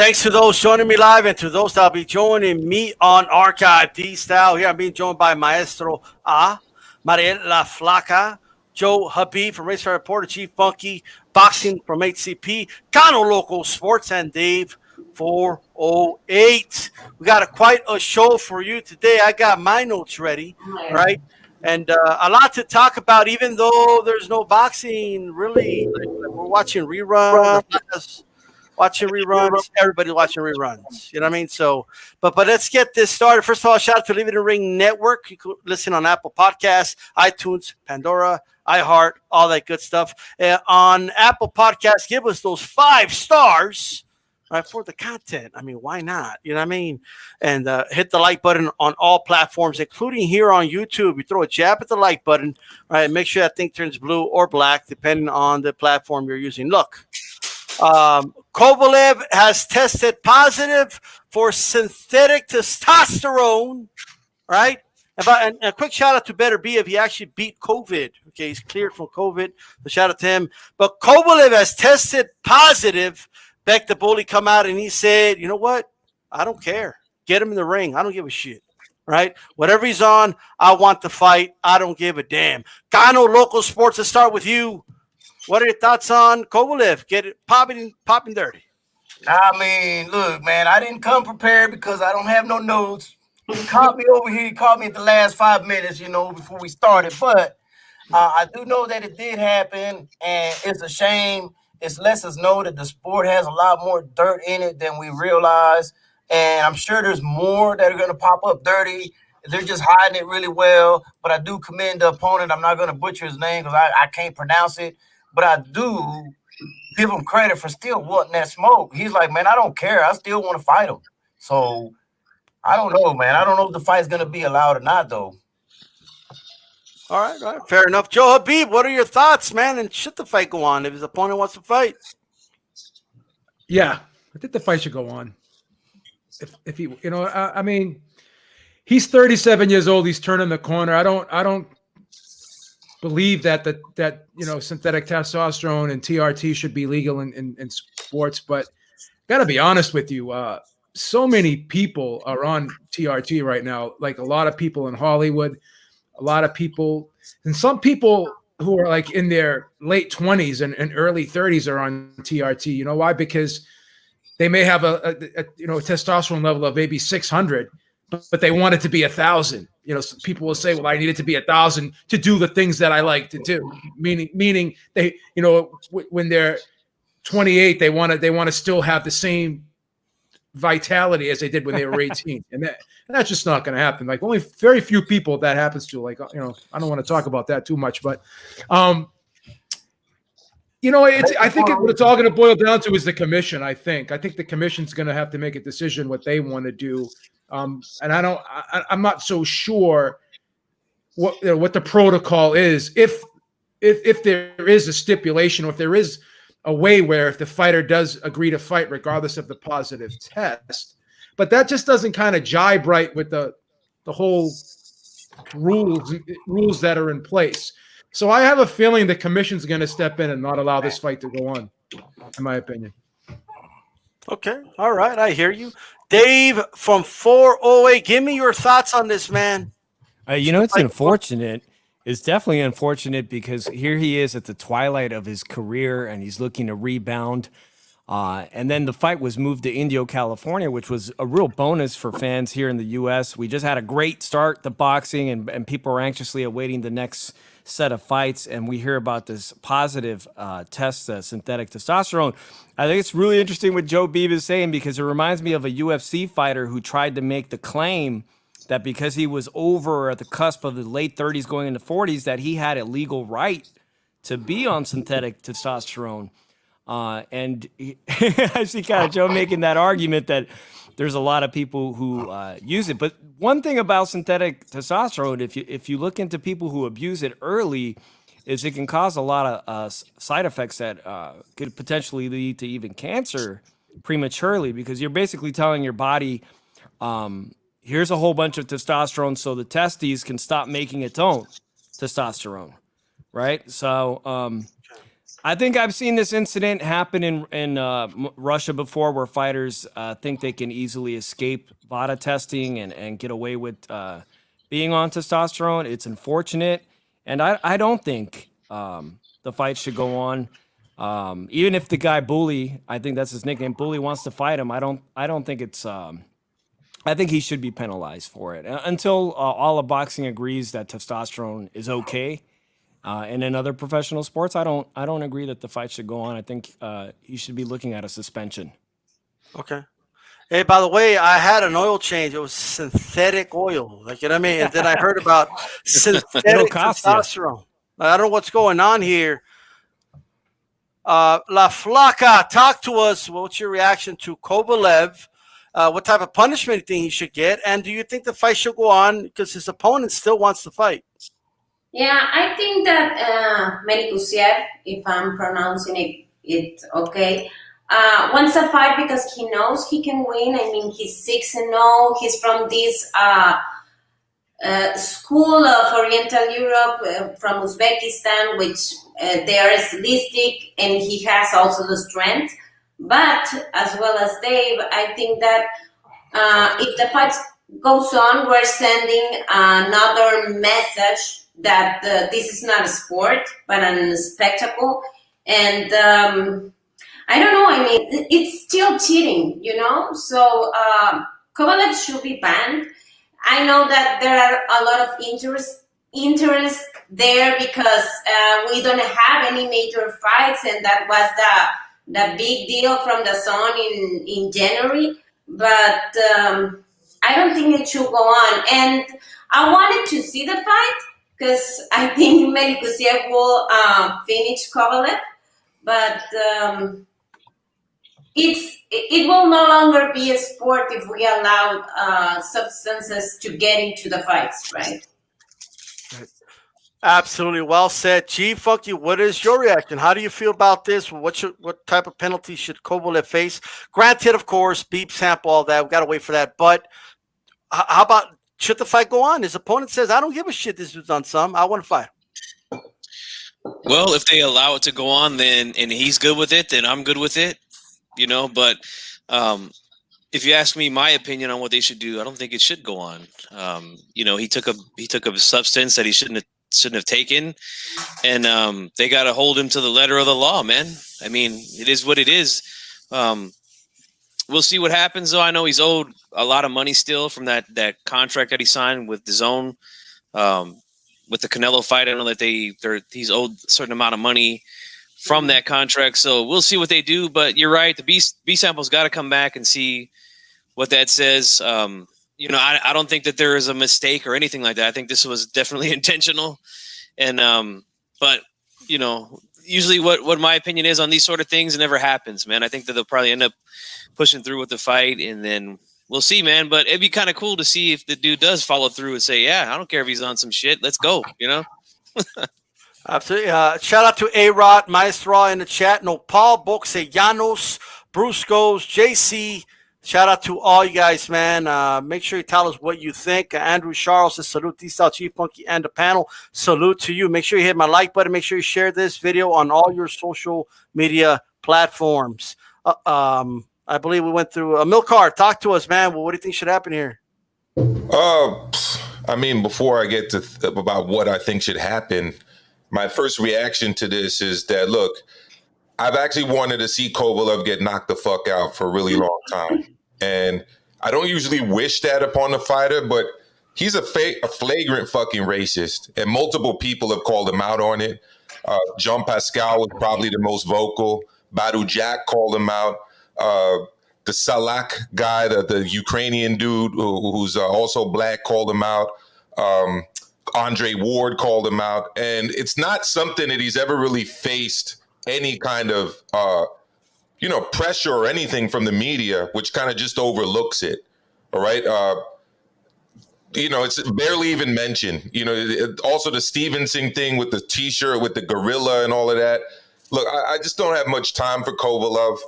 Thanks to those joining me live and to those that'll be joining me on Archive D Style. Here I'm being joined by Maestro A, Mariel La Flaca, Joe Habib from Racetrack Reporter, Chief Funky, Boxing from HCP, Kano Local Sports, and Dave 408. We got quite a show for you today. I got my notes ready, right? And a lot to talk about, even though there's no boxing really. Like, we're watching reruns. Watching reruns, everybody watching reruns. You know what I mean? So, but let's get this started. First of all, shout out to Leave It in Ring Network. You can listen on Apple Podcasts, iTunes, Pandora, iHeart, all that good stuff. On Apple Podcasts, give us those 5 stars, right, for the content. I mean, why not? You know what I mean? And hit the like button on all platforms, including here on YouTube. You throw a jab at the like button, right? Make sure that thing turns blue or black, depending on the platform you're using. Look. Kovalev has tested positive for synthetic testosterone, right? And a quick shout out to Better Be if he actually beat COVID. Okay, he's cleared from COVID. So shout out to him. But Kovalev has tested positive. Beck the Bully come out and he said, you know what? I don't care. Get him in the ring. I don't give a shit. Right? Whatever he's on, I want to fight. I don't give a damn. Kano Local Sports, let's start with you. What are your thoughts on Kovalev? Get it popping dirty. I mean, look, man, I didn't come prepared because I don't have no notes. He caught me over here. He caught me at the last 5 minutes, before we started. But I do know that it did happen, and it's a shame. It lets us know that the sport has a lot more dirt in it than we realize. And I'm sure there's more that are going to pop up dirty. They're just hiding it really well. But I do commend the opponent. I'm not going to butcher his name because I can't pronounce it. But I do give him credit for still wanting that smoke. He's like, man, I don't care. I still want to fight him. So I don't know, man. I don't know if the fight's going to be allowed or not, though. All right. Fair enough. Joe Habib, what are your thoughts, man? And should the fight go on if his opponent wants to fight? Yeah, I think the fight should go on. If he, I mean, he's 37 years old. He's turning the corner. I don't believe that synthetic testosterone and TRT should be legal in sports, but gotta be honest with you, so many people are on TRT right now, like a lot of people in Hollywood, a lot of people, and some people who are like in their late 20s and early 30s are on TRT. You know why? Because they may have a testosterone level of maybe 600, but they want it to be 1,000. Some people will say, well, I need it to be 1,000 to do the things that I like to do. Meaning they, when they're 28, they want to still have the same vitality as they did when they were 18. And that's just not going to happen. Like only very few people that happens to, like, I don't want to talk about that too much, but, I think what it's all going to boil down to is the commission. I think the commission's going to have to make a decision what they want to do. And I'm not so sure what the protocol is. If there is a stipulation, or if there is a way where if the fighter does agree to fight regardless of the positive test, but that just doesn't kind of jibe right with the whole rules that are in place. So I have a feeling the commission's going to step in and not allow this fight to go on, in my opinion. Okay. All right. I hear you. Dave from 408, give me your thoughts on this, man. It's unfortunate. It's definitely unfortunate because here he is at the twilight of his career and he's looking to rebound. And then the fight was moved to Indio, California, which was a real bonus for fans here in the U.S. We just had a great start to boxing and people are anxiously awaiting the next set of fights, and we hear about this positive test, synthetic testosterone. I think it's really interesting what Joe Beeb is saying because it reminds me of a UFC fighter who tried to make the claim that because he was over at the cusp of the late 30s going into 40s that he had a legal right to be on synthetic testosterone. And I see kind of Joe making that argument that there's a lot of people who use it. But one thing about synthetic testosterone, if you look into people who abuse it early, is it can cause a lot of side effects that could potentially lead to even cancer prematurely, because you're basically telling your body, here's a whole bunch of testosterone so the testes can stop making its own testosterone, right? So I think I've seen this incident happen in Russia before, where fighters think they can easily escape VADA testing and get away with being on testosterone. It's unfortunate, and I don't think the fight should go on. Even if the guy Bully, I think that's his nickname, Bully, wants to fight him, I don't think it's. I think he should be penalized for it until all of boxing agrees that testosterone is okay. And in other professional sports, I don't agree that the fight should go on. I think he should be looking at a suspension. Okay. Hey, by the way, I had an oil change. It was synthetic oil. Like, you know what I mean? And then I heard about synthetic testosterone. I don't know what's going on here. La Flaca, talk to us. What's your reaction to Kovalev? What type of punishment do you think he should get? And do you think the fight should go on because his opponent still wants to fight? Yeah, I think that Manny Pacquiao, if I'm pronouncing it okay, wants a fight because he knows he can win. I mean, he's 6-0. He's from this school of Oriental Europe, from Uzbekistan, which they are stylistic, and he has also the strength. But as well as Dave, I think that if the fight goes on, we're sending another message that this is not a sport, but a spectacle. And I don't know, I mean, it's still cheating, you know? So Kovalev should be banned. I know that there are a lot of interest there because we don't have any major fights, and that was the big deal from the Sun in January. But I don't think it should go on. And I wanted to see the fight because I think Manny Pacquiao will finish Kovalev, but it will no longer be a sport if we allow substances to get into the fights, right? Absolutely, well said. G-Funky, what is your reaction? How do you feel about this? What type of penalty should Kovalev face? Granted, of course, beep, sample, all that. We've got to wait for that. But how about, should the fight go on? His opponent says, I don't give a shit this dude's on some. I want to fight. Well, if they allow it to go on, then and he's good with it, then I'm good with it, you know. But if you ask me my opinion on what they should do, I don't think it should go on. You know, he took a substance that he shouldn't have taken, and they got to hold him to the letter of the law, man. I mean, it is what it is. We'll see what happens, though. I know he's owed a lot of money still from that contract that he signed with DAZN, with the Canelo fight. I know that he's owed a certain amount of money from that contract. So we'll see what they do. But you're right. The B sample's got to come back and see what that says. You know, I don't think that there is a mistake or anything like that. I think this was definitely intentional. And but you know, usually what my opinion is on these sort of things, it never happens, man. I think that they'll probably end up pushing through with the fight, and then we'll see, man. But it'd be kind of cool to see if the dude does follow through and say, yeah, I don't care if he's on some shit. Let's go, you know? Absolutely. Shout out to A-Rod, Maestro in the chat. No, Paul, Boxellanos, Bruscos, JC. Shout out to all you guys, man. Make sure you tell us what you think. Andrew Charles says, salute, D-Style, Chief Funky, and the panel. Salute to you. Make sure you hit my like button. Make sure you share this video on all your social media platforms. I believe we went through Milcar. Talk to us, man. Well, what do you think should happen here? I mean, before I get to about what I think should happen, my first reaction to this is that, look, I've actually wanted to see Kovalev get knocked the fuck out for a really long time. And I don't usually wish that upon a fighter, but he's a flagrant fucking racist. And multiple people have called him out on it. Jean Pascal was probably the most vocal. Badu Jack called him out. The Salak guy, the Ukrainian dude who's also black, called him out. Andre Ward called him out. And it's not something that he's ever really faced any kind of, pressure or anything from the media, which kind of just overlooks it. All right. It's barely even mentioned. Also the Stevenson thing with the T-shirt, with the gorilla and all of that. Look, I just don't have much time for Kovalev.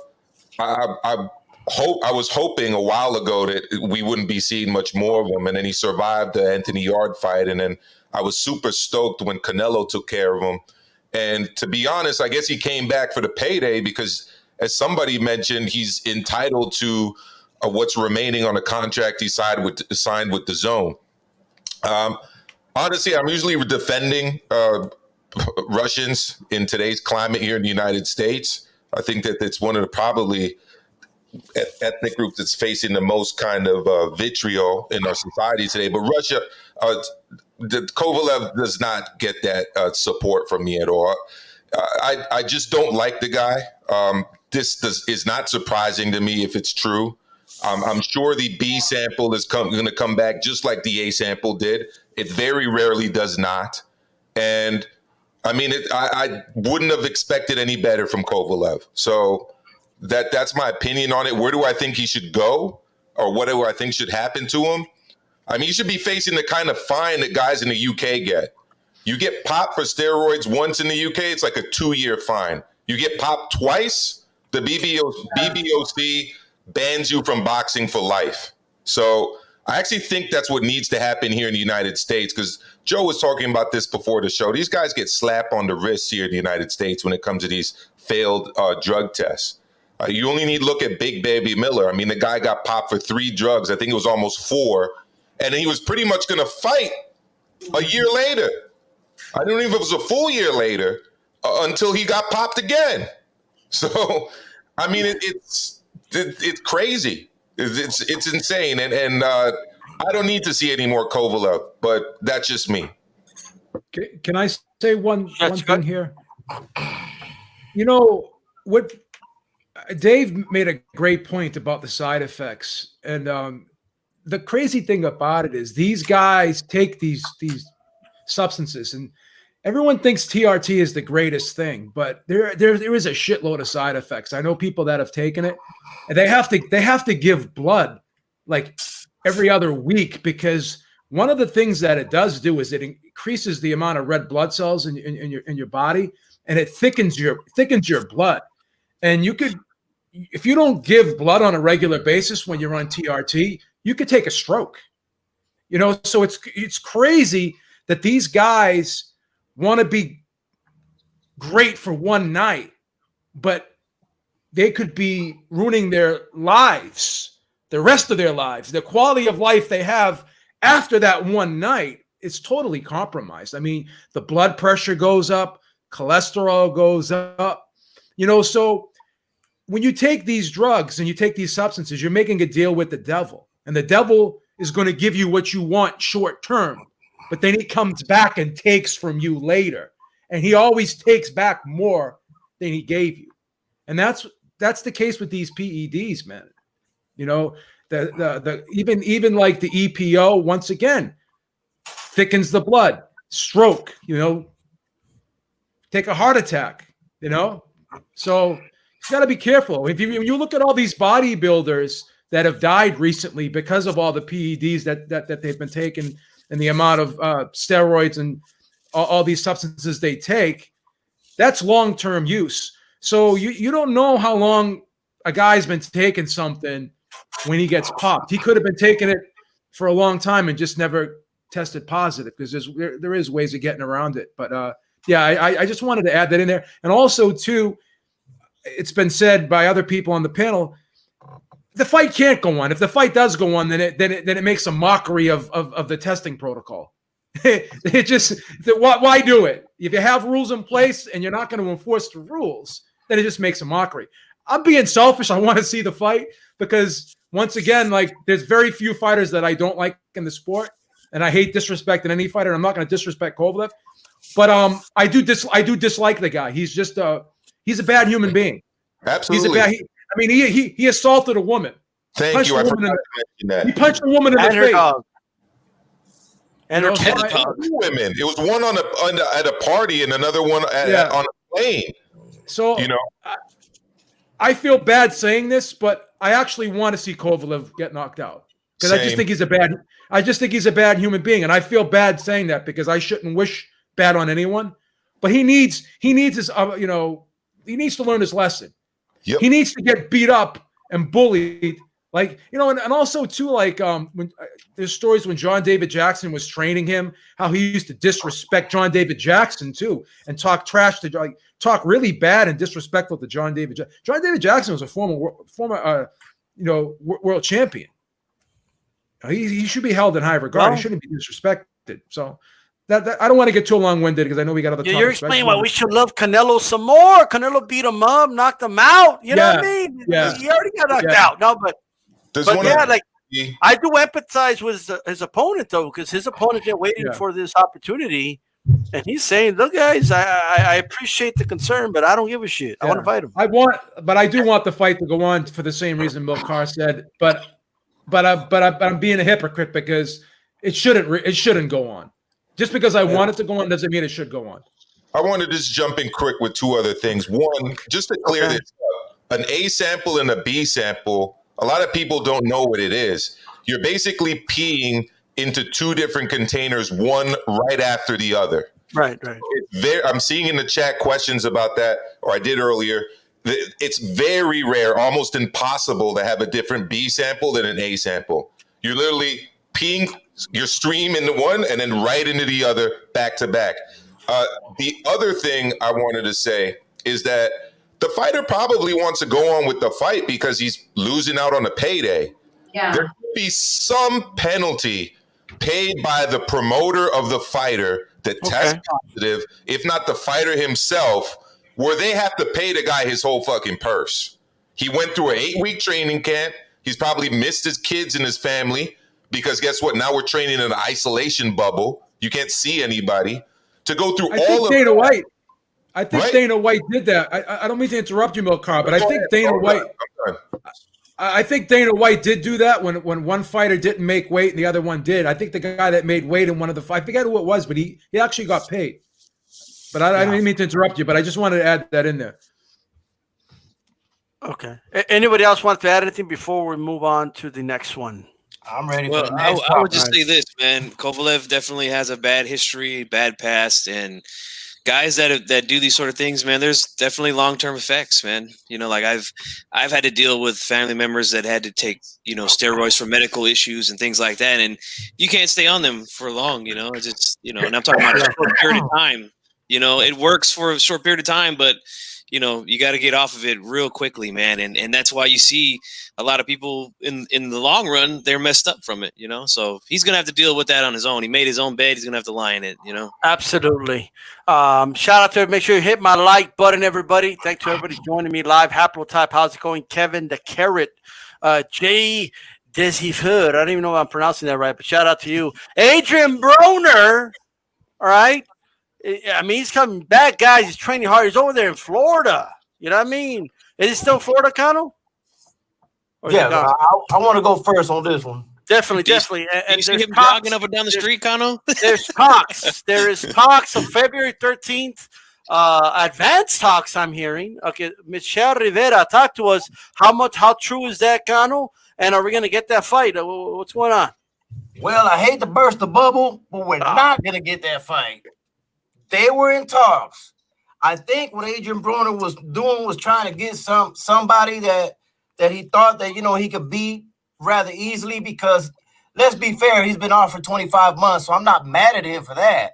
I was hoping a while ago that we wouldn't be seeing much more of him, and then he survived the Anthony Yard fight, and then I was super stoked when Canelo took care of him. And to be honest, I guess he came back for the payday because, as somebody mentioned, he's entitled to what's remaining on the contract he signed with the Zone. Honestly, I'm usually defending Russians in today's climate here in the United States. I think that it's one of the probably ethnic groups that's facing the most kind of vitriol in our society today. But Russia, Kovalev does not get that support from me at all. I just don't like the guy. This is not surprising to me if it's true. I'm sure the B sample is going to come back just like the A sample did. It very rarely does not. And I mean, I wouldn't have expected any better from Kovalev. So that's my opinion on it. Where do I think he should go, or what do I think should happen to him? I mean, he should be facing the kind of fine that guys in the UK get. You get popped for steroids once in the UK, it's like a 2-year fine. You get popped twice, the BBOC bans you from boxing for life. So I actually think that's what needs to happen here in the United States, because Joe was talking about this before the show. These guys get slapped on the wrists here in the United States when it comes to these failed drug tests. You only need to look at Big Baby Miller. I mean, the guy got popped for 3 drugs. I think it was almost 4. And he was pretty much going to fight a year later. I don't know if it was a full year later until he got popped again. So, I mean, it's crazy. It's insane. And I don't need to see any more Kovalev, but that's just me. Can I say one thing here? You know, what Dave made a great point about the side effects. And the crazy thing about it is these guys take these substances, and everyone thinks TRT is the greatest thing, but there is a shitload of side effects. I know people that have taken it, and they have to give blood like every other week, because one of the things that it does do is it increases the amount of red blood cells in your body, and it thickens your blood. And you could, if you don't give blood on a regular basis when you're on TRT, you could take a stroke. You know, so it's crazy that these guys want to be great for one night, but they could be ruining their lives, the rest of their lives. The quality of life they have after that one night is totally compromised. I mean, the blood pressure goes up, cholesterol goes up, you know. So when you take these drugs and you take these substances, you're making a deal with the devil, and the devil is going to give you what you want short term, but then he comes back and takes from you later, and he always takes back more than he gave you. And that's the case with these PEDs, man. You know, the even like the EPO, once again, thickens the blood, stroke, you know, take a heart attack, you know. So you got to be careful. When you look at all these bodybuilders that have died recently because of all the PEDs that they've been taking, and the amount of steroids and all these substances they take, that's long-term use. So you don't know how long a guy's been taking something when he gets popped. He could have been taking it for a long time and just never tested positive, because there is ways of getting around it. But yeah, I just wanted to add that in there. And also, too, it's been said by other people on the panel, the fight can't go on. If the fight does go on, then it makes a mockery of the testing protocol. It just, why do it? If you have rules in place and you're not going to enforce the rules, then it just makes a mockery. I'm being selfish. I want to see the fight because, once again, like, there's very few fighters that I don't like in the sport, and I hate disrespecting any fighter. I'm not going to disrespect Kovalev, but I do dislike the guy. He's just he's a bad human being. Absolutely. I mean, he assaulted a woman. Thank you. I forgot to mention that. He punched a woman in the face. Dog. And her Two women. It was one at a party and another one on a plane. So, you know, I feel bad saying this, but I actually want to see Kovalev get knocked out, because I just think he's a bad human being, and I feel bad saying that because I shouldn't wish bad on anyone. But he needs his he needs to learn his lesson. Yep. He needs to get beat up and bullied Like, you know, and also too, like when there's stories when John David Jackson was training him, how he used to disrespect John David Jackson too, and talk trash to, like, talk really bad and disrespectful to John David. John David Jackson was a former world champion. He should be held in high regard. Well, He shouldn't be disrespected. So that I don't want to get too long-winded because I know we got other topics. You're explaining why we should love Canelo some more. Canelo beat him up, knocked him out. You know what I mean? Yeah. He already got knocked out. No, but yeah, like I do empathize with his opponent though, because his opponent is waiting for this opportunity, and he's saying, "Look, guys, I appreciate the concern, but I don't give a shit. I want to fight him. I do want the fight to go on for the same reason Bill Carr said, but I'm being a hypocrite because it shouldn't go on. Just because I want it to go on doesn't mean it should go on. I want to just jump in quick with two other things. One, just to clear this up, an A sample and a B sample, a lot of people don't know what it is. You're basically peeing into two different containers, one right after the other. Right. I'm seeing in the chat questions about that, or I did earlier. It's very rare, almost impossible to have a different B sample than an A sample. You're literally peeing your stream into one and then right into the other back to back. The other thing I wanted to say is that the fighter probably wants to go on with the fight because he's losing out on a payday. Yeah. There could be some penalty paid by the promoter of the fighter that tests positive, if not the fighter himself, where they have to pay the guy his whole fucking purse. He went through an 8-week training camp. He's probably missed his kids and his family because guess what? Now we're training in an isolation bubble. You can't see anybody. To go through Dana White. I think Dana White did that. I don't mean to interrupt you, Milcar, but I think Dana White. I think Dana White did do that when one fighter didn't make weight and the other one did. I think the guy that made weight in one of the fights, I forget who it was, but he actually got paid. But I didn't mean to interrupt you, but I just wanted to add that in there. Okay. Anybody else want to add anything before we move on to the next one? I'm ready Well, for the next I would just say this, man. Kovalev definitely has a bad history, bad past, and guys that do these sort of things, man, there's definitely long-term effects, man. You know, like I've had to deal with family members that had to take, you know, steroids for medical issues and things like that, and you can't stay on them for long, you know. It's just, you know, and I'm talking about a short period of time. You know, it works for a short period of time, but you know, you got to get off of it real quickly, man. And that's why you see a lot of people in the long run, they're messed up from it, you know? So he's going to have to deal with that on his own. He made his own bed. He's going to have to lie in it, you know? Absolutely. Shout out to, make sure you hit my like button, everybody. Thanks to everybody joining me live. Haplotype, how's it going? Kevin the Carrot, Jay Desifur. I don't even know if I'm pronouncing that right, but shout out to you. Adrian Broner, all right? I mean, he's coming back, guys. He's training hard. He's over there in Florida. You know what I mean? Is he still in Florida, Cano? Yeah, I want to go first on this one. Definitely. And you see him jogging up and down the street, Cano? There's talks. There is talks of February 13th. Advanced talks, I'm hearing. Okay, Michelle Rivera, talk to us. How true is that, Cano? And are we going to get that fight? What's going on? Well, I hate to burst the bubble, but we're not going to get that fight. They were in talks. I think what Adrian Broner was doing was trying to get somebody that he thought that, you know, he could beat rather easily because, let's be fair, he's been off for 25 months, so I'm not mad at him for that.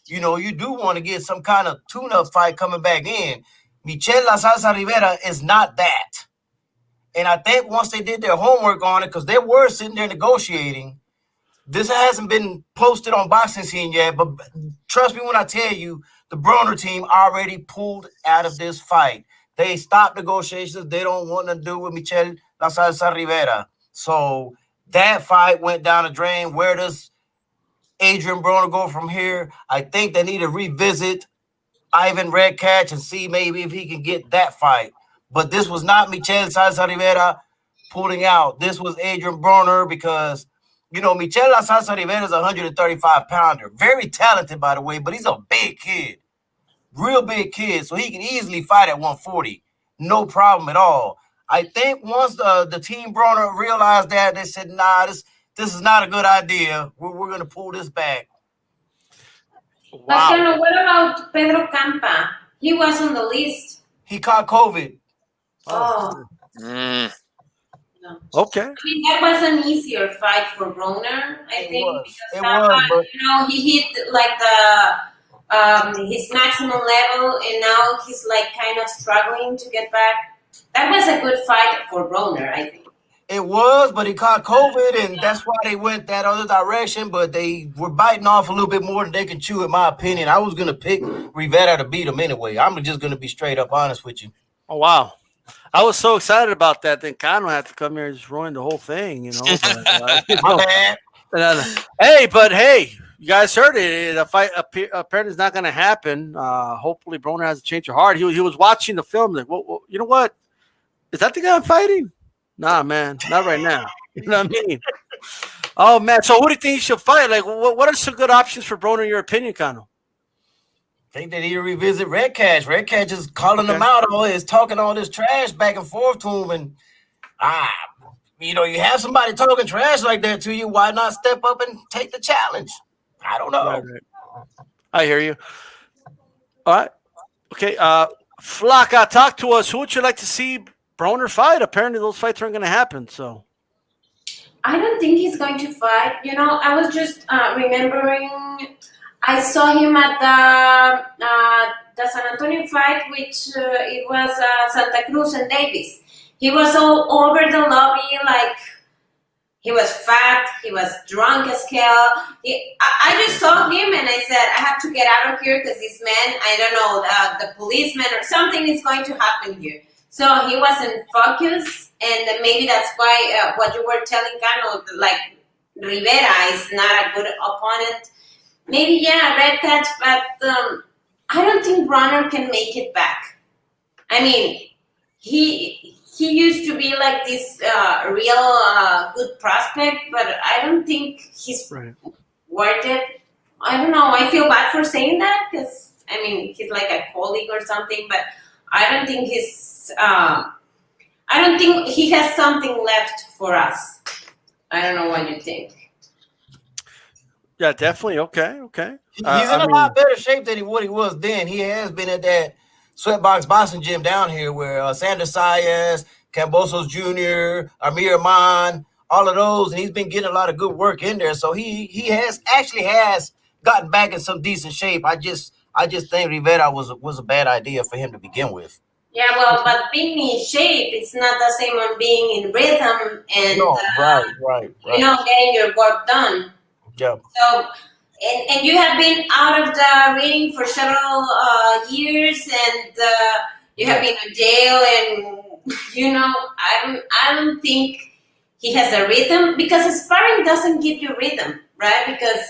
You know, you do want to get some kind of tune-up fight coming back in. Michel La Salsa Rivera is not that. And I think once they did their homework on it, because they were sitting there negotiating, this hasn't been posted on Boxing Scene yet, but trust me when I tell you, the Broner team already pulled out of this fight. They stopped negotiations. They don't want to do with Michel La Salsa Rivera. So that fight went down the drain. Where does Adrian Broner go from here? I think they need to revisit Ivan Redcatch and see maybe if he can get that fight. But this was not Michel La Salsa Rivera pulling out. This was Adrian Broner because, you know, Michel La Salsa Rivera is a 135-pounder. Very talented, by the way, but he's a big kid. Real big kid, so he can easily fight at 140. No problem at all. I think once the team Broner realized that, they said, nah, this is not a good idea. We're going to pull this back. Wow. But what about Pedro Campa? He was on the list. He caught COVID. Oh. No. Okay. I mean, that was an easier fight for Broner, I think, because It was, but he hit like his maximum level, and now he's like kind of struggling to get back. That was a good fight for Broner, I think. it was, but he caught COVID, and that's why they went that other direction. But they were biting off a little bit more than they can chew, in my opinion. I was gonna pick Rivera to beat him anyway. I'm just gonna be straight up honest with you. Oh wow. I was so excited about that. Then Cano had to come here and just ruin the whole thing, you know. But, My bad. hey, you guys heard it. The fight apparently is not going to happen. Hopefully, Broner has a change of heart. He was watching the film like, well, you know what? Is that the guy I'm fighting? Nah, man, not right now. You know what I mean? Oh man, so who do you think he should fight? Like, what are some good options for Broner in your opinion, Cano? I think they need to revisit Red Catch. Red Catch is calling them out, is talking all this trash back and forth to him, and you have somebody talking trash like that to you. Why not step up and take the challenge? I don't know. Right. I hear you. All right. Okay. Flaka, talk to us. Who would you like to see Broner fight? Apparently, those fights aren't going to happen. So I don't think he's going to fight. I was just remembering. I saw him at the San Antonio fight, which it was Santa Cruz and Davis. He was all over the lobby, like he was fat, he was drunk as hell. I just saw him and I said, I have to get out of here because this man, I don't know, the policeman or something is going to happen here. So he wasn't focused, and maybe that's why what you were telling Cano, like Rivera is not a good opponent. Maybe, Red Catch, but I don't think Broner can make it back. I mean, he used to be like this real good prospect, but I don't think he's worth it. I don't know. I feel bad for saying that because, I mean, he's like a colleague or something, but I don't think I don't think he has something left for us. I don't know what you think. yeah, definitely. Okay. He's in a lot better shape than what he was then. He has been at that Sweatbox Boxing Gym down here where Sanders Sayas, Cambosos Jr., Amir Ahman, all of those, and he's been getting a lot of good work in there. So he has gotten back in some decent shape. I just think Rivera was a bad idea for him to begin with. Yeah, well, but being in shape, it's not the same as being in rhythm and right. getting your work done. Yeah. So, and you have been out of the ring for several years, and you have been in jail, and I don't think he has a rhythm because sparring doesn't give you rhythm, right? Because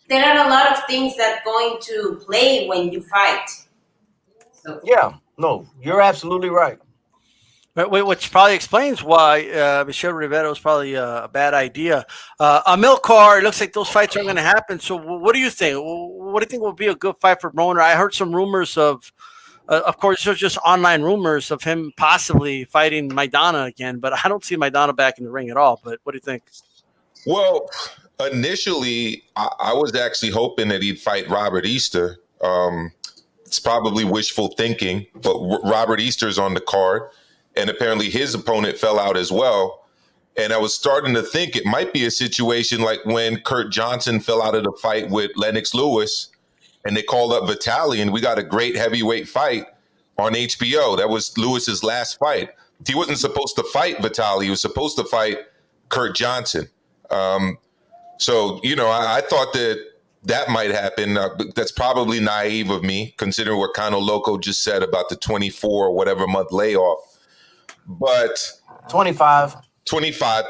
there are a lot of things that go into play when you fight. So. Yeah, no, you're absolutely right. Which probably explains why Michelle Rivera was probably a bad idea. Amilcar, it looks like those fights aren't going to happen. So what do you think? What do you think will be a good fight for Broner? I heard some rumors of course, there's just online rumors of him possibly fighting Maidana again, but I don't see Maidana back in the ring at all. But what do you think? Well, initially, I was actually hoping that he'd fight Robert Easter. It's probably wishful thinking, but Robert Easter's on the card. And apparently his opponent fell out as well. And I was starting to think it might be a situation like when Kurt Johnson fell out of the fight with Lennox Lewis and they called up Vitaly, and we got a great heavyweight fight on HBO. That was Lewis's last fight. He wasn't supposed to fight Vitaly. He was supposed to fight Kurt Johnson. So, I thought that might happen. That's probably naive of me, considering what Cano Loco just said about the 24 or whatever month layoff. But 25,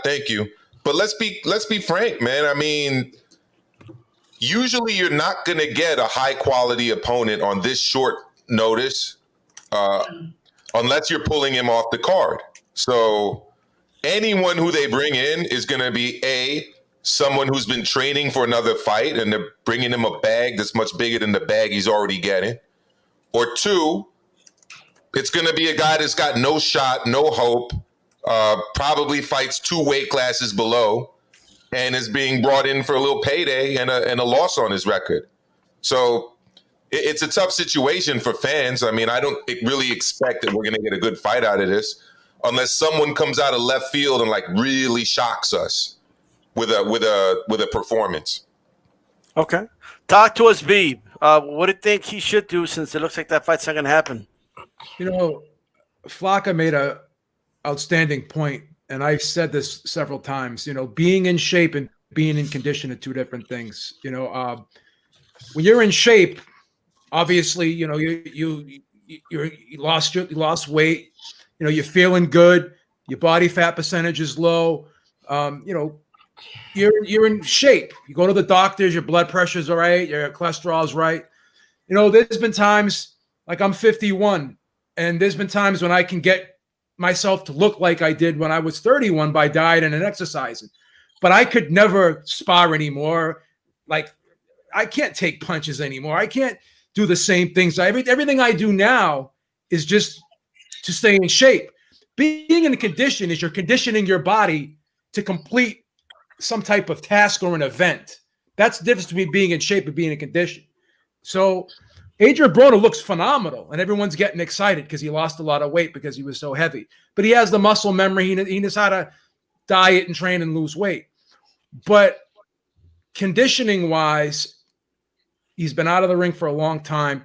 thank you. But let's be frank, man. I mean, usually you're not going to get a high quality opponent on this short notice unless you're pulling him off the card. So anyone who they bring in is going to be someone who's been training for another fight and they're bringing him a bag that's much bigger than the bag he's already getting. Or two, it's going to be a guy that's got no shot, no hope, probably fights 2 weight classes below, and is being brought in for a little payday and a loss on his record. So it's a tough situation for fans. I mean, I don't really expect that we're going to get a good fight out of this. unless someone comes out of left field and like really shocks us with a performance. Okay. Talk to us, Beeb. What do you think he should do since it looks like that fight's not going to happen? You know, Flocka made a outstanding point, and I've said this several times. You know, being in shape and being in condition are two different things. You know, when you're in shape, obviously, you know, you lost weight. You know, you're feeling good. Your body fat percentage is low. You know, you're in shape. You go to the doctors. Your blood pressure's all right. Your cholesterol's right. You know, there's been times, like I'm 51, and there's been times when I can get myself to look like I did when I was 31 by dieting and exercising. But I could never spar anymore. Like, I can't take punches anymore. I can't do the same things. Everything I do now is just to stay in shape. Being in condition is you're conditioning your body to complete some type of task or an event. That's the difference between being in shape and being in condition. So Adrian Broner looks phenomenal, and everyone's getting excited because he lost a lot of weight because he was so heavy. But he has the muscle memory. He knows how to diet and train and lose weight. But conditioning-wise, he's been out of the ring for a long time.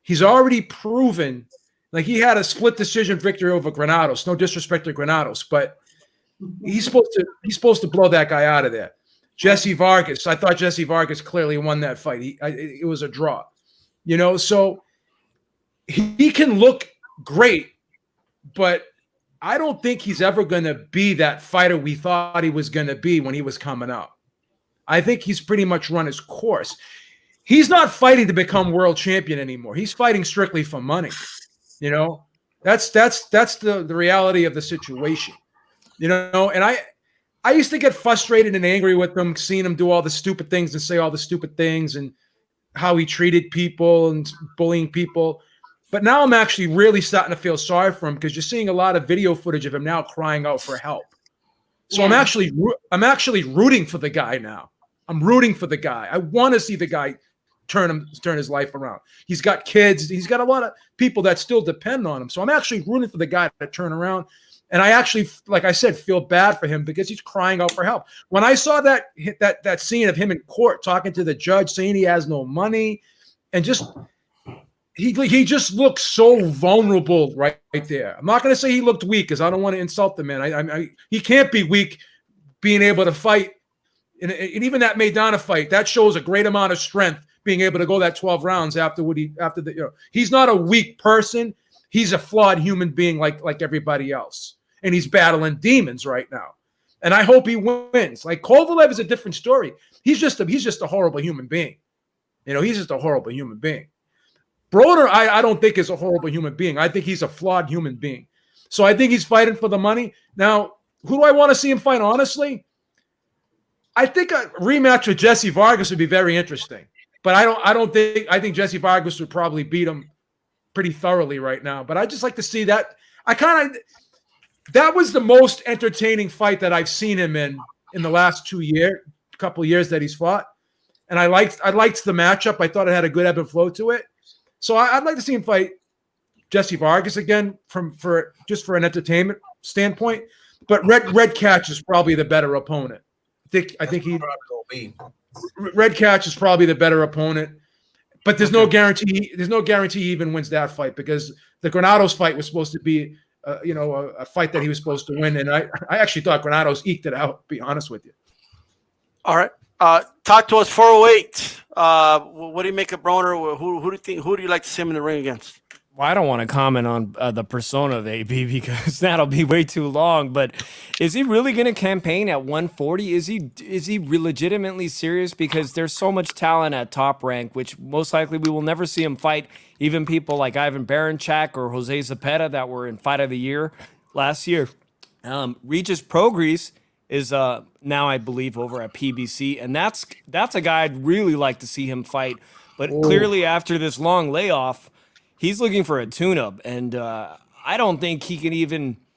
He's already proven, like he had a split decision victory over Granados. No disrespect to Granados, but he's supposed to blow that guy out of there. Jesse Vargas, I thought Jesse Vargas clearly won that fight. It was a draw, you know. So he can look great, but I don't think he's ever going to be that fighter we thought he was going to be when he was coming up. I think he's pretty much run his course. He's not fighting to become world champion anymore. He's fighting strictly for money. You know, that's the reality of the situation. You know, and I used to get frustrated and angry with him, seeing him do all the stupid things and say all the stupid things and how he treated people and bullying people. But now I'm actually really starting to feel sorry for him because you're seeing a lot of video footage of him now crying out for help. So yeah. I'm actually rooting for the guy now. I'm rooting for the guy. I want to see the guy turn his life around. He's got kids. He's got a lot of people that still depend on him. So I'm actually rooting for the guy to turn around. And I actually, like I said, feel bad for him because he's crying out for help. When I saw that scene of him in court talking to the judge, saying he has no money, and just he just looked so vulnerable right there. I'm not going to say he looked weak because I don't want to insult the man. He can't be weak being able to fight. And even that Maidana fight, that shows a great amount of strength, being able to go that 12 rounds he's not a weak person. He's a flawed human being like everybody else. And he's battling demons right now. And I hope he wins. Like Kovalev is a different story. He's just a horrible human being. You know, he's just a horrible human being. Broner, I don't think is a horrible human being. I think he's a flawed human being. So I think he's fighting for the money. Now, who do I want to see him fight, honestly? I think a rematch with Jesse Vargas would be very interesting. But I think Jesse Vargas would probably beat him pretty thoroughly right now. But I just like to see that. That was the most entertaining fight that I've seen him in the last couple of years that he's fought. And I liked the matchup. I thought it had a good ebb and flow to it. So I'd like to see him fight Jesse Vargas again for an entertainment standpoint. But Red Catch is probably the better opponent. I think Red Catch is probably the better opponent. But there's no guarantee. There's no guarantee he even wins that fight because the Granados fight was supposed to be, a fight that he was supposed to win, and I actually thought Granados eked it out. To be honest with you. All right, talk to us 408. What do you make of Broner? Who do you like to see him in the ring against? Well, I don't want to comment on the persona of AB because that'll be way too long. But is he really going to campaign at 140? Is he legitimately serious? Because there's so much talent at Top Rank, which most likely we will never see him fight. Even people like Ivan Baranchak or Jose Zepeda that were in Fight of the Year last year. Regis Prograis is now, I believe, over at PBC, and that's a guy I'd really like to see him fight. But clearly, after this long layoff, he's looking for a tune-up, and I don't think he can even –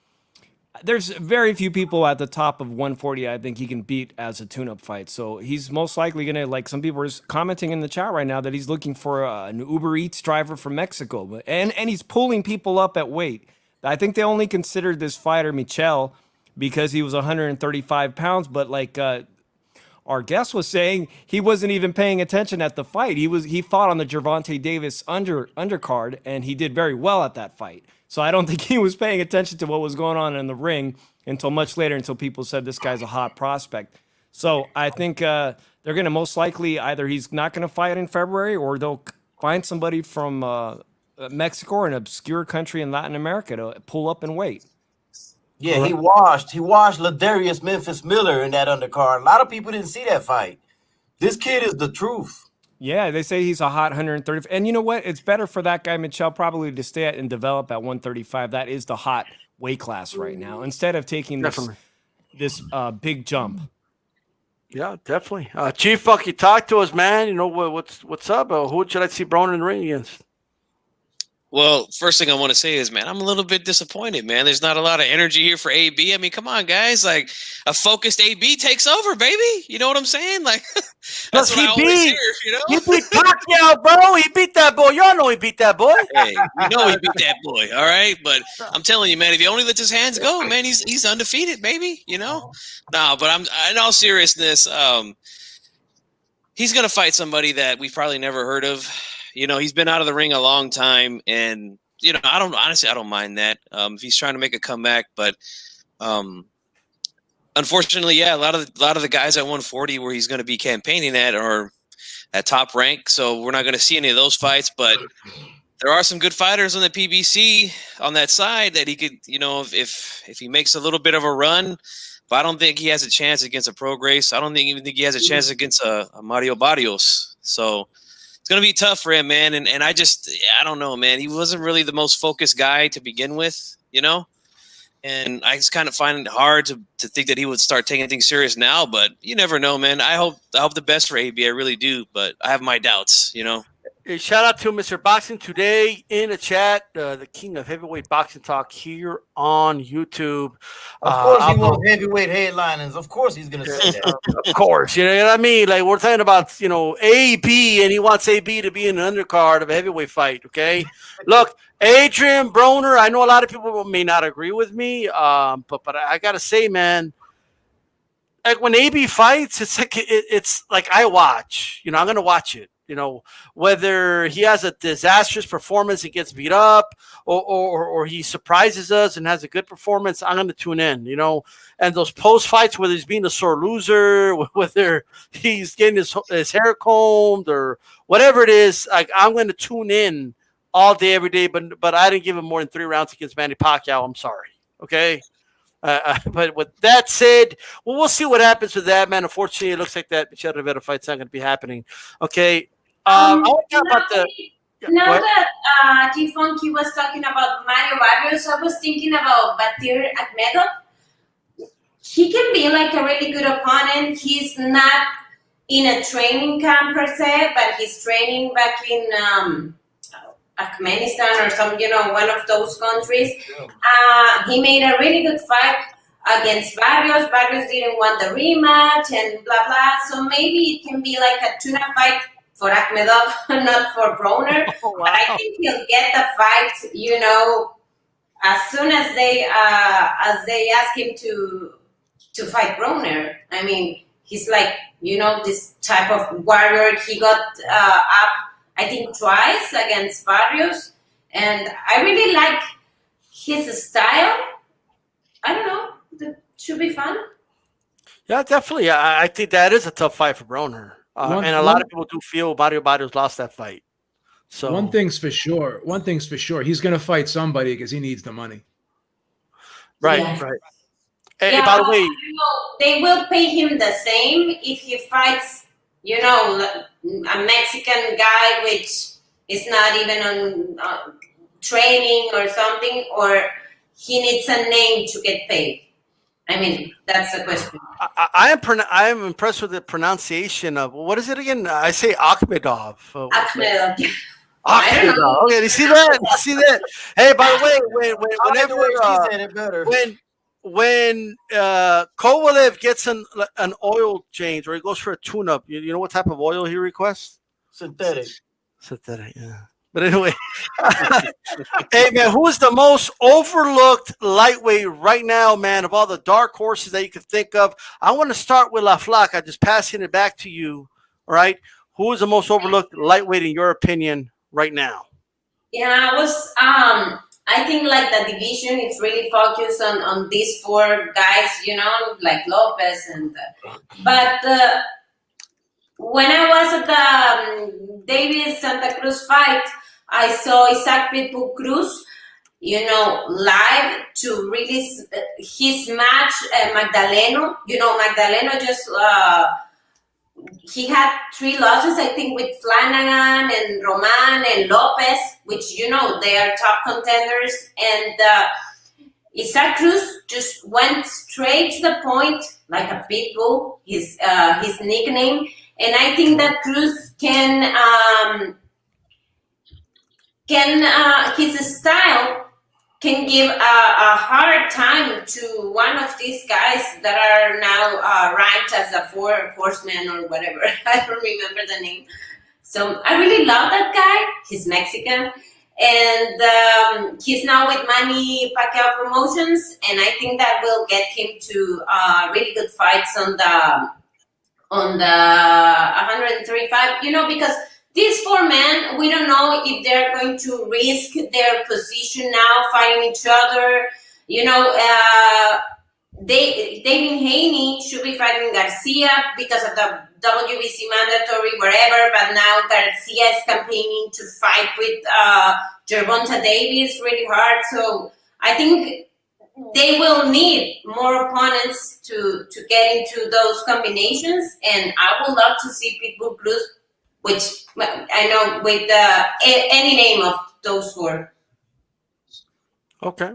there's very few people at the top of 140 I think he can beat as a tune-up fight. So he's most likely going to – like some people are commenting in the chat right now that he's looking for an Uber Eats driver from Mexico. And he's pulling people up at weight. I think they only considered this fighter Michel because he was 135 pounds, but like our guest was saying, he wasn't even paying attention at the fight. He fought on the Gervonta Davis undercard, and he did very well at that fight. So I don't think he was paying attention to what was going on in the ring until much later, until people said this guy's a hot prospect. So I think they're going to most likely either he's not going to fight in February, or they'll find somebody from Mexico or an obscure country in Latin America to pull up and wait. Yeah, he washed Ladarius Memphis Miller in that undercard. A lot of people didn't see that fight. This kid is the truth. Yeah, they say he's a hot 130. And you know what? It's better for that guy, Michel, probably to stay at and develop at 135. That is the hot weight class right now, instead of taking this big jump. Yeah, definitely. Chief Funk, you talk to us, man. You know what's up? Who should I see Broner in the ring against? Well, first thing I want to say is, man, I'm a little bit disappointed, man. There's not a lot of energy here for AB. I mean, come on, guys. Like, a focused AB takes over, baby. You know what I'm saying? Like, that's what I always hear, you know? He beat Pacquiao, bro. He beat that boy. Y'all know he beat that boy. Hey, you know he beat that boy, all right? But I'm telling you, man, if he only lets his hands go, man, he's undefeated, baby, you know? No, but in all seriousness, he's going to fight somebody that we've probably never heard of. You know, he's been out of the ring a long time, and you know, I don't mind that if he's trying to make a comeback. But unfortunately, yeah, a lot of the guys at 140 where he's going to be campaigning at are at top rank, so we're not going to see any of those fights. But there are some good fighters on the PBC on that side that he could, you know, if he makes a little bit of a run. But I don't think he has a chance against a Pro Grace. I don't even think he has a chance against a Mario Barrios. So it's going to be tough for him, man. And I don't know, man. He wasn't really the most focused guy to begin with, you know? And I just kind of find it hard to think that he would start taking things serious now, but you never know, man. I hope the best for AB. I really do, but I have my doubts, you know? Hey, shout out to Mr. Boxing Today in the chat, the king of heavyweight boxing talk here on YouTube. Of course, he wants heavyweight headliners. Of course, he's going to say that. Of course, you know what I mean. Like, we're talking about, you know, AB, and he wants AB to be in the undercard of a heavyweight fight. Okay, look, Adrian Broner. I know a lot of people may not agree with me, but I gotta say, man. Like when AB fights, it's like I watch. You know, I'm gonna watch it. You know, whether he has a disastrous performance and gets beat up, or he surprises us and has a good performance, I'm going to tune in. You know, and those post fights, whether he's being a sore loser, whether he's getting his hair combed or whatever it is, like I'm going to tune in all day, every day. But I didn't give him more than 3 rounds against Manny Pacquiao. I'm sorry. Okay. But with that said, well, we'll see what happens with that, man. Unfortunately, it looks like that Michelle Rivera fight's not going to be happening. Okay. I want to talk about now that G Funky was talking about Mario Barrios, I was thinking about Batir Akhmedov. He can be like a really good opponent. He's not in a training camp per se, but he's training back in Afghanistan or some, you know, one of those countries. He made a really good fight against Barrios. Barrios didn't want the rematch and blah, blah. So maybe it can be like a tuna fight for Akhmedov, not for Broner. Oh, wow. But I think he'll get the fight, you know, as soon as they ask him to fight Broner. I mean, he's like, you know, this type of warrior. He got up, I think, twice against Barrios. And I really like his style. I don't know. It should be fun. Yeah, definitely. I think that is a tough fight for Broner. And a lot of people do feel Mario Barrios lost that fight. So one thing's for sure. He's going to fight somebody because he needs the money. Right, Yeah. right. Yeah, And by the way, you know, they will pay him the same if he fights, you know, a Mexican guy which is not even on training or something, or he needs a name to get paid. I mean, that's the question. I am impressed with the pronunciation of, what is it again? I say Akhmedov. Akhmedov. Akhmedov. Okay, you see that? You see that? Hey, by the way, when Kovalev gets an oil change or he goes for a tune-up, you know what type of oil he requests? Synthetic. Synthetic, yeah. But anyway, hey man, who is the most overlooked lightweight right now, man? Of all the dark horses that you could think of, I want to start with La Flaca. Just passing it back to you. All right, who is the most overlooked lightweight in your opinion right now? Yeah, I think like the division is really focused on these four guys, like Lopez but when I was at the Davis Santa Cruz fight, I saw Isaac Pitbull Cruz, live to release his match, Magdaleno. Magdaleno just, he had 3 losses, I think, with Flanagan and Roman and Lopez, which, they are top contenders. And Isaac Cruz just went straight to the point, like a pit bull, his nickname. And I think that Cruz his style can give a hard time to one of these guys that are now ranked as a four horseman or whatever. I don't remember the name. So I really love that guy. He's Mexican. And he's now with Manny Pacquiao Promotions. And I think that will get him to really good fights on the 135, because these 4 men, we don't know if they're going to risk their position now fighting each other. David Haney should be fighting Garcia because of the WBC mandatory, wherever, but now Garcia is campaigning to fight with Gervonta Davis really hard. So I think they will need more opponents to get into those combinations, and I would love to see Pitbull Cruz, which I know with any name of those 4. Okay.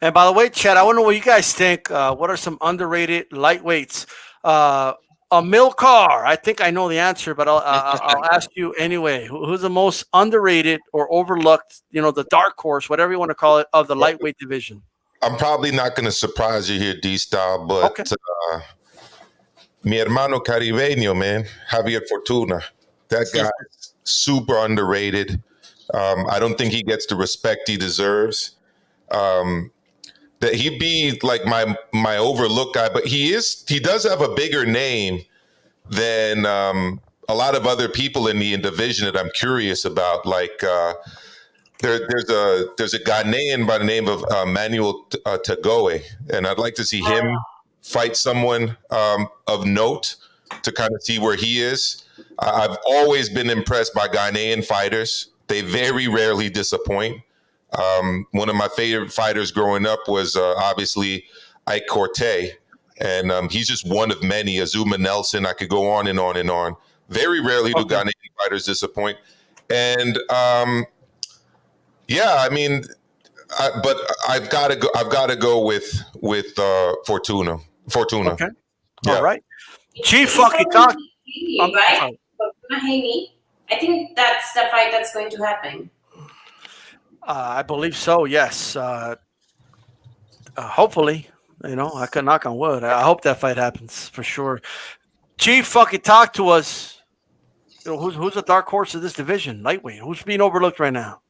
And by the way, Chad, I want to know what you guys think. What are some underrated lightweights? Amilcar, I think I know the answer, but I'll ask you anyway. Who's the most underrated or overlooked, the dark horse, whatever you want to call it, of the lightweight division? I'm probably not going to surprise you here, D-Style, but okay. Mi hermano caribeño, man, Javier Fortuna. That guy is super underrated. I don't think he gets the respect he deserves. That he'd be like my overlooked guy, but he does have a bigger name than a lot of other people in the division that I'm curious about. Like there's a Ghanaian by the name of Manuel Tagoe, and I'd like to see him fight someone of note to kind of see where he is. I've always been impressed by Ghanaian fighters. They very rarely disappoint. One of my favorite fighters growing up was obviously Ike Corte, and he's just one of many. Azuma Nelson, I could go on and on and on. Very rarely do Ghanaian fighters disappoint. And but I've got to go with Fortuna. Okay. Yeah. All right. Chief fucking talk. Right? Fortuna Haney. I think that's the fight that's going to happen. I believe so. Yes. Hopefully, I can knock on wood. I hope that fight happens for sure. Chief, fucking talk to us. Who's the dark horse of this division, lightweight? Who's being overlooked right now?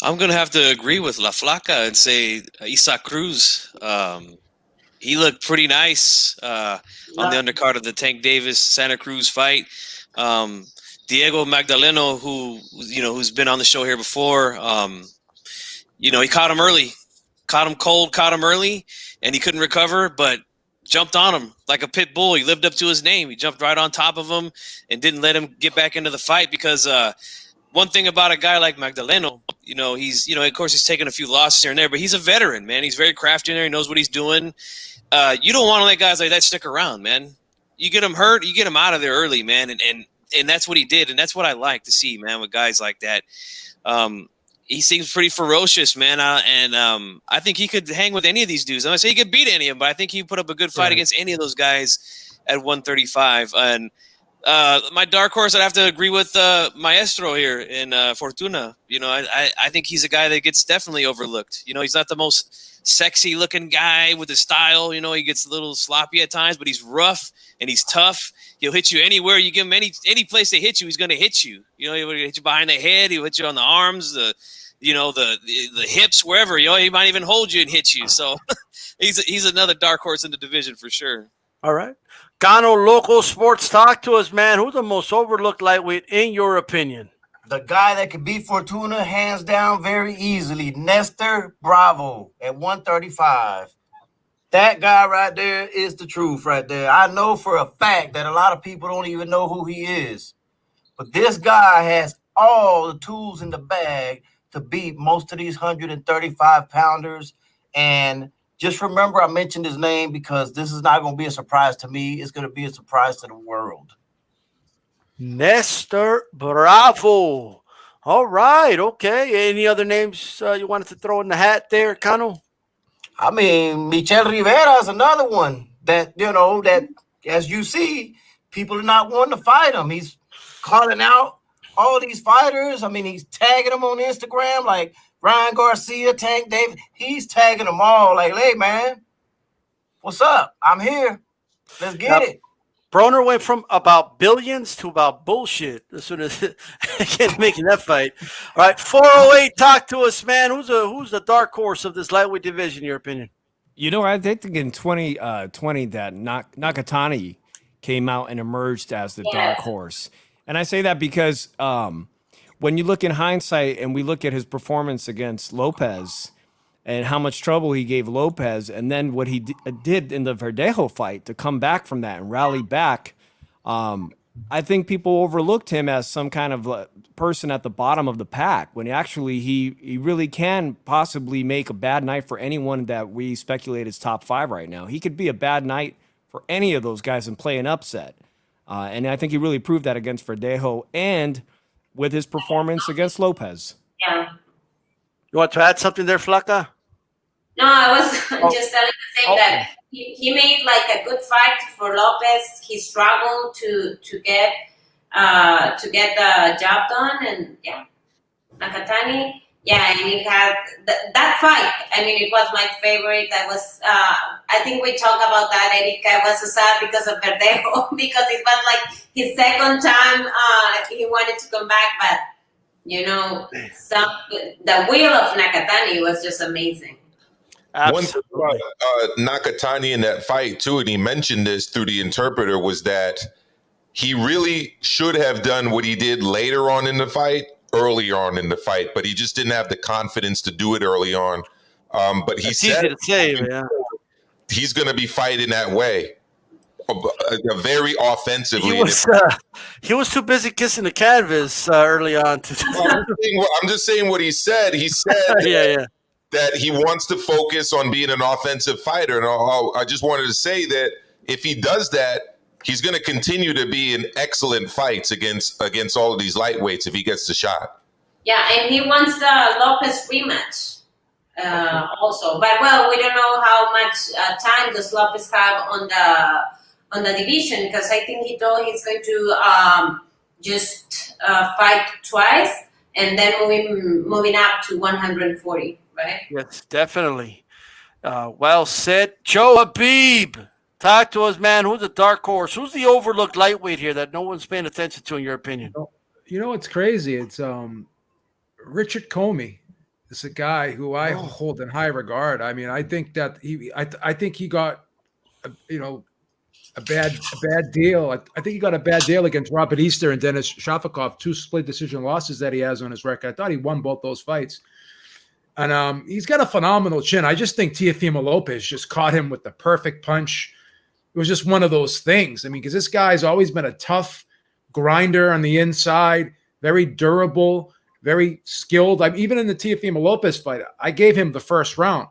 I'm gonna have to agree with La Flaca and say Isaac Cruz. He looked pretty nice on the undercard of the Tank Davis Santa Cruz fight. Diego Magdaleno, who's been on the show here before, he caught him early, caught him cold, caught him early, and he couldn't recover, but jumped on him like a pit bull. He lived up to his name. He jumped right on top of him and didn't let him get back into the fight because one thing about a guy like Magdaleno, he's, of course he's taken a few losses here and there, but he's a veteran, man. He's very crafty in there. He knows what he's doing. You don't want to let guys like that stick around, man. You get him hurt, you get him out of there early, man. And that's what he did. And that's what I like to see, man, with guys like that. He seems pretty ferocious, man. I think he could hang with any of these dudes. I'm going to say he could beat any of them, but I think he put up a good fight against any of those guys at 135. And My dark horse, I'd have to agree with Maestro here in Fortuna. You know, I think he's a guy that gets definitely overlooked. You know, he's not the most sexy looking guy with his style. You know, he gets a little sloppy at times, but he's rough and he's tough. He'll hit you anywhere. You give him any place they hit you, he's going to hit you. You know, he'll hit you behind the head. He'll hit you on the arms, the hips, wherever. You know, he might even hold you and hit you. So he's another dark horse in the division for sure. All right. Gano Local Sports, talk to us, man. Who's the most overlooked lightweight in your opinion? The guy that could beat Fortuna hands down very easily, Nestor Bravo at 135. That guy right there is the truth right there. I know for a fact that a lot of people don't even know who he is. But this guy has all the tools in the bag to beat most of these 135-pounders. And just remember I mentioned his name because this is not going to be a surprise to me. It's going to be a surprise to the world. Nestor Bravo. All right. Okay. Any other names you wanted to throw in the hat there, Cano? I mean, Michel Rivera is another one that, you know, that as you see, people are not wanting to fight him. He's calling out all these fighters. I mean, he's tagging them on Instagram like Ryan Garcia, Tank Davis. He's tagging them all like, hey, man, what's up? I'm here. Let's get it. Broner went from about billions to about bullshit as soon as making that fight. All right, 408, talk to us, man. Who's the dark horse of this lightweight division, in your opinion? You know, I think in 2020 that Nakatani came out and emerged as the dark horse. And I say that because when you look in hindsight and we look at his performance against Lopez and how much trouble he gave Lopez, and then what he did in the Verdejo fight to come back from that and rally back, I think people overlooked him as some kind of person at the bottom of the pack, when actually he really can possibly make a bad night for anyone that we speculate is top 5 right now. He could be a bad night for any of those guys and play an upset. And I think he really proved that against Verdejo and with his performance against Lopez. Yeah. You want to add something there, Flaca? No, I was just telling the same that he made like a good fight for Lopez. He struggled to get the job done, and Nakatani, and he had that fight. I mean, it was my favorite. I was, I think we talked about that, Erika. I was so sad because of Verdejo because it was like his second time he wanted to come back, but you know, the wheel of Nakatani was just amazing. Absolutely. One thing about Nakatani in that fight, too, and he mentioned this through the interpreter, was that he really should have done what he did later on in the fight, earlier on in the fight, but he just didn't have the confidence to do it early on. But he said easy to say, he's going to be fighting that way, very offensively. He was too busy kissing the canvas early on. I'm just saying what he said. He said that he wants to focus on being an offensive fighter. And I just wanted to say that if he does that, he's going to continue to be in excellent fights against all of these lightweights if he gets the shot. Yeah, and he wants the Lopez rematch also. But, well, we don't know how much time does Lopez have on the division, because I think he told he's going to just fight twice and then moving up to 140. Right? Yes, definitely. Well said. Joe Habib, talk to us, man. Who's the dark horse? Who's the overlooked lightweight here that no one's paying attention to, in your opinion? You know what's crazy? It's Richard Comey. It's a guy who I hold in high regard. I mean, I think that I think he got, a bad deal. I think he got a bad deal against Robert Easter and Dennis Shafikov, 2 split decision losses that he has on his record. I thought he won both those fights. And he's got a phenomenal chin. I just think Teofimo Lopez just caught him with the perfect punch. It was just one of those things. I mean, because this guy's always been a tough grinder on the inside, very durable, very skilled. Even in the Teofimo Lopez fight, I gave him the first round,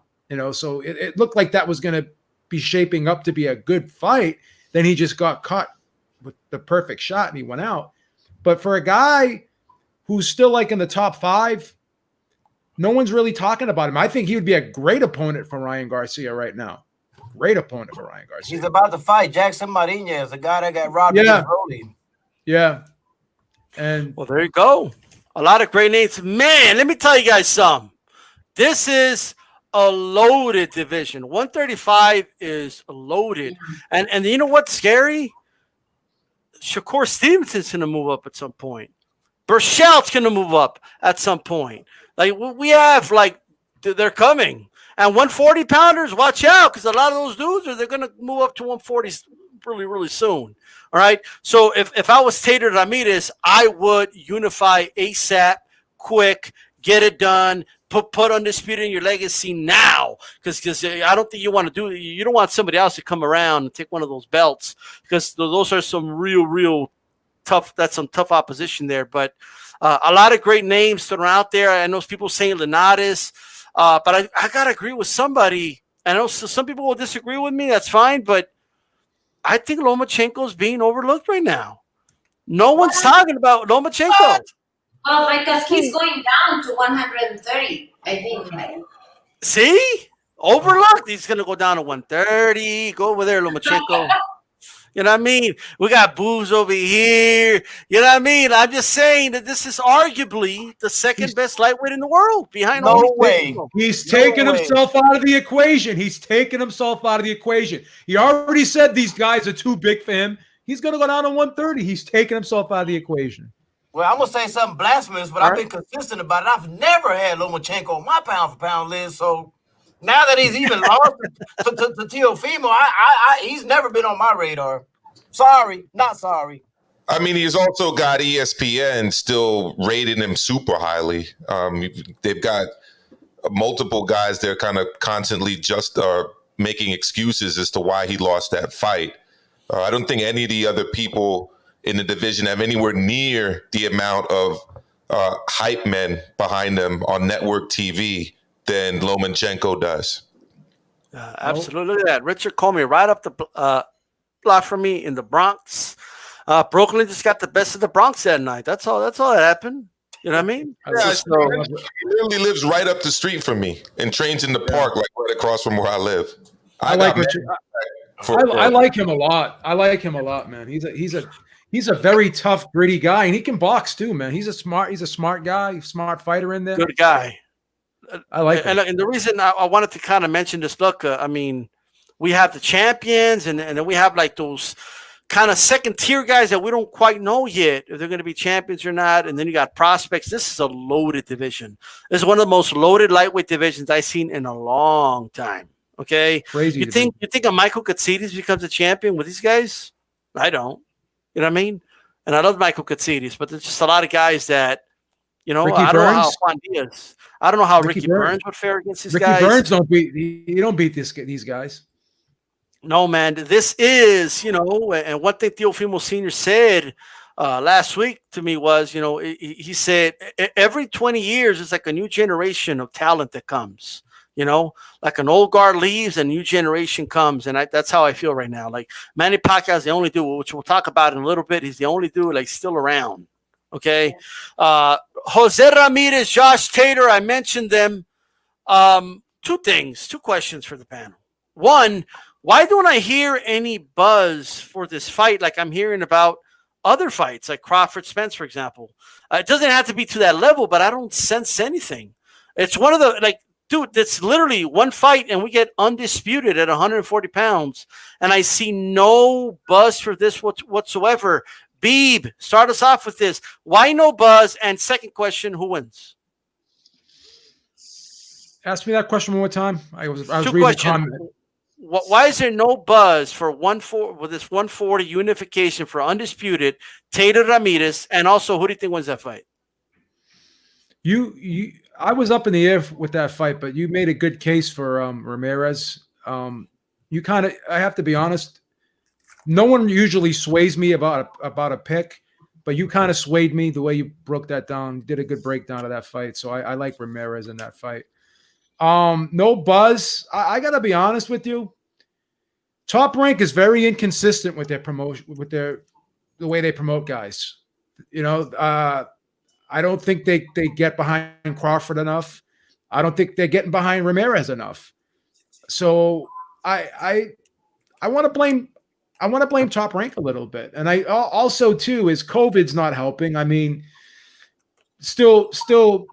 so it looked like that was going to be shaping up to be a good fight. Then he just got caught with the perfect shot and he went out. But for a guy who's still like in the top 5, no one's really talking about him. I think he would be a great opponent for Ryan Garcia right now. Great opponent for Ryan Garcia. He's about to fight Jackson Marinez, a guy that got robbed in his rolling. Yeah. And Well, there you go. A lot of great names. Man, let me tell you guys something. This is a loaded division. 135 is loaded. And you know what's scary? Shakur Stevenson's going to move up at some point. Burchell's going to move up at some point. Like we have, like they're coming. And 140 pounders, watch out, because a lot of those dudes they're going to move up to 140 really, really soon. All right. So if I was Tater Ramirez, I would unify ASAP, quick, get it done. Put Undisputed in your legacy now, because I don't think you want to do. You don't want somebody else to come around and take one of those belts, because those are some real tough. That's some tough opposition there. But a lot of great names that are out there. I know people saying Linares, but I gotta agree with somebody. I know some people will disagree with me. That's fine, but I think Lomachenko's being overlooked right now. No one's talking about Lomachenko. Well, because he's going down to 130, I think. Right? See? Overlooked. He's going to go down to 130. Go over there, Lomachenko. You know what I mean? We got Booze over here. You know what I mean? I'm just saying that this is arguably the second best lightweight in the world behind No only way. he's taking himself out of the equation. He's taking himself out of the equation. He already said these guys are too big for him. He's going to go down to 130. He's taking himself out of the equation. Well, I'm gonna say something blasphemous, but I've been consistent about it. I've never had Lomachenko on my pound-for-pound list. So now that he's even lost to Teofimo, he's never been on my radar. Sorry, not sorry. I mean, he's also got ESPN still rating him super highly. They've got multiple guys they're kind of constantly just making excuses as to why he lost that fight. I don't think any of the other people in the division have anywhere near the amount of hype men behind them on network TV than Lomachenko does. Absolutely. Look at that. Richard called me right up the block from me in the Bronx. Brooklyn just got the best of the Bronx that night. That's all that happened. You know what I mean? Yeah, he literally lives right up the street from me and trains in the park, like right across from where I live. I like him a lot. I like him a lot, man. He's a very tough, gritty guy, and he can box too, man. He's a smart guy, smart fighter in there. Good guy. I like him. And the reason I wanted to kind of mention this, look, I mean, we have the champions, and then we have like those kind of second tier guys that we don't quite know yet if they're going to be champions or not. And then you got prospects. This is a loaded division. This is one of the most loaded lightweight divisions I've seen in a long time. Okay, crazy. You think a Michael Katsidis becomes a champion with these guys? I don't. You know what I mean? And I love Michael Katsidis, but there's just a lot of guys that, I don't know how Juan Diaz. I don't know how Ricky Burns would fare against these guys. Ricky Burns don't beat these guys. No, man. This is, and one thing Teofimo Sr. said last week to me was, he said every 20 years it's like a new generation of talent that comes. Like an old guard leaves, a new generation comes, and that's how I feel right now. Like Manny Pacquiao is the only dude, which we'll talk about in a little bit. He's the only dude like still around. Okay, Jose Ramirez, Josh Tater, I mentioned them. Two questions for the panel. One, why don't I hear any buzz for this fight like I'm hearing about other fights, like Crawford Spence, for example? It doesn't have to be to that level, but I don't sense anything. It's one of the dude, that's literally one fight, and we get undisputed at 140 pounds, and I see no buzz for this whatsoever. Beeb, start us off with this. Why no buzz? And second question, who wins? Ask me that question one more time. I was reading the comment. Why is there no buzz for with this 140 unification for undisputed Tater Ramirez, and also who do you think wins that fight? I was up in the air with that fight, but you made a good case for Ramirez. I have to be honest, no one usually sways me about a pick, but you kind of swayed me the way you broke that down, did a good breakdown of that fight. So I like Ramirez in that fight. No buzz. I got to be honest with you. Top Rank is very inconsistent with their promotion, with the way they promote guys. I don't think they get behind Crawford enough. I don't think they're getting behind Ramirez enough. So I want to blame I want to blame Top Rank a little bit. And I also too is COVID's not helping. I mean, still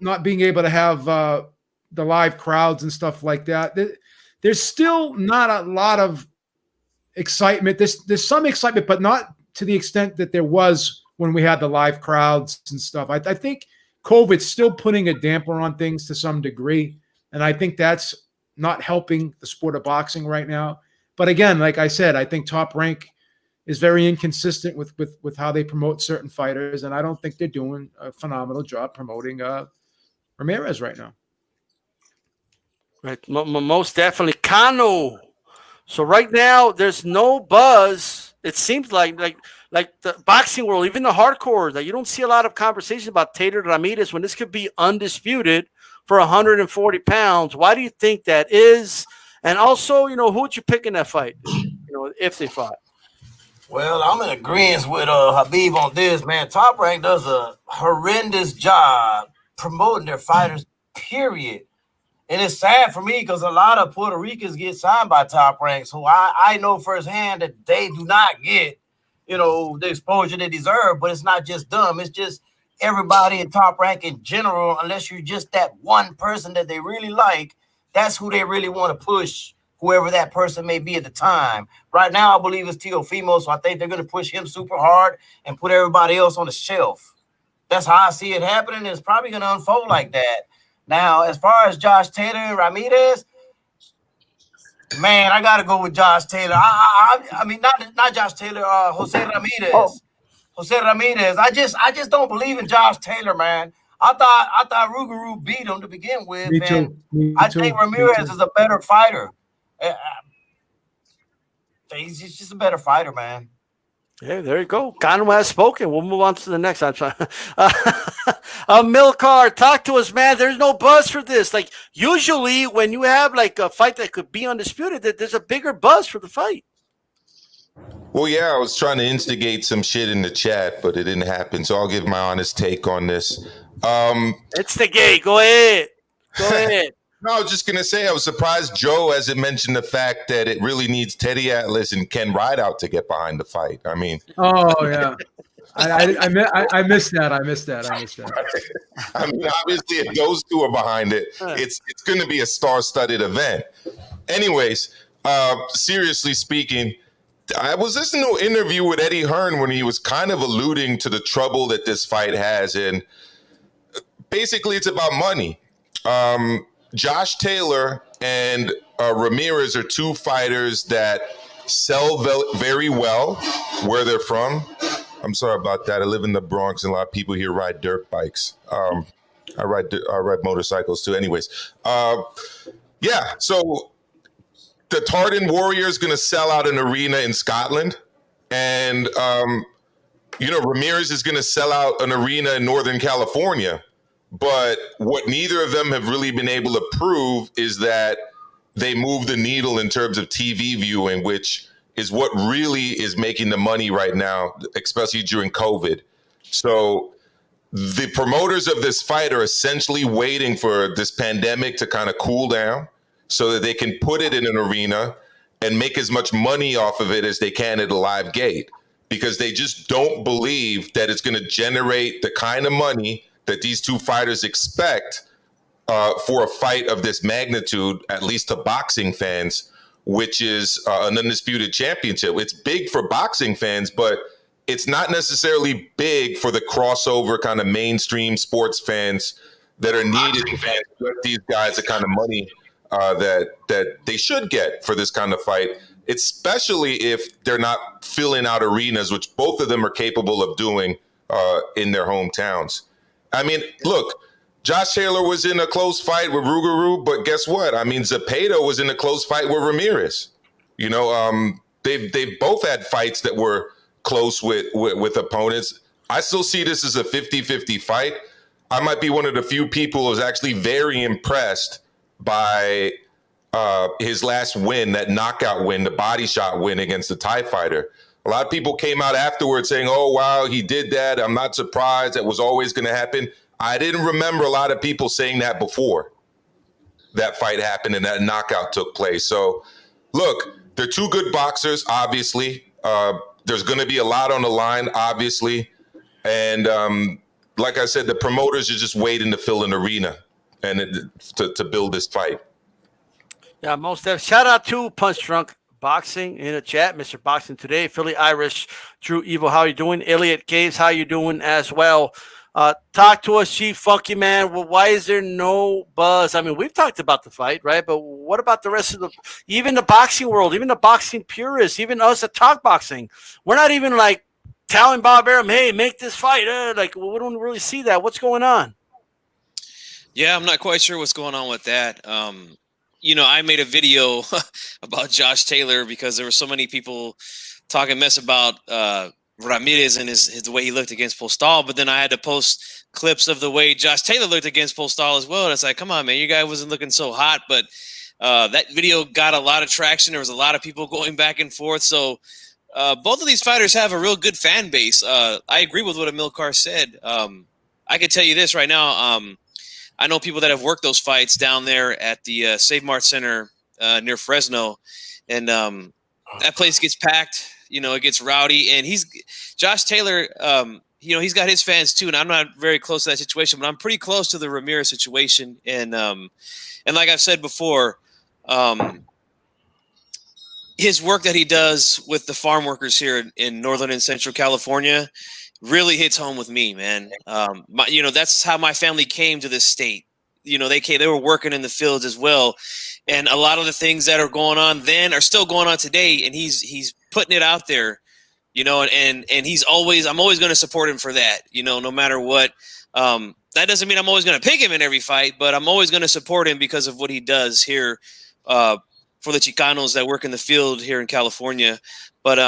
not being able to have the live crowds and stuff like that. There's still not a lot of excitement. There's some excitement, but not to the extent that there was when we had the live crowds and stuff. I think COVID's still putting a damper on things to some degree, and I think that's not helping the sport of boxing right now. But again, like I said, I think Top Rank is very inconsistent with how they promote certain fighters, and I don't think they're doing a phenomenal job promoting Ramirez right now. Right, most definitely, Kano. So right now, there's no buzz. It seems like the boxing world, even the hardcore, that you don't see a lot of conversation about Taylor Ramirez when this could be undisputed for 140 pounds. Why do you think that is? And also, who would you pick in that fight? If they fought. Well, I'm in agreement with Habib on this, man. Top Rank does a horrendous job promoting their fighters, period. And it's sad for me because a lot of Puerto Ricans get signed by Top Rank. So I know firsthand that they do not get, the exposure they deserve. But it's not just them. It's just everybody in Top Rank in general, unless you're just that one person that they really like, that's who they really want to push, whoever that person may be at the time. Right now, I believe it's Teofimo, so I think they're going to push him super hard and put everybody else on the shelf. That's how I see it happening, and it's probably going to unfold like that. Now, as far as Josh Taylor and Ramirez, man, I got to go with Josh Taylor. I mean, not Josh Taylor, Jose Ramirez. Oh. Jose Ramirez. I just don't believe in Josh Taylor, man. I thought Rougarou beat him to begin with, Me man. too. I think Ramirez is a better fighter. He's just a better fighter, man. Yeah, there you go. Kano has spoken. We'll move on to the next. I'm trying. Milcar, talk to us, man. There's no buzz for this. Like, usually when you have like a fight that could be undisputed, that there's a bigger buzz for the fight. Well, yeah, I was trying to instigate some shit in the chat, but it didn't happen. So I'll give my honest take on this. Instigate. Go ahead. Go ahead. No, I was just going to say I was surprised Joe hasn't mentioned the fact that it really needs Teddy Atlas and Ken Rideout to get behind the fight. I mean, oh yeah, I missed that. I missed that. I mean, obviously, if those two are behind it, it's going to be a star-studded event. Anyways, seriously speaking, I was listening to an interview with Eddie Hearn when he was kind of alluding to the trouble that this fight has, and basically, it's about money. Josh Taylor and Ramirez are two fighters that sell very well where they're from. I'm sorry about that. I live in the Bronx, and a lot of people here ride dirt bikes. I ride motorcycles too. Anyways, yeah. So the Tartan Warrior is going to sell out an arena in Scotland, and Ramirez is going to sell out an arena in Northern California. But what neither of them have really been able to prove is that they move the needle in terms of TV viewing, which is what really is making the money right now, especially during COVID. So the promoters of this fight are essentially waiting for this pandemic to kind of cool down so that they can put it in an arena and make as much money off of it as they can at a live gate, because they just don't believe that it's going to generate the kind of money that these two fighters expect for a fight of this magnitude, at least to boxing fans, which is an undisputed championship. It's big for boxing fans, but it's not necessarily big for the crossover kind of mainstream sports fans that are needed to get these guys the kind of money that they should get for this kind of fight, especially if they're not filling out arenas, which both of them are capable of doing in their hometowns. I mean, look, Josh Taylor was in a close fight with Rougarou, but guess what? I mean, Zepeda was in a close fight with Ramirez. They've both had fights that were close with opponents. I still see this as a 50-50 fight. I might be one of the few people who's actually very impressed by his last win, that knockout win, the body shot win against the Thai fighter. A lot of people came out afterwards saying, oh, wow, he did that. I'm not surprised. That was always going to happen. I didn't remember a lot of people saying that before that fight happened and that knockout took place. So, look, they're two good boxers, obviously. There's going to be a lot on the line, obviously. And like I said, the promoters are just waiting to fill an arena and to build this fight. Yeah, most definitely. Shout out to Punch Drunk Boxing in the chat, Mr. Boxing Today, Philly Irish, Drew Evil. How you doing? Elliot Caves, how you doing as well? Talk to us, Chief Funky Man. Well, why is there no buzz? I mean, we've talked about the fight, right? But what about the rest of even the boxing world, even the boxing purists, even us that talk boxing? We're not even like telling Bob Arum, hey, make this fight. Like, we don't really see that. What's going on? Yeah, I'm not quite sure what's going on with that. I made a video about Josh Taylor because there were so many people talking mess about Ramirez and the way he looked against Postal, but then I had to post clips of the way Josh Taylor looked against Postal as well. And it's like, come on, man, your guy wasn't looking so hot, but that video got a lot of traction. There was a lot of people going back and forth. So both of these fighters have a real good fan base. I agree with what Amilcar said. I can tell you this right now. I know people that have worked those fights down there at the Save Mart Center near Fresno, and that place gets packed. It gets rowdy, and Josh Taylor. He's got his fans too, and I'm not very close to that situation, but I'm pretty close to the Ramirez situation. And like I've said before, his work that he does with the farm workers here in Northern and Central California really hits home with me, man. That's how my family came to this state. They were working in the fields as well. And a lot of the things that are going on then are still going on today. And he's putting it out there, and I'm always going to support him for that, no matter what. That doesn't mean I'm always going to pick him in every fight, but I'm always going to support him because of what he does here for the Chicanos that work in the field here in California. But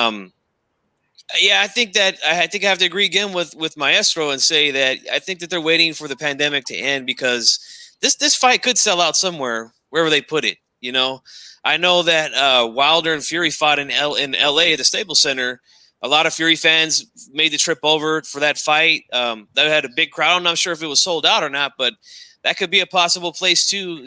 yeah, I think I have to agree again with Maestro and say that I think that they're waiting for the pandemic to end because this fight could sell out somewhere, wherever they put it. I know that Wilder and Fury fought in LA at the Staples Center. A lot of Fury fans made the trip over for that fight. That had a big crowd. I'm not sure if it was sold out or not, but that could be a possible place too.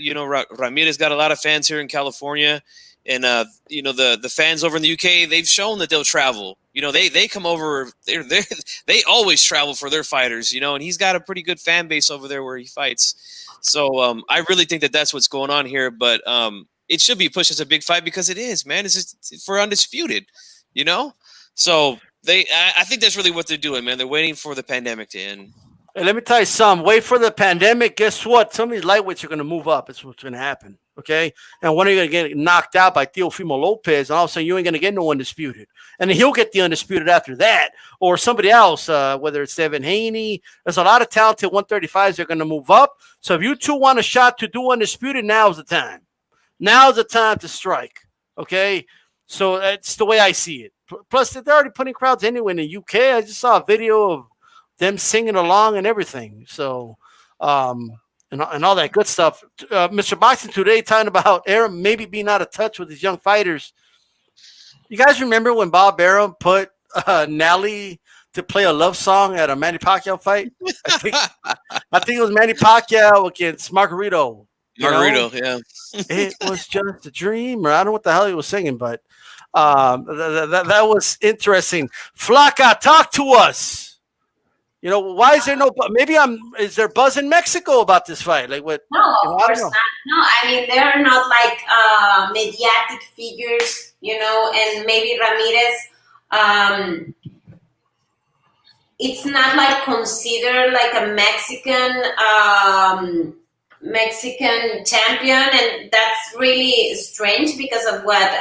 Ramirez got a lot of fans here in California. And, the fans over in the UK, they've shown that they'll travel. They come over. They always travel for their fighters, and he's got a pretty good fan base over there where he fights. So I really think that that's what's going on here. But it should be pushed as a big fight because it is, man. It's just for undisputed, So I think that's really what they're doing, man. They're waiting for the pandemic to end. Hey, let me tell you something. Wait for the pandemic. Guess what? Some of these lightweights are going to move up. It's what's going to happen. Okay? And when are you going to get knocked out by Teofimo Lopez? And all of a sudden, you ain't going to get no undisputed. And then he'll get the undisputed after that. Or somebody else, whether it's Devin Haney. There's a lot of talented 135s that are going to move up. So if you two want a shot to do undisputed, now's the time. Now's the time to strike. Okay? So that's the way I see it. Plus, they're already putting crowds anyway in the UK. I just saw a video of them singing along and everything. So, and all that good stuff. Mr. Boxing Today talking about Arum maybe being out of touch with his young fighters. You guys remember when Bob Arum put Nelly to play a love song at a Manny Pacquiao fight? I think it was Manny Pacquiao against Margarito. Yeah. It was just a dream, or I don't know what the hell he was singing, but that was interesting. Flaca, talk to us. Why is there no? Maybe is there buzz in Mexico about this fight? Like what? No, of course not. No, I mean they're not like mediatic figures, and maybe Ramirez. It's not like considered like a Mexican champion, and that's really strange because of what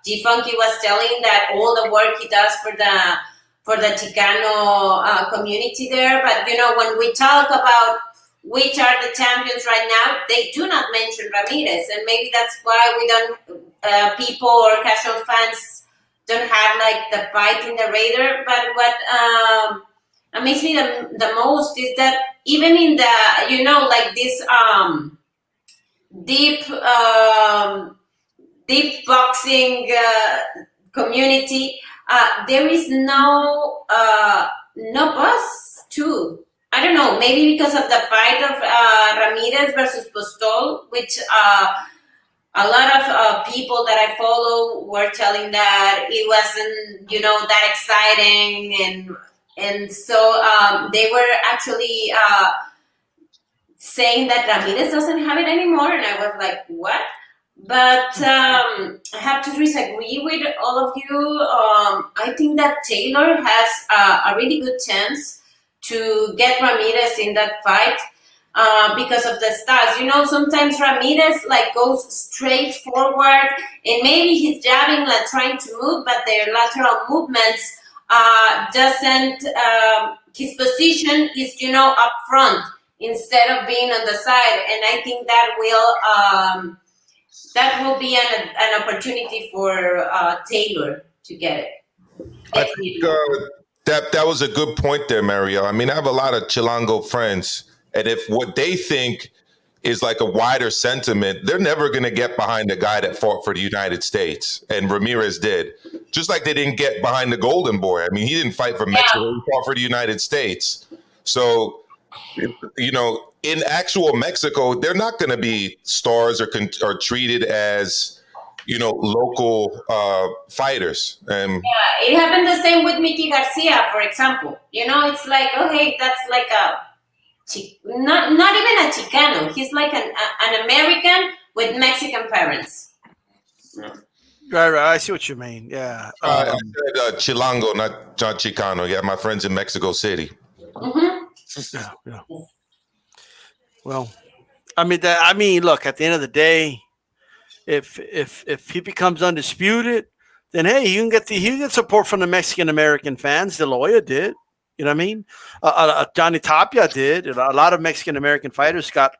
G Funky was telling, that all the work he does for the Chicano community there. But when we talk about which are the champions right now, they do not mention Ramirez, and maybe that's why we don't people or casual fans don't have like the fight in the radar. But what amazes me the most is that even in the like this deep boxing community, there is no buzz too. I don't know, maybe because of the fight of Ramirez versus Postol, which a lot of people that I follow were telling that it wasn't, that exciting, and so they were actually saying that Ramirez doesn't have it anymore, and I was like, what? But I have to disagree with all of you. I think that Taylor has a really good chance to get Ramirez in that fight because of the styles. Sometimes Ramirez goes straight forward, and maybe he's jabbing, trying to move, but their lateral movements doesn't. His position is, up front instead of being on the side, and I think that will be an opportunity for Taylor to get it. I think that was a good point there, Mario. I mean, I have a lot of Chilango friends, and if what they think is like a wider sentiment, they're never going to get behind the guy that fought for the United States, and Ramirez did. Just like they didn't get behind the Golden Boy. I mean, he didn't fight for Mexico, he fought for the United States. So, in actual Mexico, they're not going to be stars or treated as, local fighters. It happened the same with Mickey Garcia, for example. It's like, okay, that's like not even a Chicano. He's like an American with Mexican parents. Right. I see what you mean. Yeah. I said Chilango, not Chicano. Yeah, my friends in Mexico City. Mm-hmm. Yeah. Well, I mean, look. At the end of the day, if he becomes undisputed, then hey, you can get support from the Mexican American fans. Naoya did. You know what I mean? Johnny Tapia did. A lot of Mexican American fighters got,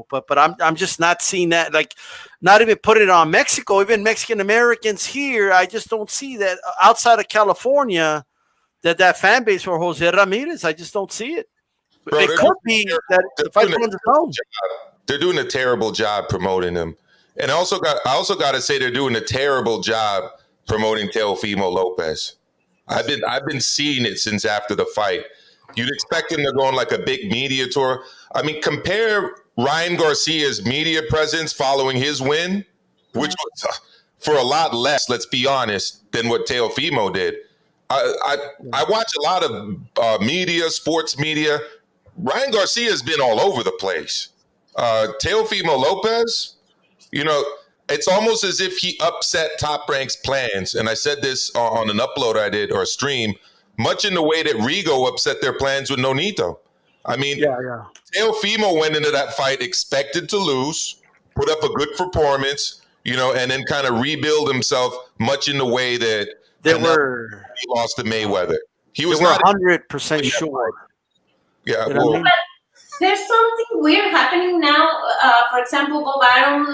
but I'm just not seeing that. Like, not even putting it on Mexico. Even Mexican Americans here, I just don't see that outside of California. That fan base for Jose Ramirez, I just don't see it. Bro, it could be that the fight on his own. They're doing a terrible job promoting him, and I also got to say they're doing a terrible job promoting Teofimo Lopez. I've been seeing it since after the fight. You'd expect him to go on like a big media tour. I mean, compare Ryan Garcia's media presence following his win, which was for a lot less, let's be honest, than what Teofimo did. I watch a lot of media, sports media. Ryan Garcia has been all over the place. Teofimo Lopez, it's almost as if he upset Top Rank's plans. And I said this on an upload I did, or a stream, much in the way that Rigo upset their plans with Nonito. I mean, Teofimo went into that fight expected to lose, put up a good performance, and then kind of rebuild himself much in the way that he lost to Mayweather. He was not 100% sure. Yeah. But there's something weird happening now. For example, Bob Arum,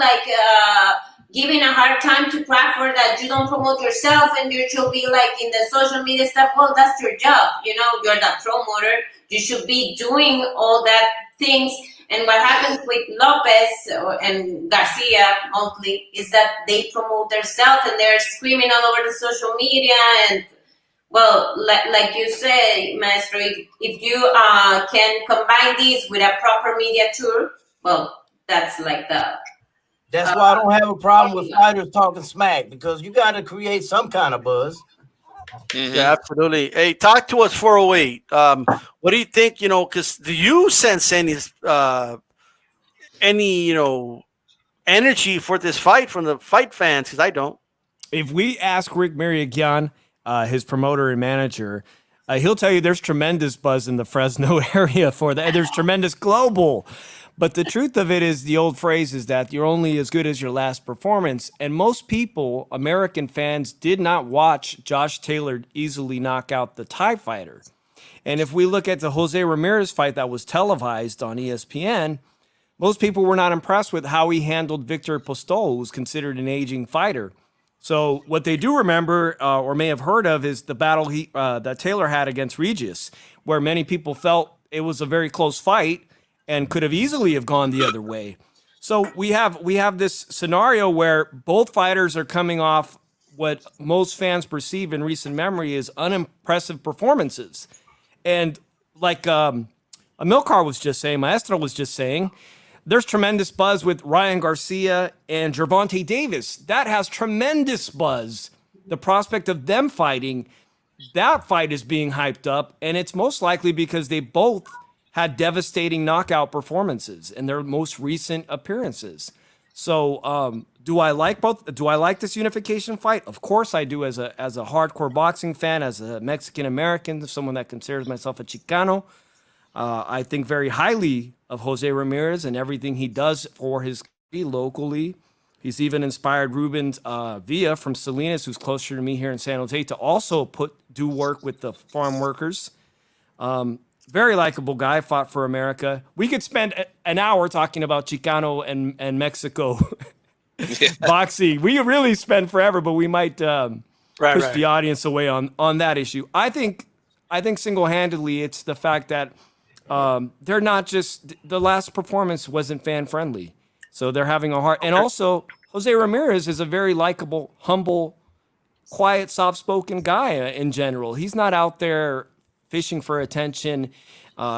giving a hard time to Crawford that you don't promote yourself and you should be in the social media stuff. Well, that's your job. You're the promoter. You should be doing all that things. And what happens with Lopez and Garcia mostly is that they promote themselves and they're screaming all over the social media. And well, like you say, Maestro, if you can combine these with a proper media tour, well, that's like the. That's why I don't have a problem with fighters talking smack, because you got to create some kind of buzz. Mm-hmm. Yeah, absolutely. Hey, talk to us 408. What do you think? Because do you sense any energy for this fight from the fight fans? Because I don't. If we ask Rick Mariagyan, his promoter and manager, he'll tell you there's tremendous buzz in the Fresno area for that. There's tremendous global. But the truth of it is, the old phrase is that you're only as good as your last performance. And most people, American fans, did not watch Josh Taylor easily knock out the Thai fighter. And if we look at the Jose Ramirez fight that was televised on ESPN, most people were not impressed with how he handled Victor Postol, who was considered an aging fighter. So what they do remember or may have heard of is the battle that Taylor had against Regis, where many people felt it was a very close fight and could have easily have gone the other way. So we have this scenario where both fighters are coming off what most fans perceive in recent memory as unimpressive performances. And like Amilcar was just saying, Maestro was just saying, there's tremendous buzz with Ryan Garcia and Gervonta Davis. That has tremendous buzz. The prospect of them fighting, that fight is being hyped up, and it's most likely because they both had devastating knockout performances in their most recent appearances. So, do I like both? Do I like this unification fight? Of course I do. As a hardcore boxing fan, as a Mexican American, someone that considers myself a Chicano, I think very highly of Jose Ramirez and everything he does for his country locally. He's even inspired Ruben Villa from Salinas, who's closer to me here in San Jose, to also do work with the farm workers. Very likable guy, fought for America. We could spend an hour talking about Chicano and Mexico boxing. We could really spend forever, but we might push the audience away on that issue. I think single-handedly it's the fact that they're not just, the last performance wasn't fan-friendly. So they're having a hard, and also Jose Ramirez is a very likable, humble, quiet, soft-spoken guy in general. He's not out there fishing for attention.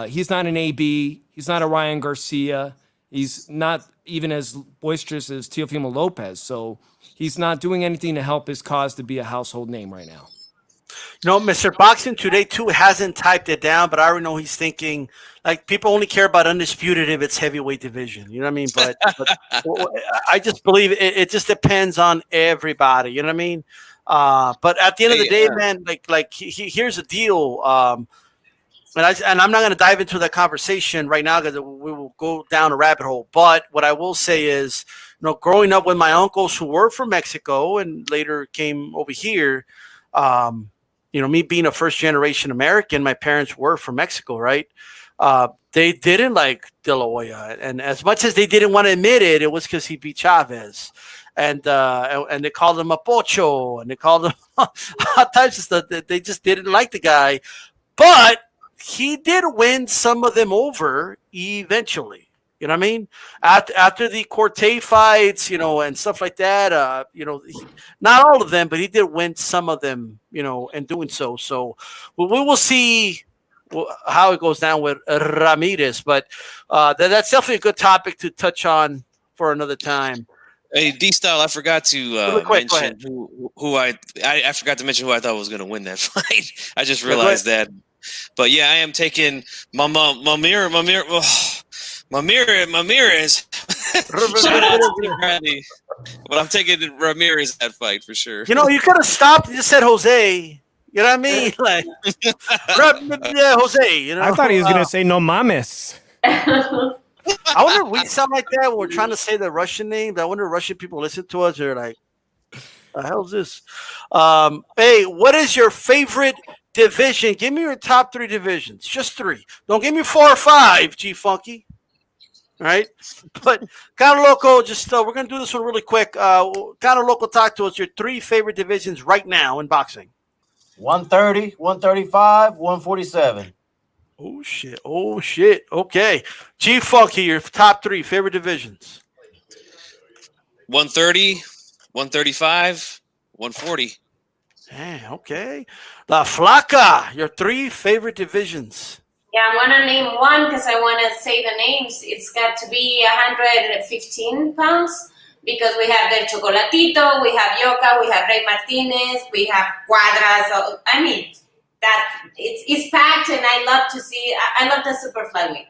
He's not an AB. He's not a Ryan Garcia. He's not even as boisterous as Teofimo Lopez. So he's not doing anything to help his cause to be a household name right now. No, Mr. Boxing Today, too, hasn't typed it down, but I already know he's thinking, like, people only care about Undisputed if it's heavyweight division. You know what I mean? But I just believe it just depends on everybody. You know what I mean? But at the end of the day, man, here's the deal. And I'm not going to dive into that conversation right now because we will go down a rabbit hole. But what I will say is, growing up with my uncles who were from Mexico and later came over here, me being a first generation American, my parents were from Mexico, right? They didn't like De La Hoya, and as much as they didn't want to admit it, it was because he beat Chavez, and they called him a pocho, and they called him all types of stuff. They just didn't like the guy, but he did win some of them over eventually. You know what I mean? After the Corte fights, and stuff like that, not all of them, but he did win some of them, in doing so. So we will see how it goes down with Ramirez. But that's definitely a good topic to touch on for another time. Hey, D-Style, I forgot to mention who I forgot to mention who I thought was going to win that fight. I just realized that. But yeah, I am taking Ramirez. But I'm taking Ramirez that fight for sure. You could have stopped and just said Jose. You know what I mean? Like, yeah, Jose. I thought he was going to say no mames. I wonder if we sound like that when we're trying to say the Russian names. I wonder if Russian people listen to us. They're like, the hell's this? Hey, what is your favorite division? Give me your top 3 divisions. Just 3. Don't give me 4 or 5, G Funky. All right? But Cano Loco, just we're going to do this one really quick. Cano Loco, talk to us. Your 3 favorite divisions right now in boxing. 130, 135, 147. Oh, shit. Okay. G Funky, your top 3 favorite divisions. 130, 135, 140. Yeah, okay. La Flaca, your 3 favorite divisions. Yeah, I want to name one because I want to say the names. It's got to be 115 pounds because we have the Chocolatito, we have Yoka, we have Rey Martinez, we have Cuadras. I mean, that it's packed, and I love to see. I love the super flyweight.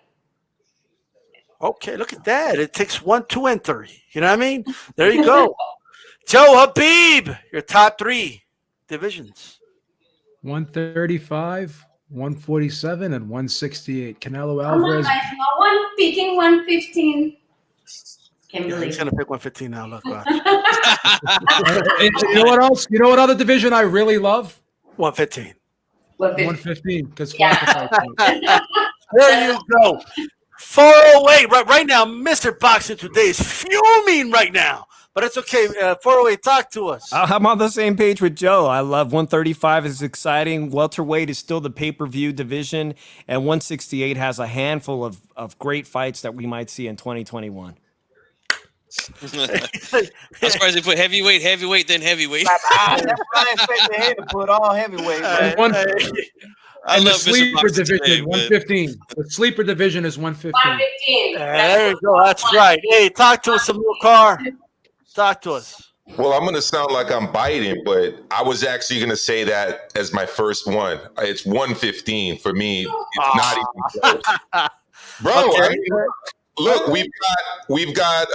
Okay, look at that. It takes 1, 2, and 3. You know what I mean? There you go. Joe Habib, your top 3 divisions. 135, 147, and 168. Canelo Alvarez. No one picking 115. Can't believe he's gonna pick 115 now. Look, You know what else? You know what other division I really love? 115. 115. Because there you go. 408 right now. Mr. Boxing Today is fuming right now. But it's okay. 408, talk to us. I'm on the same page with Joe. I love 135 is exciting. Welterweight is still the pay-per-view division, and 168 has a handful of great fights that we might see in 2021. I'm surprised they put heavyweight, then heavyweight. That's what I expected him to put all heavyweight. I And the love Mr. sleeper Boxing division, today, man. 115. The sleeper division is 115. 115. There you go. That's right. Hey, talk to us, some little car. Talk to us. Well, I'm going to sound like I'm biting, but I was actually going to say that as my first one. It's 115 for me. It's not even close. Bro, Okay. I mean, look, we've got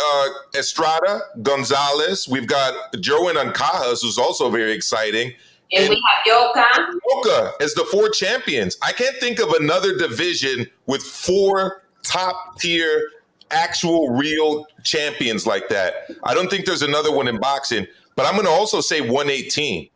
Estrada, Gonzalez. We've got Joan Ancajas, who's also very exciting. And we have Yoka. Yoka as the 4 champions. I can't think of another division with 4 top tier actual real champions like that. I don't think there's another one in boxing, but I'm going to also say 118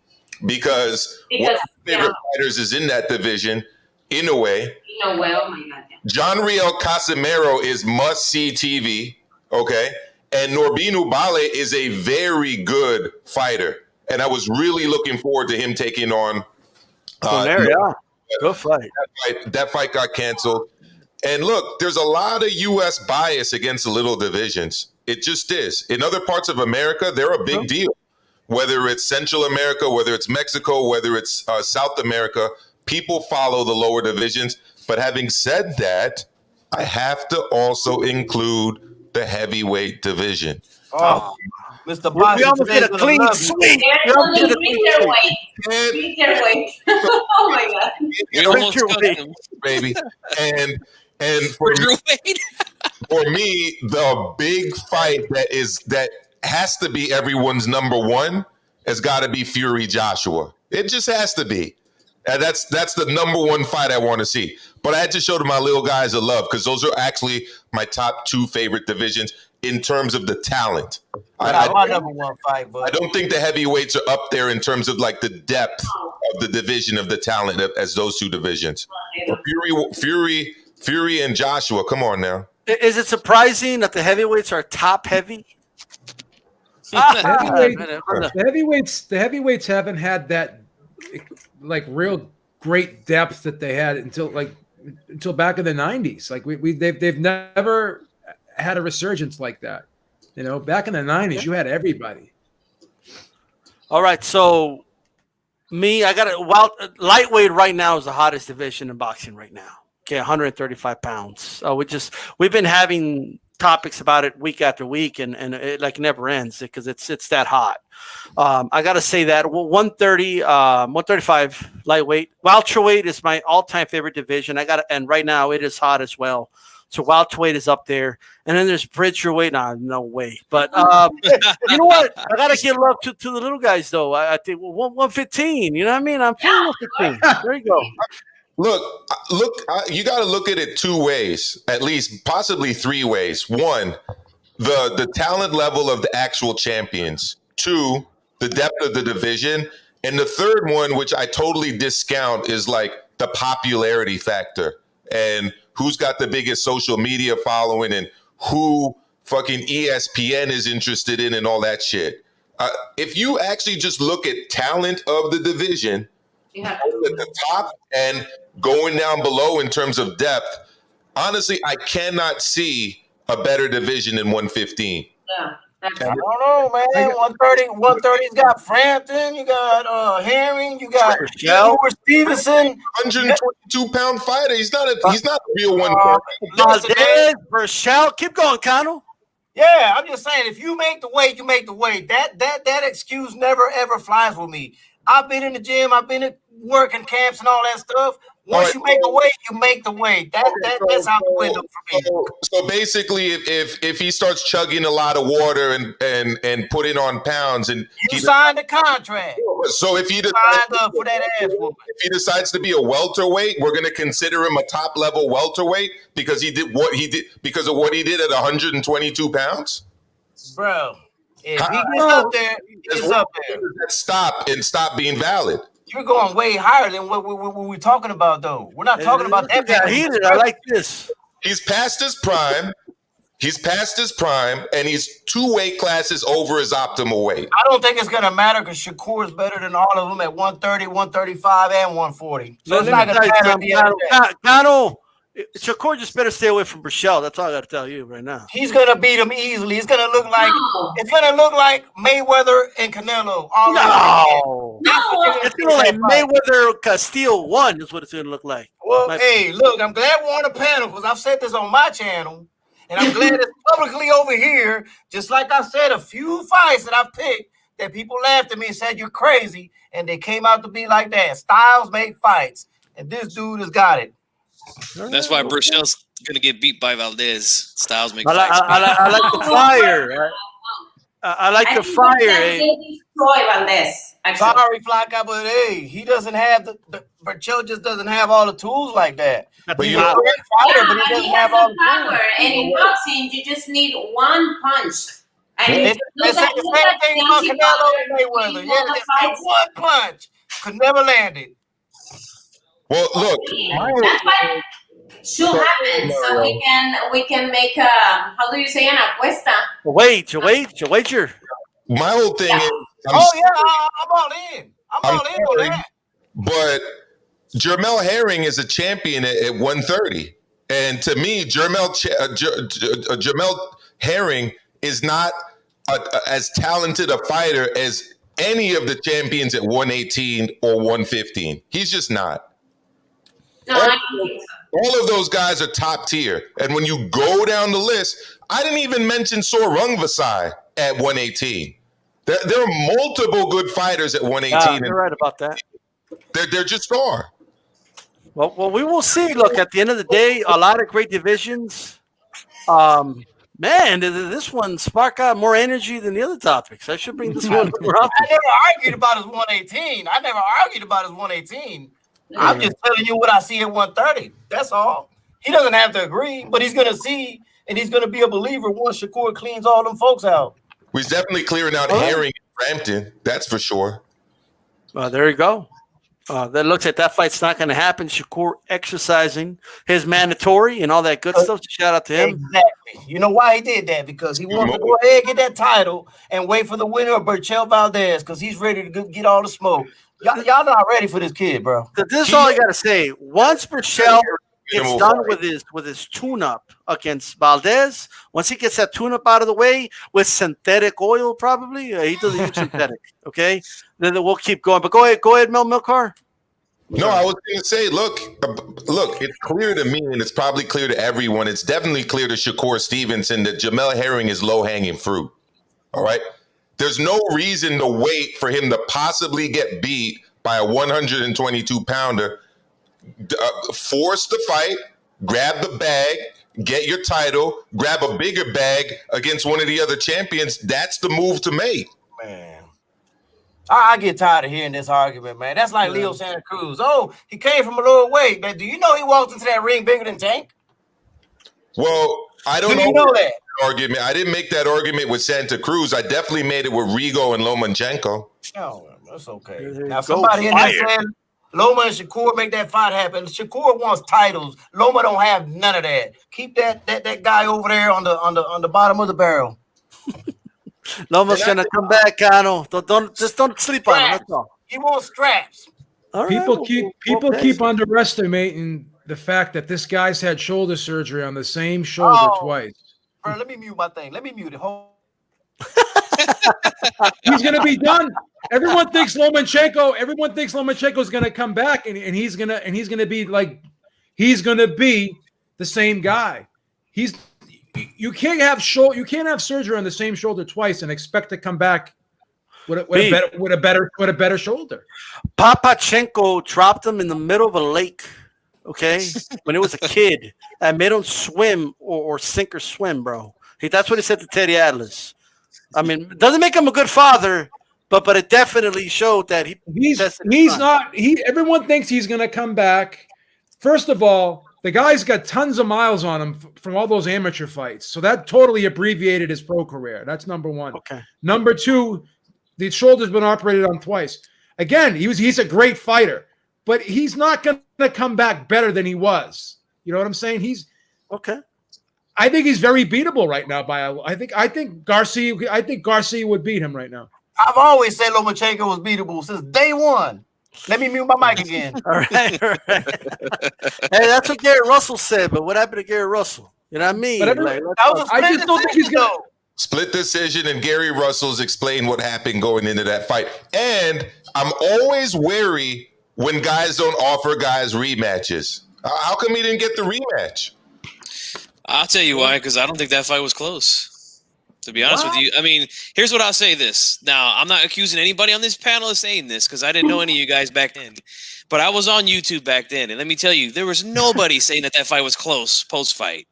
because one of my favorite fighters is in that division, Inoue. Oh my God. John Riel Casimero is must-see TV, okay? And Norbin Ubale is a very good fighter. And I was really looking forward to him taking on Yeah. Good fight. That fight got canceled. And look, there's a lot of U.S. bias against the little divisions. It just is. In other parts of America, they're a big deal. Whether it's Central America, whether it's Mexico, whether it's South America, people follow the lower divisions. But having said that, I have to also include the heavyweight division. Oh, Mr. We Boxing almost get a clean sweep. We almost get a clean sweep. Weight. Oh my God. We almost your got weight. him. Baby. And for Drew me, Wade. for me, the big fight that has to be everyone's number one has got to be Fury Joshua. It just has to be. And that's the number one fight I want to see. But I had to show to my little guys a love because those are actually my top 2 favorite divisions in terms of the talent. My number one fight, but I don't think the heavyweights are up there in terms of like the depth of the division of the talent as those 2 divisions. But Fury and Joshua, come on now. Is it surprising that the heavyweights are top heavy? The heavyweights haven't had that like real great depth that they had until back in the 90s. Like they've never had a resurgence like that. You know, back in the 90s, you had everybody. All right, so I got lightweight right now is the hottest division in boxing right now. Okay, 135 pounds. We've been having topics about it week after week, and it like never ends because it's that hot. I got to say that 130, 135 lightweight. Welterweight is my all-time favorite division. And right now it is hot as well. So welterweight is up there, and then there's bridgerweight. No way. But you know what? I gotta give love to the little guys though. I think 115. You know what I mean? I'm feeling 115. There you go. Look, you got to look at it 2 ways, at least possibly 3 ways. 1, the talent level of the actual champions. 2, the depth of the division. And the third one, which I totally discount, is like the popularity factor and who's got the biggest social media following and who fucking ESPN is interested in and all that shit. If you actually just look at talent of the division, both at the top and going down below in terms of depth, honestly, I cannot see a better division than 115. Yeah. I don't know, man. 130's got Frampton, you got Herring, you got Stevenson. 122-pound fighter. He's not a real one. Valdez, Burchell. Keep going, Connell. Yeah, I'm just saying, if you make the weight, you make the weight. That excuse never ever flies with me. I've been in the gym, I've been at working camps and all that stuff. Once you make the weight, you make the weight. That's out the window for me. So basically, if he starts chugging a lot of water and putting on pounds, and you signed a contract. So if he decides to be a welterweight, we're going to consider him a top level welterweight because he did what he did because of what he did at 122 pounds. Bro, if he gets up there, he's up there. Stop being valid. You're going way higher than what we're talking about, though. We're not talking about that. I like this. He's past his prime. And he's 2 weight classes over his optimal weight. I don't think it's going to matter because Shakur is better than all of them at 130, 135, and 140. So it's not going to matter. Connell, Shakur just better stay away from Burchell. That's all I got to tell you right now. He's going to beat him easily. It's going to look like Mayweather and Canelo. It's gonna look like Mayweather Castillo 1 is what it's gonna look like. Well, hey, look, I'm glad we're on the panel because I've said this on my channel, and I'm glad it's publicly over here. Just like I said, a few fights that I've picked that people laughed at me and said you're crazy, and they came out to be like that. Styles make fights, and this dude has got it. That's why Burchell's gonna get beat by Valdez. Styles make I fights. like the fire. I like the fire. Destroy Valdez. Actually. Sorry, Flacca, but hey, he doesn't have the Burchell just doesn't have all the tools like that. But He's you a know, great fighter, but he He doesn't has have all the the tools. power, and in boxing, you just need one punch. And They said the same thing about Canelo and Mayweather. Yeah, just that one punch could never land it. well, look, That's why should happen. So we can make a, how do you say, an apuesta? Wager. my whole thing is, I'm all in. I'm all in on that. but Jermel Herring is a champion at 130, and to me, Jermel Herring is not as talented a fighter as any of the champions at 118 or 115. He's just not. No, I don't think so. All of those guys are top tier. And when you go down the list, I didn't even mention Sorung Vasai at 118. There are multiple good fighters at 118. You're right about that. There just are. Well, we will see. Look, at the end of the day, a lot of great divisions. Man, this one sparked out more energy than the other topics. I should bring this one up. I never argued about his 118. I'm just telling you what I see at 130. That's all. He doesn't have to agree, but he's going to see, and he's going to be a believer once Shakur cleans all them folks out. He's definitely clearing out Herring and Frampton. That's for sure. There you go. That looks like that fight's not going to happen. Shakur exercising his mandatory and all that good stuff. Shout out to him. Exactly. You know why he did that? Because he wanted to go ahead and get that title and wait for the winner of Burchell Valdez because he's ready to get all the smoke. Y'all not ready for this kid, bro. This is all I got to say. Once Burchell gets done with his tune-up against Valdez, once he gets that tune-up out of the way with synthetic oil, probably he doesn't use synthetic. Okay, then we'll keep going. But go ahead, Mel Milcar. No, I was going to say, look, it's clear to me, and it's probably clear to everyone. It's definitely clear to Shakur Stevenson that Jamel Herring is low-hanging fruit. All right? There's no reason to wait for him to possibly get beat by a 122-pounder. Force the fight, grab the bag, get your title, grab a bigger bag against one of the other champions. That's the move to make. Man. I get tired of hearing this argument, man. That's like Leo Santa Cruz. Oh, he came from a lower weight. But do you know he walked into that ring bigger than Tank? Well, I don't Do you know that? argument. I didn't make that argument with Santa Cruz. I definitely made it with Rigo and Lomachenko. Oh, that's okay. Now somebody in there said Loma and Shakur make that fight happen. Shakur wants titles. Loma don't have none of that. Keep that guy over there on the bottom of the barrel. Loma's gonna come back, Cano. Don't sleep on him. That's all. He wants straps. All right, People keep underestimating the fact that this guy's had shoulder surgery on the same shoulder twice. Bro, let me mute my thing. Let me mute it. Hold. He's gonna be done. Everyone thinks Lomachenko is gonna come back and he's gonna be the same guy. You can't have surgery on the same shoulder twice and expect to come back with a better shoulder. Papachenko dropped him in the middle of a lake. Okay, when he was a kid, and made him swim or sink or swim, bro. That's what he said to Teddy Atlas. I mean, it doesn't make him a good father, but it definitely showed that everyone thinks he's going to come back. First of all, the guy's got tons of miles on him from all those amateur fights. So that totally abbreviated his pro career. That's number one. Okay. Number two, the shoulder's been operated on twice. Again, he's a great fighter, but he's not going to come back better than he was. You know what I'm saying? Okay. I think he's very beatable right now I think Garcia would beat him right now. I've always said Lomachenko was beatable since day one. Let me mute my mic again. All right. Hey, that's what Gary Russell said, but what happened to Gary Russell? You know what I mean? I just don't think he's going to. Split decision, and Gary Russell's explained what happened going into that fight. And I'm always wary when guys don't offer guys rematches. How come he didn't get the rematch? I'll tell you why, because I don't think that fight was close. To be honest with you, I mean, here's what I'll say this. Now, I'm not accusing anybody on this panel of saying this because I didn't know any of you guys back then. But I was on YouTube back then, and let me tell you, there was nobody saying that fight was close post-fight.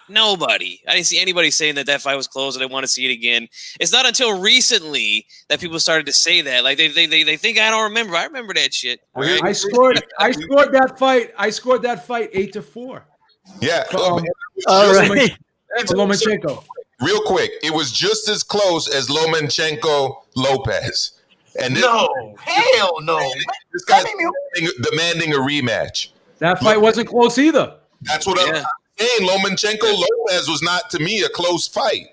Nobody. I didn't see anybody saying that fight was close and I want to see it again. It's not until recently that people started to say that. Like they think I don't remember. I remember that shit. Right? I scored that fight. I scored that fight 8-4. Yeah. All right. Lomachenko. Real quick, it was just as close as Lomachenko Lopez. And Hell no. This guy's demanding a rematch. That fight wasn't close either. That's what I'm saying. Lomachenko Lopez was not, to me, a close fight.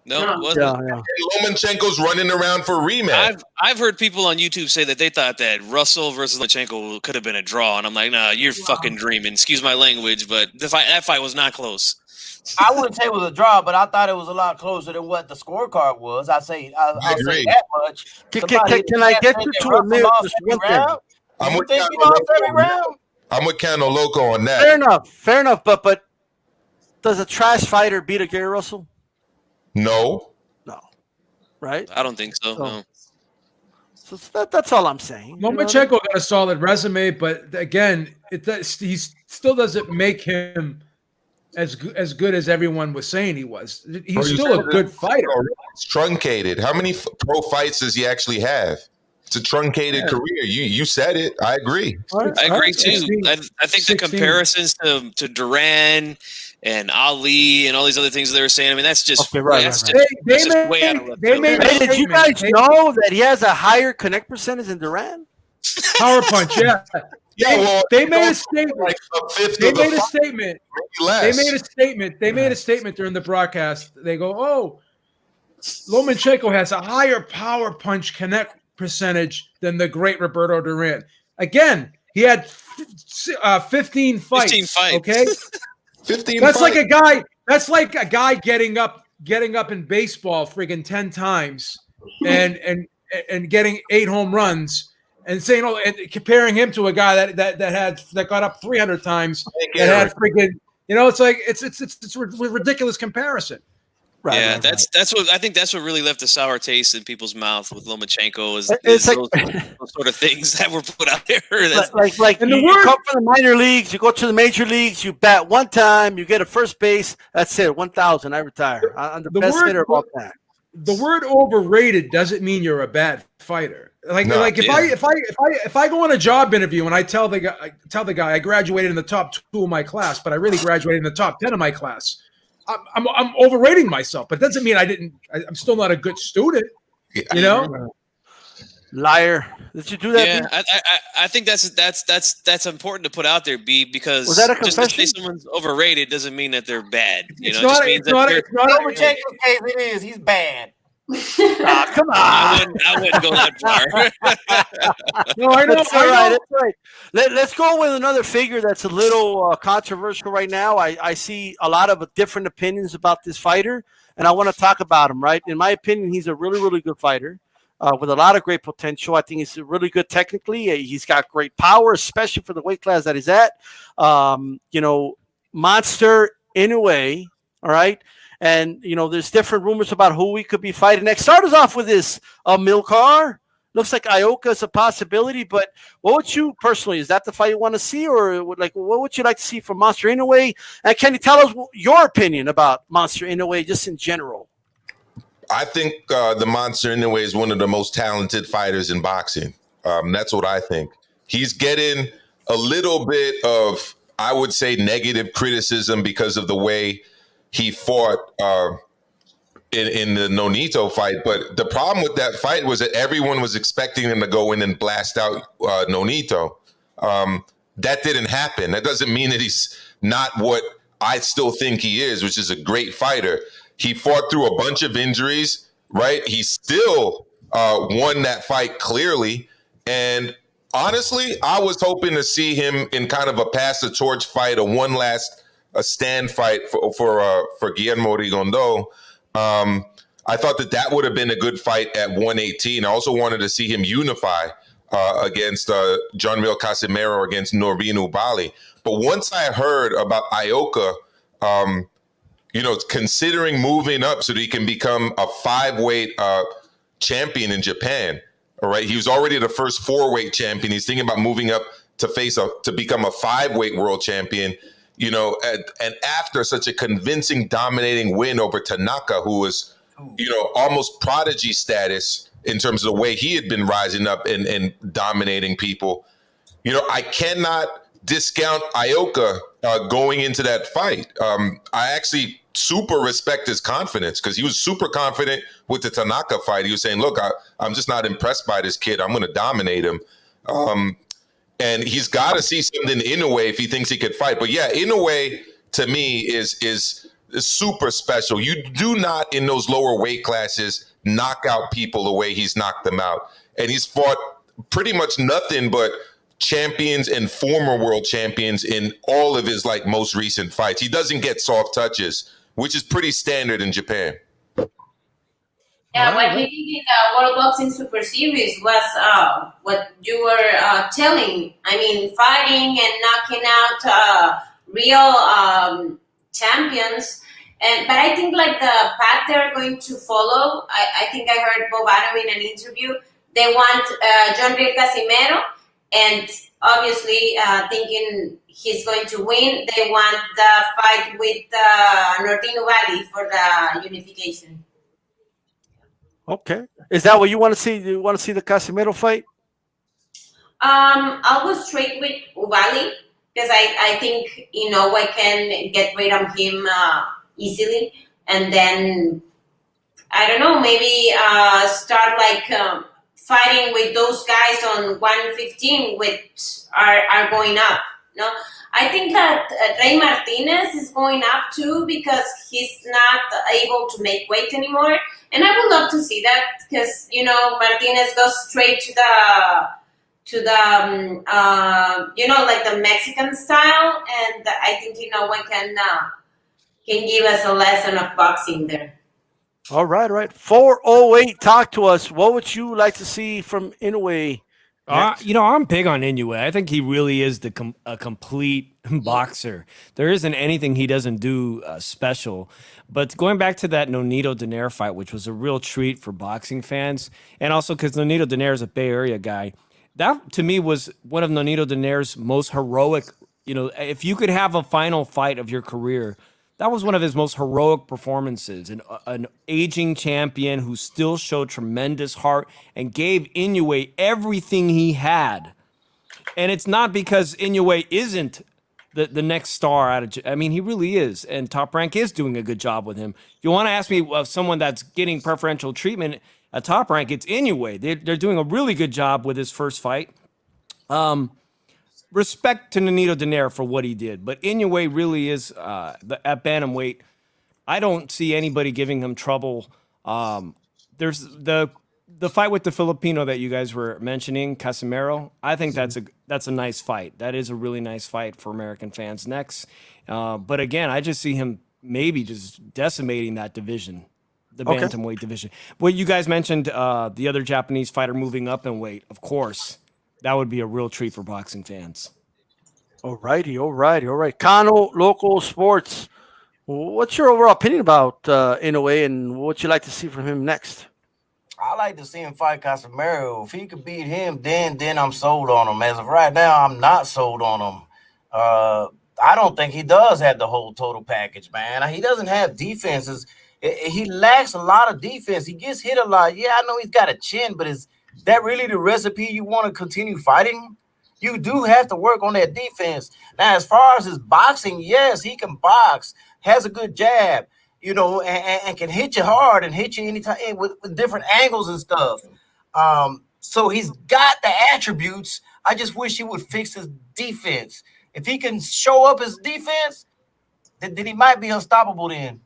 No, it wasn't. And Lomachenko's running around for a rematch. I've heard people on YouTube say that they thought that Russell versus Lomachenko could have been a draw, and I'm like, nah, you're fucking dreaming. Excuse my language, but that fight was not close. I wouldn't say it was a draw, but I thought it was a lot closer than what the scorecard was. I'll say that much. Can I get you to admit just one thing? I'm with Cano Loco on that. Fair enough. But does a trash fighter beat a Gary Russell? No. Right? I don't think so. No. So that's all I'm saying. Lomachenko got a solid resume, but again, he still doesn't make him as good as everyone was saying he was. He's still a good fighter. It's truncated. How many pro fights does he actually have? It's a truncated career. You said it. I agree. I agree too. I think the comparisons to Duran and Ali and all these other things they were saying, I mean, that's just way out of left field. Hey, did you guys know that he has a higher connect percentage than Duran? Power punch, yeah. They made a statement. They made a statement during the broadcast. They go, "Oh, Lomachenko has a higher power punch connect percentage than the great Roberto Duran." Again, he had 15 fights. 15 fights. Okay, 15. That's like a guy. That's like a guy getting up in baseball friggin' 10 times and getting 8 home runs. And saying, and comparing him to a guy that got up 300 times, that had freaking, it's like it's a ridiculous comparison. Right. That's what I think. That's what really left a sour taste in people's mouth with Lomachenko is those sort of things that were put out there. Like you come from the minor leagues, you go to the major leagues, you bat one time, you get a first base. That's it. 1,000. I retire. I'm the best hitter of all time. The word overrated doesn't mean you're a bad fighter. If I go on a job interview and I tell the guy I graduated in the top 2 of my class, but I really graduated in the top 10 of my class, I'm overrating myself. But it doesn't mean I'm still not a good student. Liar. Did you do that? Yeah, I think that's important to put out there, B, because was that a confession? Just to say someone's overrated doesn't mean that they're bad. It's not Lomachenko's case. It is. He's bad. Come on! I wouldn't go that far. No, I know. That's right. Let's go with another figure that's a little controversial right now. I see a lot of different opinions about this fighter, and I want to talk about him. Right, in my opinion, he's a really, really good fighter with a lot of great potential. I think he's really good technically. He's got great power, especially for the weight class that he's at. Monster Inoue. All right. And, there's different rumors about who we could be fighting next. Start us off with this Milcar. Looks like Ioka is a possibility, but what would you personally, is that the fight you want to see, or what would you like to see from Monster Inoue? And can you tell us your opinion about Monster Inoue just in general? I think the Monster Inoue is one of the most talented fighters in boxing. That's what I think. He's getting a little bit of, I would say, negative criticism because of the way he fought in the Nonito fight. But the problem with that fight was that everyone was expecting him to go in and blast out Nonito. That didn't happen. That doesn't mean that he's not what I still think he is, which is a great fighter. He fought through a bunch of injuries, right? He still won that fight clearly. And honestly, I was hoping to see him in kind of a pass the torch fight, a stand fight for Guillermo Rigondeaux. I thought that would have been a good fight at 118. I also wanted to see him unify against Jonville Casimero against Norbinu Bali. But once I heard about Ioka, considering moving up so that he can become a 5-weight champion in Japan. All right, he was already the first 4-weight champion. He's thinking about moving up to become a 5-weight world champion. And after such a convincing, dominating win over Tanaka, who was, almost prodigy status in terms of the way he had been rising up and dominating people. I cannot discount Ioka going into that fight. I actually super respect his confidence because he was super confident with the Tanaka fight. He was saying, look, I'm just not impressed by this kid. I'm going to dominate him. And he's got to see something in Inoue if he thinks he could fight. But yeah, Inoue to me is super special. You do not in those lower weight classes knock out people the way he's knocked them out. And he's fought pretty much nothing but champions and former world champions in all of his most recent fights. He doesn't get soft touches, which is pretty standard in Japan. Yeah, what he did in the World Boxing Super Series was what you were telling. I mean, fighting and knocking out real champions. But I think the path they're going to follow, I think I heard Bob Adam in an interview, they want Jonville Casimero, and obviously thinking he's going to win, they want the fight with Nordino Valley for the unification. Okay. Is that what you want to see? You want to see the Casimiro fight? I'll go straight with Ubali because I think I can get rid of him easily, and then I don't know, maybe start fighting with those guys on 115, which are going up. No, I think that Rey Martinez is going up too because he's not able to make weight anymore. And I would love to see that because, Martinez goes straight to the the Mexican style. And I think, can give us a lesson of boxing there. All right. 408, talk to us. What would you like to see from Inoue? I'm big on Inoue. I think he really is a complete boxer. There isn't anything he doesn't do special. But going back to that Nonito Donaire fight, which was a real treat for boxing fans, and also because Nonito Donaire is a Bay Area guy, that to me was one of Nonito Donaire's most heroic. If you could have a final fight of your career, that was one of his most heroic performances. An aging champion who still showed tremendous heart and gave Inoue everything he had. And it's not because Inoue isn't the next star out of. I mean, he really is, and Top Rank is doing a good job with him. You want to ask me of someone that's getting preferential treatment at Top Rank? It's Inoue. They're doing a really good job with his first fight. Respect to Nonito Donaire for what he did, but Inoue really is at bantamweight. I don't see anybody giving him trouble. There's the fight with the Filipino that you guys were mentioning, Casimero. I think that's a nice fight. That is a really nice fight for American fans next. But again, I just see him maybe just decimating that division, the bantamweight division. Well, you guys mentioned the other Japanese fighter moving up in weight. Of course, that would be a real treat for boxing fans. All right. Kano Local Sports. What's your overall opinion about Inoue and what you like to see from him next? I like to see him fight Casimero. If he could beat him, then I'm sold on him. As of right now, I'm not sold on him. I don't think he does have the whole total package, man. He doesn't have defenses. He lacks a lot of defense. He gets hit a lot. Yeah, I know he's got a chin, but is that really the recipe you want to continue fighting? You do have to work on that defense. Now, as far as his boxing, yes, he can box, has a good jab, and can hit you hard and hit you anytime with different angles and stuff. So he's got the attributes. I just wish he would fix his defense. If he can show up his defense, then he might be unstoppable then.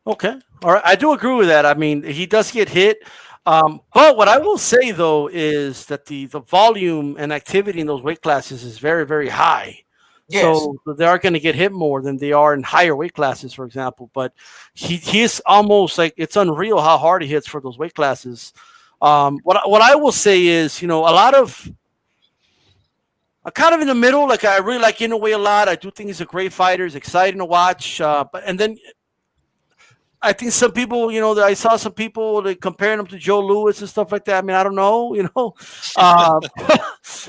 Okay. All right. I do agree with that. I mean, he does get hit. But what I will say, though, is that the volume and activity in those weight classes is very, very high. Yes. So they are going to get hit more than they are in higher weight classes, for example. But he is almost like it's unreal how hard he hits for those weight classes. What I will say is, a lot of I'm kind of in the middle. Like I really like Inoue a lot. I do think he's a great fighter. He's exciting to watch. And then I think some people, I saw some people comparing him to Joe Louis and stuff like that. I mean, I don't know,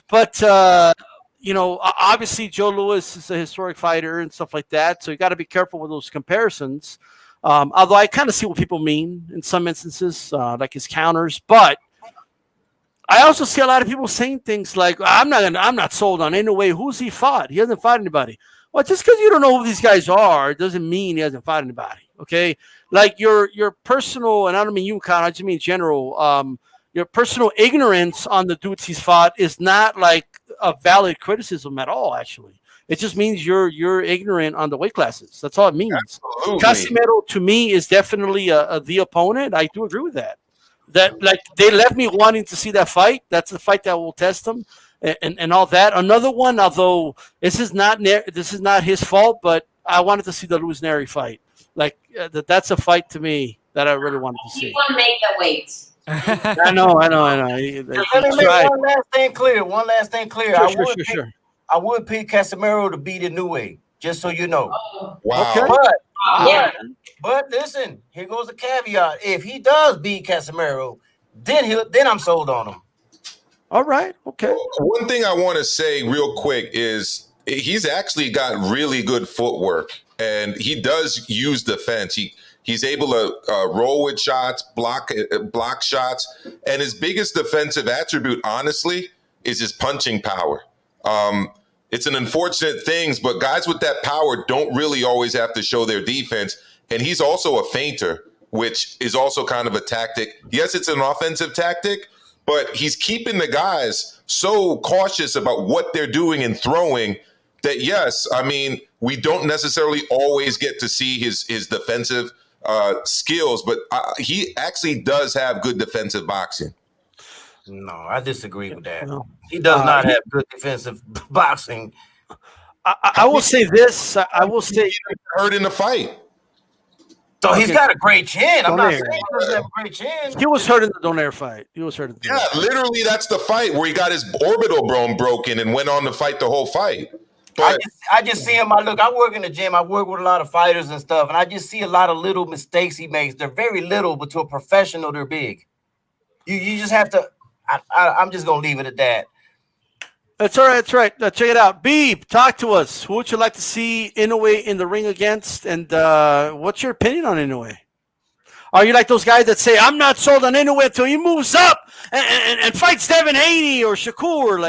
but obviously Joe Louis is a historic fighter and stuff like that. So you got to be careful with those comparisons. Although I kind of see what people mean in some instances, like his counters, but I also see a lot of people saying things like, I'm not sold on Inoue. Who's he fought? He hasn't fought anybody. Well, just because you don't know who these guys are doesn't mean he hasn't fought anybody. Okay. Like your personal, and I don't mean you, Con, I just mean general, your personal ignorance on the dudes he's fought is not like a valid criticism at all, actually. It just means you're ignorant on the weight classes. That's all it means. Absolutely. Casimiro, to me, is definitely the opponent. I do agree with that. That like they left me wanting to see that fight. That's the fight that will test them, and all that. Another one, although this is not his fault, but I wanted to see the Luis Neri fight. Like that's a fight to me that I really wanted to see. He won't make the weight. I know. Let me make one last thing clear. Sure. I would pick Casemiro to beat Inoue, just so you know. Wow. Okay. But listen, here goes the caveat. If he does beat Casemiro, then I'm sold on him. All right. Okay. One thing I want to say real quick is he's actually got really good footwork, and he does use defense. He's able to roll with shots, block shots, and his biggest defensive attribute, honestly, is his punching power. It's an unfortunate thing, but guys with that power don't really always have to show their defense. And he's also a feinter, which is also kind of a tactic. Yes, it's an offensive tactic, but he's keeping the guys so cautious about what they're doing and throwing that, yes, I mean, we don't necessarily always get to see his defensive skills, but he actually does have good defensive boxing. No, I disagree with that. He does not have good defensive boxing. I will say this. I will say hurt in the fight. So he's got a great chin. I'm not saying he doesn't have a great chin. He was hurt in the Donaire fight. Yeah, literally, that's the fight where he got his orbital bone broken and went on to fight the whole fight. But I just see him. I work in the gym. I work with a lot of fighters and stuff, and I just see a lot of little mistakes he makes. They're very little, but to a professional, they're big. You just have to. I'm just gonna leave it at that. That's all right. That's right. Now, check it out. Beeb, talk to us. Who would you like to see Inoue in the ring against? And what's your opinion on Inoue? Are you like those guys that say, I'm not sold on Inoue until he moves up and fights Devin Haney or Shakur?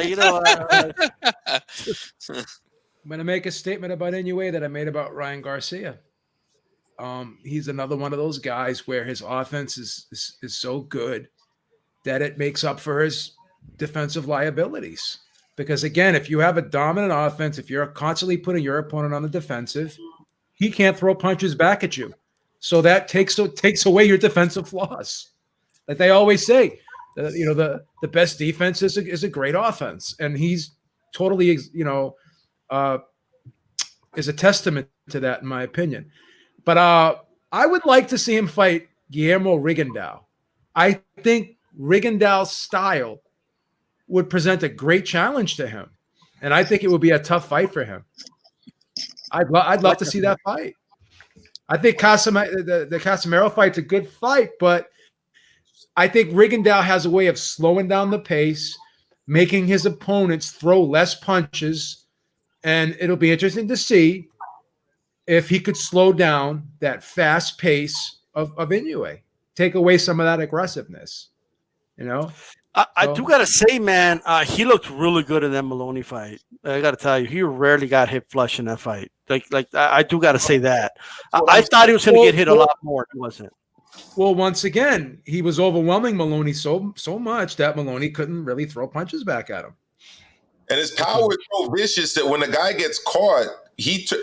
I'm going to make a statement about Inoue that I made about Ryan Garcia. He's another one of those guys where his offense is so good that it makes up for his defensive liabilities. Because again, if you have a dominant offense, if you're constantly putting your opponent on the defensive, he can't throw punches back at you. So that takes away your defensive flaws. Like they always say, the best defense is a great offense, and he's totally is a testament to that, in my opinion. But I would like to see him fight Guillermo Rigondeaux. I think Rigondeaux's style would present a great challenge to him, and I think it would be a tough fight for him. I'd love to see that fight. I think the Casemiro fight's a good fight, but I think Rigondeaux has a way of slowing down the pace, making his opponents throw less punches, and it'll be interesting to see if he could slow down that fast pace of Inoue, take away some of that aggressiveness. I do gotta say, man, he looked really good in that Maloney fight. I gotta tell you, he rarely got hit flush in that fight. Like I do gotta say that. I thought he was gonna get hit a lot more. He wasn't. Well, once again, he was overwhelming Maloney so much that Maloney couldn't really throw punches back at him. And his power is so vicious that when a guy gets caught, it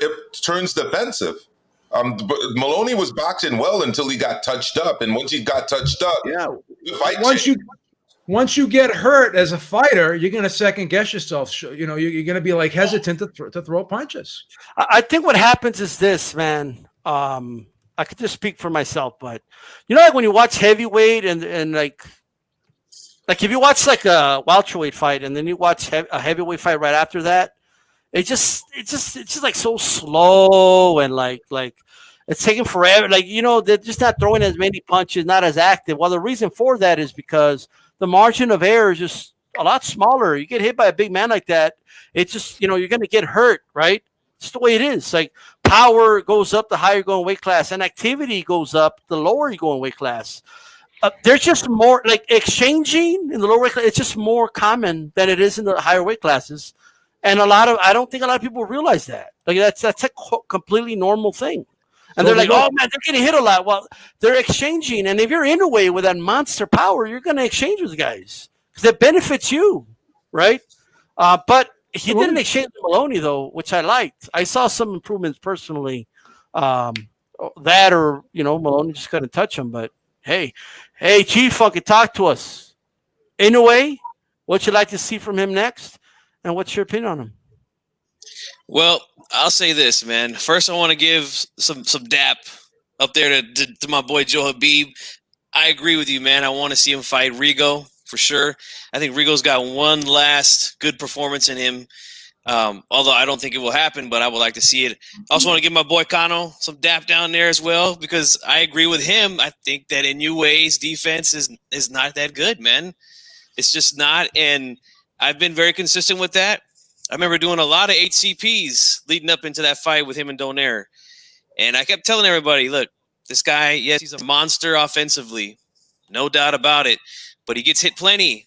turns defensive. But Maloney was boxing well until he got touched up, and once he got touched up, the fight once you get hurt as a fighter, you're going to second guess yourself. You're going to be like hesitant to throw punches. I think what happens is this, man. I could just speak for myself, but like when you watch heavyweight and like Like if you watch like a welterweight fight and then you watch a heavyweight fight right after that, it's just like so slow and like it's taking forever. Like they're just not throwing as many punches, not as active. Well, the reason for that is because the margin of error is just a lot smaller. You get hit by a big man like that, it's just you're going to get hurt, right? It's the way it is. Like power goes up the higher you go in weight class, and activity goes up the lower you go in weight class. There's just more like exchanging in the lower weight class. It's just more common than it is in the higher weight classes, and I don't think a lot of people realize that. Like that's a completely normal thing. And they're like, oh man, they're getting hit a lot. Well, they're exchanging, and if you're in a way with that monster power, you're going to exchange with guys because it benefits you, right? But he didn't exchange with Maloney though, which I liked. I saw some improvements personally. That or Maloney just couldn't touch him. But hey, Chief Funky, talk to us. Inoue, what you like to see from him next, and what's your opinion on him? Well, I'll say this, man. First, I want to give some dap up there to my boy Joe Habib. I agree with you, man. I want to see him fight Rigo for sure. I think Rigo's got one last good performance in him. Although I don't think it will happen, but I would like to see it. I also want to give my boy Kano some dap down there as well, because I agree with him. I think that Inoue's defense is not that good, man. It's just not, and I've been very consistent with that. I remember doing a lot of HCPs leading up into that fight with him and Donaire. And I kept telling everybody, look, this guy, yes, he's a monster offensively. No doubt about it. But he gets hit plenty,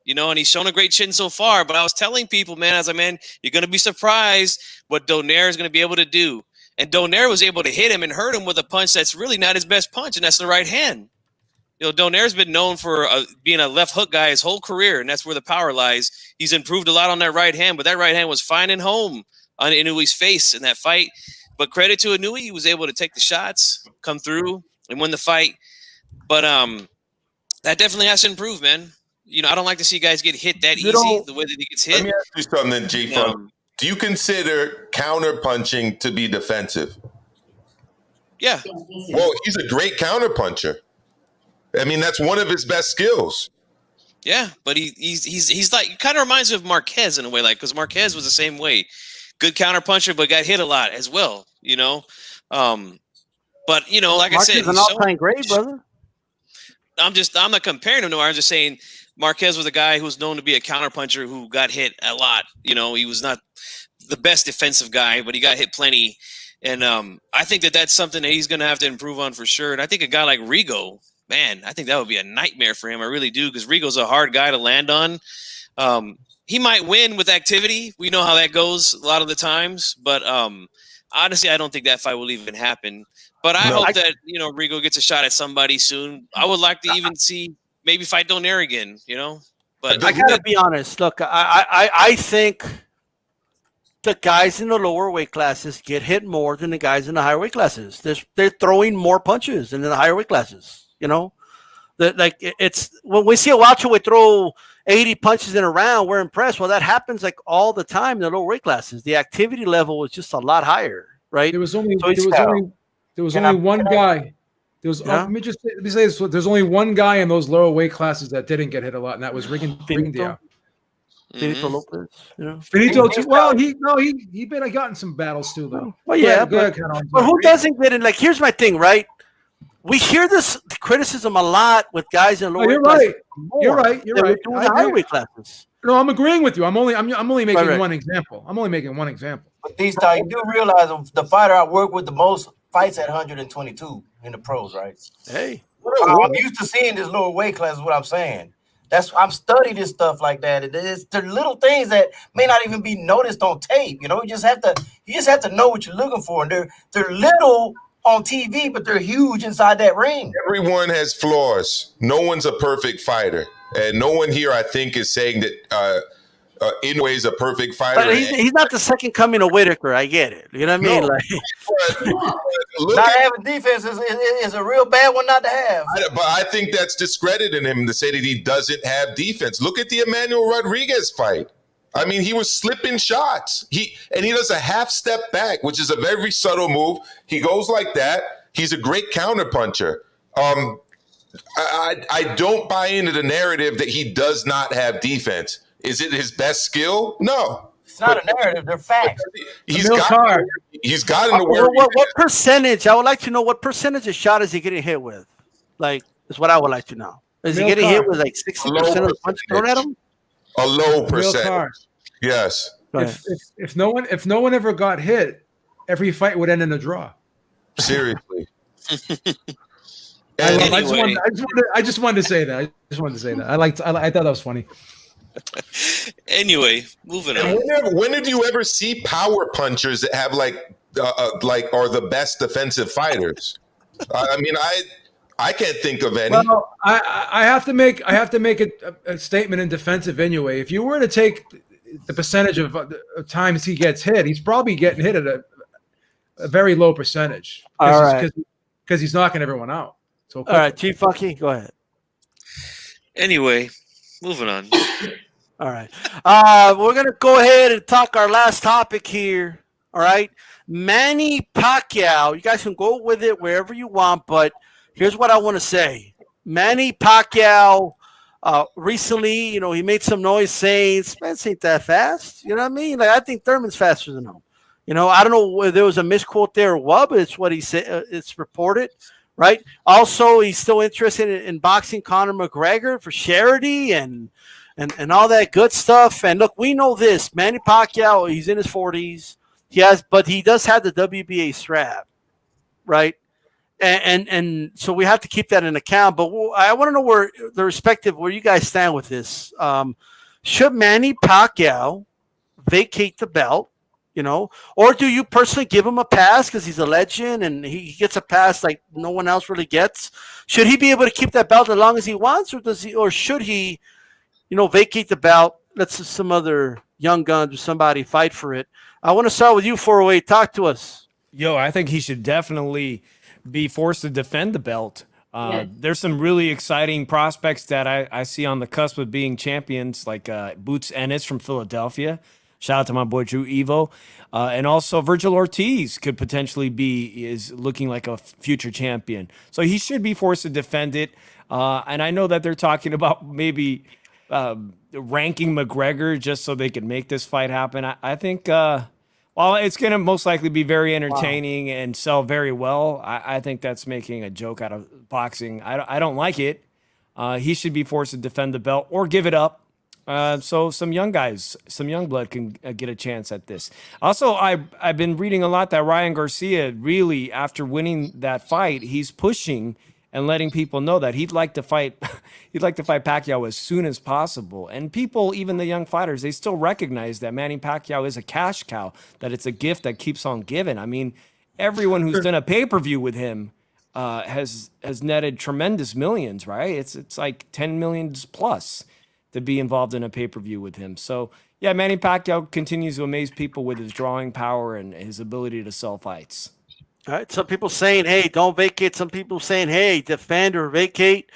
and he's shown a great chin so far. But I was telling people, man, you're going to be surprised what Donaire is going to be able to do. And Donaire was able to hit him and hurt him with a punch that's really not his best punch, and that's the right hand. Donaire's been known for being a left hook guy his whole career, and that's where the power lies. He's improved a lot on that right hand, but that right hand was finding home on Inoue's face in that fight. But credit to Inoue, he was able to take the shots, come through, and win the fight. But that definitely has to improve, man. I don't like to see guys get hit that easy, the way that he gets hit. Let me ask you something, G-Funk. Do you consider counter-punching to be defensive? Yeah. Well, he's a great counter-puncher. I mean, that's one of his best skills. Yeah, but he's like, kind of reminds me of Marquez in a way, like, because Marquez was the same way. Good counter puncher, but got hit a lot as well, But like Marquez I said, he's an all-time great, brother. I'm not comparing him to. I'm just saying Marquez was a guy who was known to be a counter puncher who got hit a lot. He was not the best defensive guy, but he got hit plenty. And I think that's something that he's going to have to improve on for sure. And I think a guy like Rigo, man, I think that would be a nightmare for him. I really do, because Rigo's a hard guy to land on. He might win with activity. We know how that goes a lot of the times. But honestly, I don't think that fight will even happen. But I hope that, Rigo gets a shot at somebody soon. I would like to even see maybe fight Donaire again, But I got to be honest. Look, I think the guys in the lower weight classes get hit more than the guys in the higher weight classes. They're throwing more punches than in the higher weight classes. It's when we see a welterweight throw 80 punches in a round, we're impressed. Well, that happens like all the time in the lower weight classes. The activity level was just a lot higher, right? There was only one guy. Let me say this: there's only one guy in those lower weight classes that didn't get hit a lot, and that was Rigondeaux. Finito Lopez, Finito too. Well, he been gotten some battles too, though. Well, yeah, but who doesn't get in? Like, here's my thing, right? We hear this criticism a lot with guys in lower weight classes. You're right. Higher weight classes. No, I'm agreeing with you. I'm only making one example. I'm only making one example. But these times, you do realize the fighter I work with the most fights at 122 in the pros, right? Hey, I'm used to seeing this lower weight class. Is what I'm saying. I'm studying this stuff like that. They're little things that may not even be noticed on tape. You just have to know what you're looking for. And they're little on TV, but they're huge inside that ring. Everyone has flaws. No one's a perfect fighter, and no one here, I think, is saying that Inoue is a perfect fighter. But he's not the second coming of Whitaker. I get it. You know what I mean? Not having defense is a real bad one not to have. But I think that's discrediting him to say that he doesn't have defense. Look at the Emmanuel Rodriguez fight. I mean, he was slipping shots. He does a half step back, which is a very subtle move. He goes like that. He's a great counter puncher. I don't buy into the narrative that he does not have defense. Is it his best skill? No. It's not a narrative; they're facts. He's Emil got Carr. he's gotten to where What percentage? I would like to know what percentage of shot is he getting hit with. Like, is what I would like to know. Is he Emil getting Carr. hit with like 60% of the punch thrown at him? a low Emil percentage. Carr. Yes. If no one ever got hit, every fight would end in a draw. Seriously. I And just wanted to say that. I thought that was funny. Anyway, moving on. when did you ever see power punchers that have like are the best defensive fighters? I mean, I can't think of any. Well, I have to make a statement in defense of Inoue. If you were to take the percentage of times he gets hit, he's probably getting hit at a very low percentage. All right. Because he's knocking everyone out. So All right, Chief Funky, go ahead. Anyway, moving on. All right. We're going to go ahead and talk our last topic here. All right. Manny Pacquiao. You guys can go with it wherever you want, but here's what I want to say. Manny Pacquiao, recently, he made some noise saying Spence ain't that fast. You know what I mean? Like, I think Thurman's faster than him. I don't know whether there was a misquote there or what, but it's what he said. It's reported. Right. Also, he's still interested in boxing Conor McGregor for charity and all that good stuff. And look, we know this. Manny Pacquiao, he's in his 40s. But he does have the WBA strap, right? And so we have to keep that in account. But I want to know where you guys stand with this. Should Manny Pacquiao vacate the belt? Or do you personally give him a pass because he's a legend and he gets a pass like no one else really gets? Should he be able to keep that belt as long as he wants, or should he, vacate the belt? Let some other young guns or somebody fight for it. I want to start with you, 408. Talk to us. Yo, I think he should definitely be forced to defend the belt. There's some really exciting prospects that I see on the cusp of being champions, like Boots Ennis from Philadelphia. Shout out to my boy Drew Evo. And also Virgil Ortiz could potentially is looking like a future champion. So he should be forced to defend it. And I know that they're talking about maybe ranking McGregor just so they can make this fight happen. I think while it's going to most likely be very entertaining and sell very well, I think that's making a joke out of boxing. I don't like it. He should be forced to defend the belt or give it up. So some young guys, some young blood can get a chance at this. Also, I've been reading a lot that Ryan Garcia really, after winning that fight, he's pushing and letting people know that he'd like to fight Pacquiao as soon as possible. And people, even the young fighters, they still recognize that Manny Pacquiao is a cash cow, that it's a gift that keeps on giving. I mean, everyone who's done a pay-per-view with him has netted tremendous millions, right? It's like 10 million plus to be involved in a pay-per-view with him. So, yeah, Manny Pacquiao continues to amaze people with his drawing power and his ability to sell fights. All right. Some people saying, hey, don't vacate. Some people saying, hey, defend or vacate.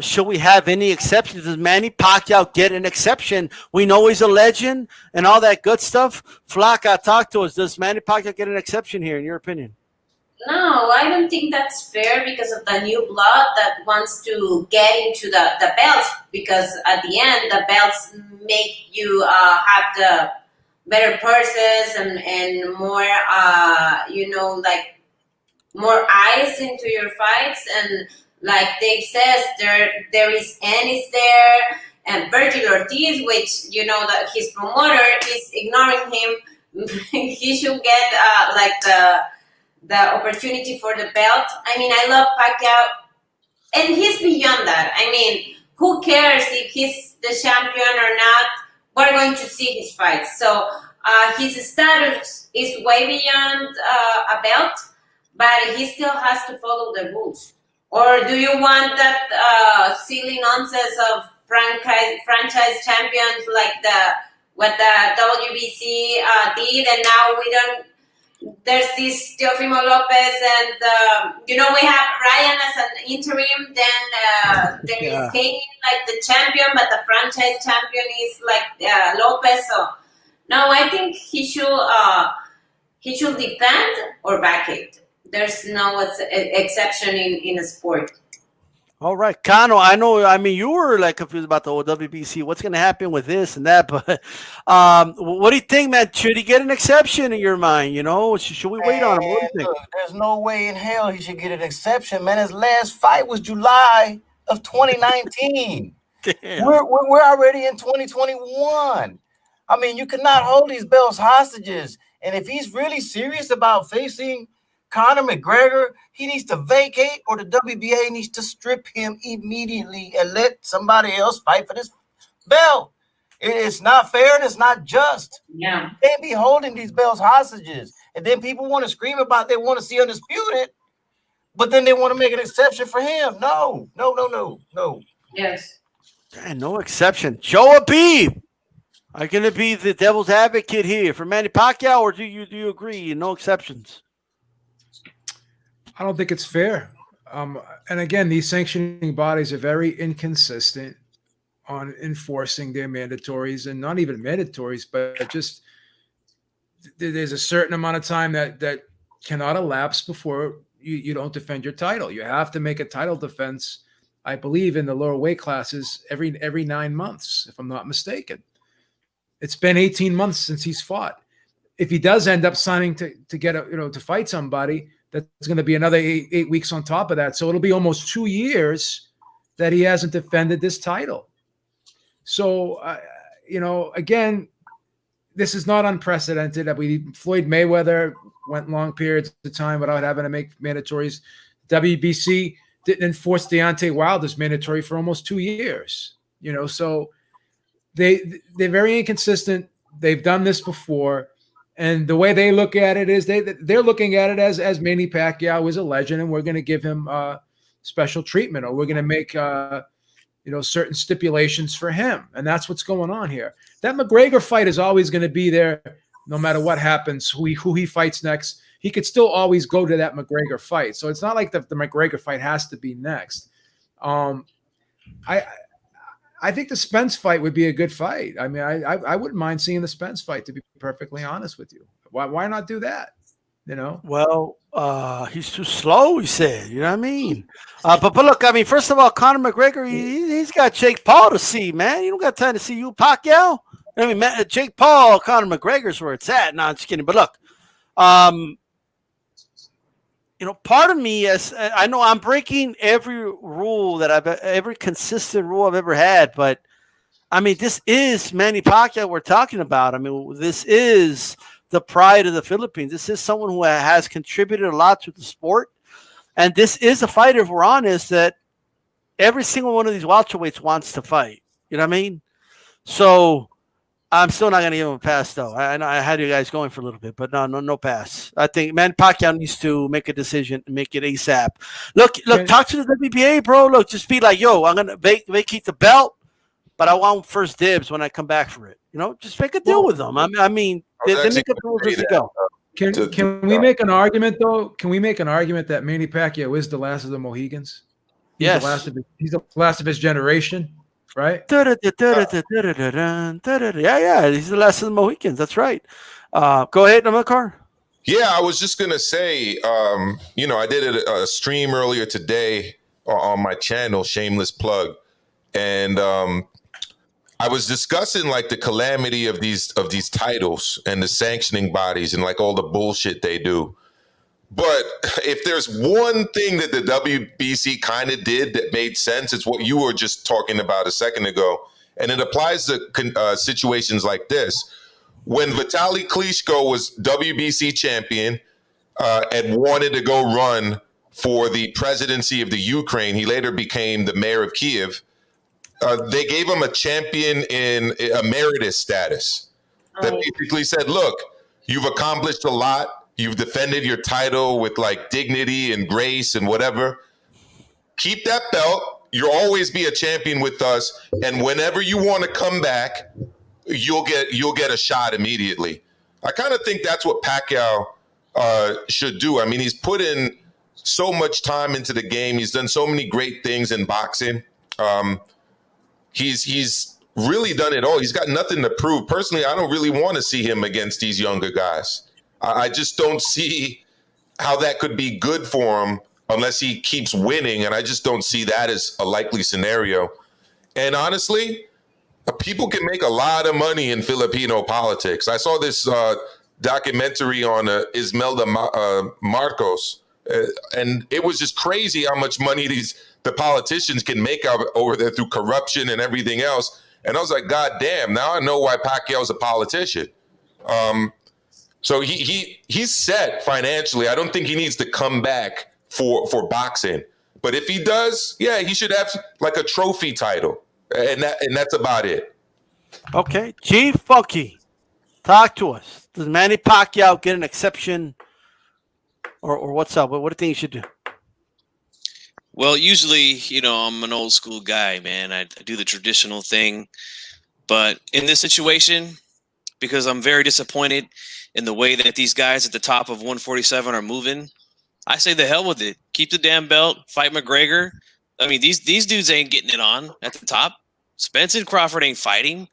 Should we have any exceptions? Does Manny Pacquiao get an exception? We know he's a legend and all that good stuff. Flaka, talk to us. Does Manny Pacquiao get an exception here, in your opinion? No, I don't think that's fair because of the new blood that wants to get into the belts, because at the end, the belts make you have the better purses and more, like more eyes into your fights. And like Dave says, there is Ennis there and Virgil Ortiz, which, that his promoter is ignoring him. He should get the opportunity for the belt. I mean, I love Pacquiao, and he's beyond that. I mean, who cares if he's the champion or not? We're going to see his fights. So his status is way beyond a belt, but he still has to follow the rules. Or do you want that silly nonsense of franchise champions like what the WBC did, and now we don't. There's this Teofimo Lopez, and we have Ryan as an interim. Then there is Kane like the champion, but the franchise champion is like Lopez. So no, I think he should defend or back it. There's no exception in a sport. All right, Kano. I know. I mean, you were like confused about the WBC. What's going to happen with this and that? But what do you think, man? Should he get an exception in your mind? You know, should we wait on him? What do Man, you think? look, there's no way in hell he should get an exception, man. His last fight was July of 2019. Damn. We're already in 2021. I mean, you cannot hold these belts hostages. And if he's really serious about facing Conor McGregor, he needs to vacate, or the WBA needs to strip him immediately and let somebody else fight for this belt. It's not fair and it's not just. Yeah. They be holding these belts hostages. And then people want to scream about they want to see undisputed, but then they want to make an exception for him. No. Yes. And no exception. Joe Abib. Are you going to be the devil's advocate here for Manny Pacquiao, or do you agree? No exceptions. I don't think it's fair. And again, these sanctioning bodies are very inconsistent on enforcing their mandatories, and not even mandatories, but just there's a certain amount of time that cannot elapse before you don't defend your title. You have to make a title defense, I believe, in the lower weight classes every 9 months, if I'm not mistaken. It's been 18 months since he's fought. If he does end up signing to get to fight somebody, that's going to be another 8 weeks on top of that. So it'll be almost 2 years that he hasn't defended this title. So, again, this is not unprecedented. Floyd Mayweather went long periods of time without having to make mandatories. WBC didn't enforce Deontay Wilder's mandatory for almost 2 years. So they're very inconsistent. They've done this before. And the way they look at it is they're looking at it as Manny Pacquiao is a legend, and we're going to give him special treatment, or we're going to make certain stipulations for him, and that's what's going on here. That McGregor fight is always going to be there, no matter what happens. Who he fights next, he could still always go to that McGregor fight. So it's not like the McGregor fight has to be next. I think the Spence fight would be a good fight. I mean, I wouldn't mind seeing the Spence fight, to be perfectly honest with you. Why not do that? Well, he's too slow, he said. You know what I mean? But look, I mean, first of all, Conor McGregor, he's got Jake Paul to see, man. You don't got time to see you, Pacquiao. I mean, Jake Paul, Conor McGregor's where it's at. No, I'm just kidding. But look, part of me is, I know I'm breaking every rule every consistent rule I've ever had, but I mean, this is Manny Pacquiao we're talking about. I mean, this is the pride of the Philippines. This is someone who has contributed a lot to the sport. And this is a fighter, if we're honest, that every single one of these welterweights wants to fight. You know what I mean? So I'm still not going to give him a pass, though. I know I had you guys going for a little bit, but no pass. I think Manny Pacquiao needs to make a decision and make it ASAP. Look, talk to the WBA, bro. Look, just be like, yo, I'm going to vacate the belt, but I want first dibs when I come back for it. Just make a deal with them. I mean, they make up the rules as they go. Can we make an argument, though? Can we make an argument that Manny Pacquiao is the last of the Mohegans? Yes. He's the last of his generation, right? Yeah. He's the last of the Mohicans. That's right. Go ahead, Amakar. Yeah, I was just going to say, I did a stream earlier today on my channel, shameless plug. And I was discussing like the calamity of these titles and the sanctioning bodies and like all the bullshit they do. But if there's one thing that the WBC kind of did that made sense, it's what you were just talking about a second ago. And it applies to situations like this. When Vitaly Klitschko was WBC champion and wanted to go run for the presidency of the Ukraine, he later became the mayor of Kiev. They gave him a champion in emeritus status that basically said, look, you've accomplished a lot. You've defended your title with like dignity and grace and whatever. Keep that belt. You'll always be a champion with us. And whenever you want to come back, you'll get a shot immediately. I kind of think that's what Pacquiao should do. I mean, he's put in so much time into the game. He's done so many great things in boxing. He's really done it all. He's got nothing to prove. Personally, I don't really want to see him against these younger guys. I just don't see how that could be good for him unless he keeps winning, and I just don't see that as a likely scenario. And honestly, people can make a lot of money in Filipino politics. I saw this documentary on Ismelda Marcos, and it was just crazy how much money the politicians can make out over there through corruption and everything else. And I was like, God damn, now I know why Pacquiao's a politician. So he's set financially. I don't think he needs to come back for boxing. But if he does, yeah, he should have like a trophy title. And that's about it. Okay. G Funky, talk to us. Does Manny Pacquiao get an exception or what's up? What do you think he should do? Well, usually, I'm an old school guy, man. I do the traditional thing. But in this situation, because I'm very disappointed in the way that these guys at the top of 147 are moving, I say the hell with it. Keep the damn belt. Fight McGregor. I mean, these dudes ain't getting it on at the top. Spence and Crawford ain't fighting.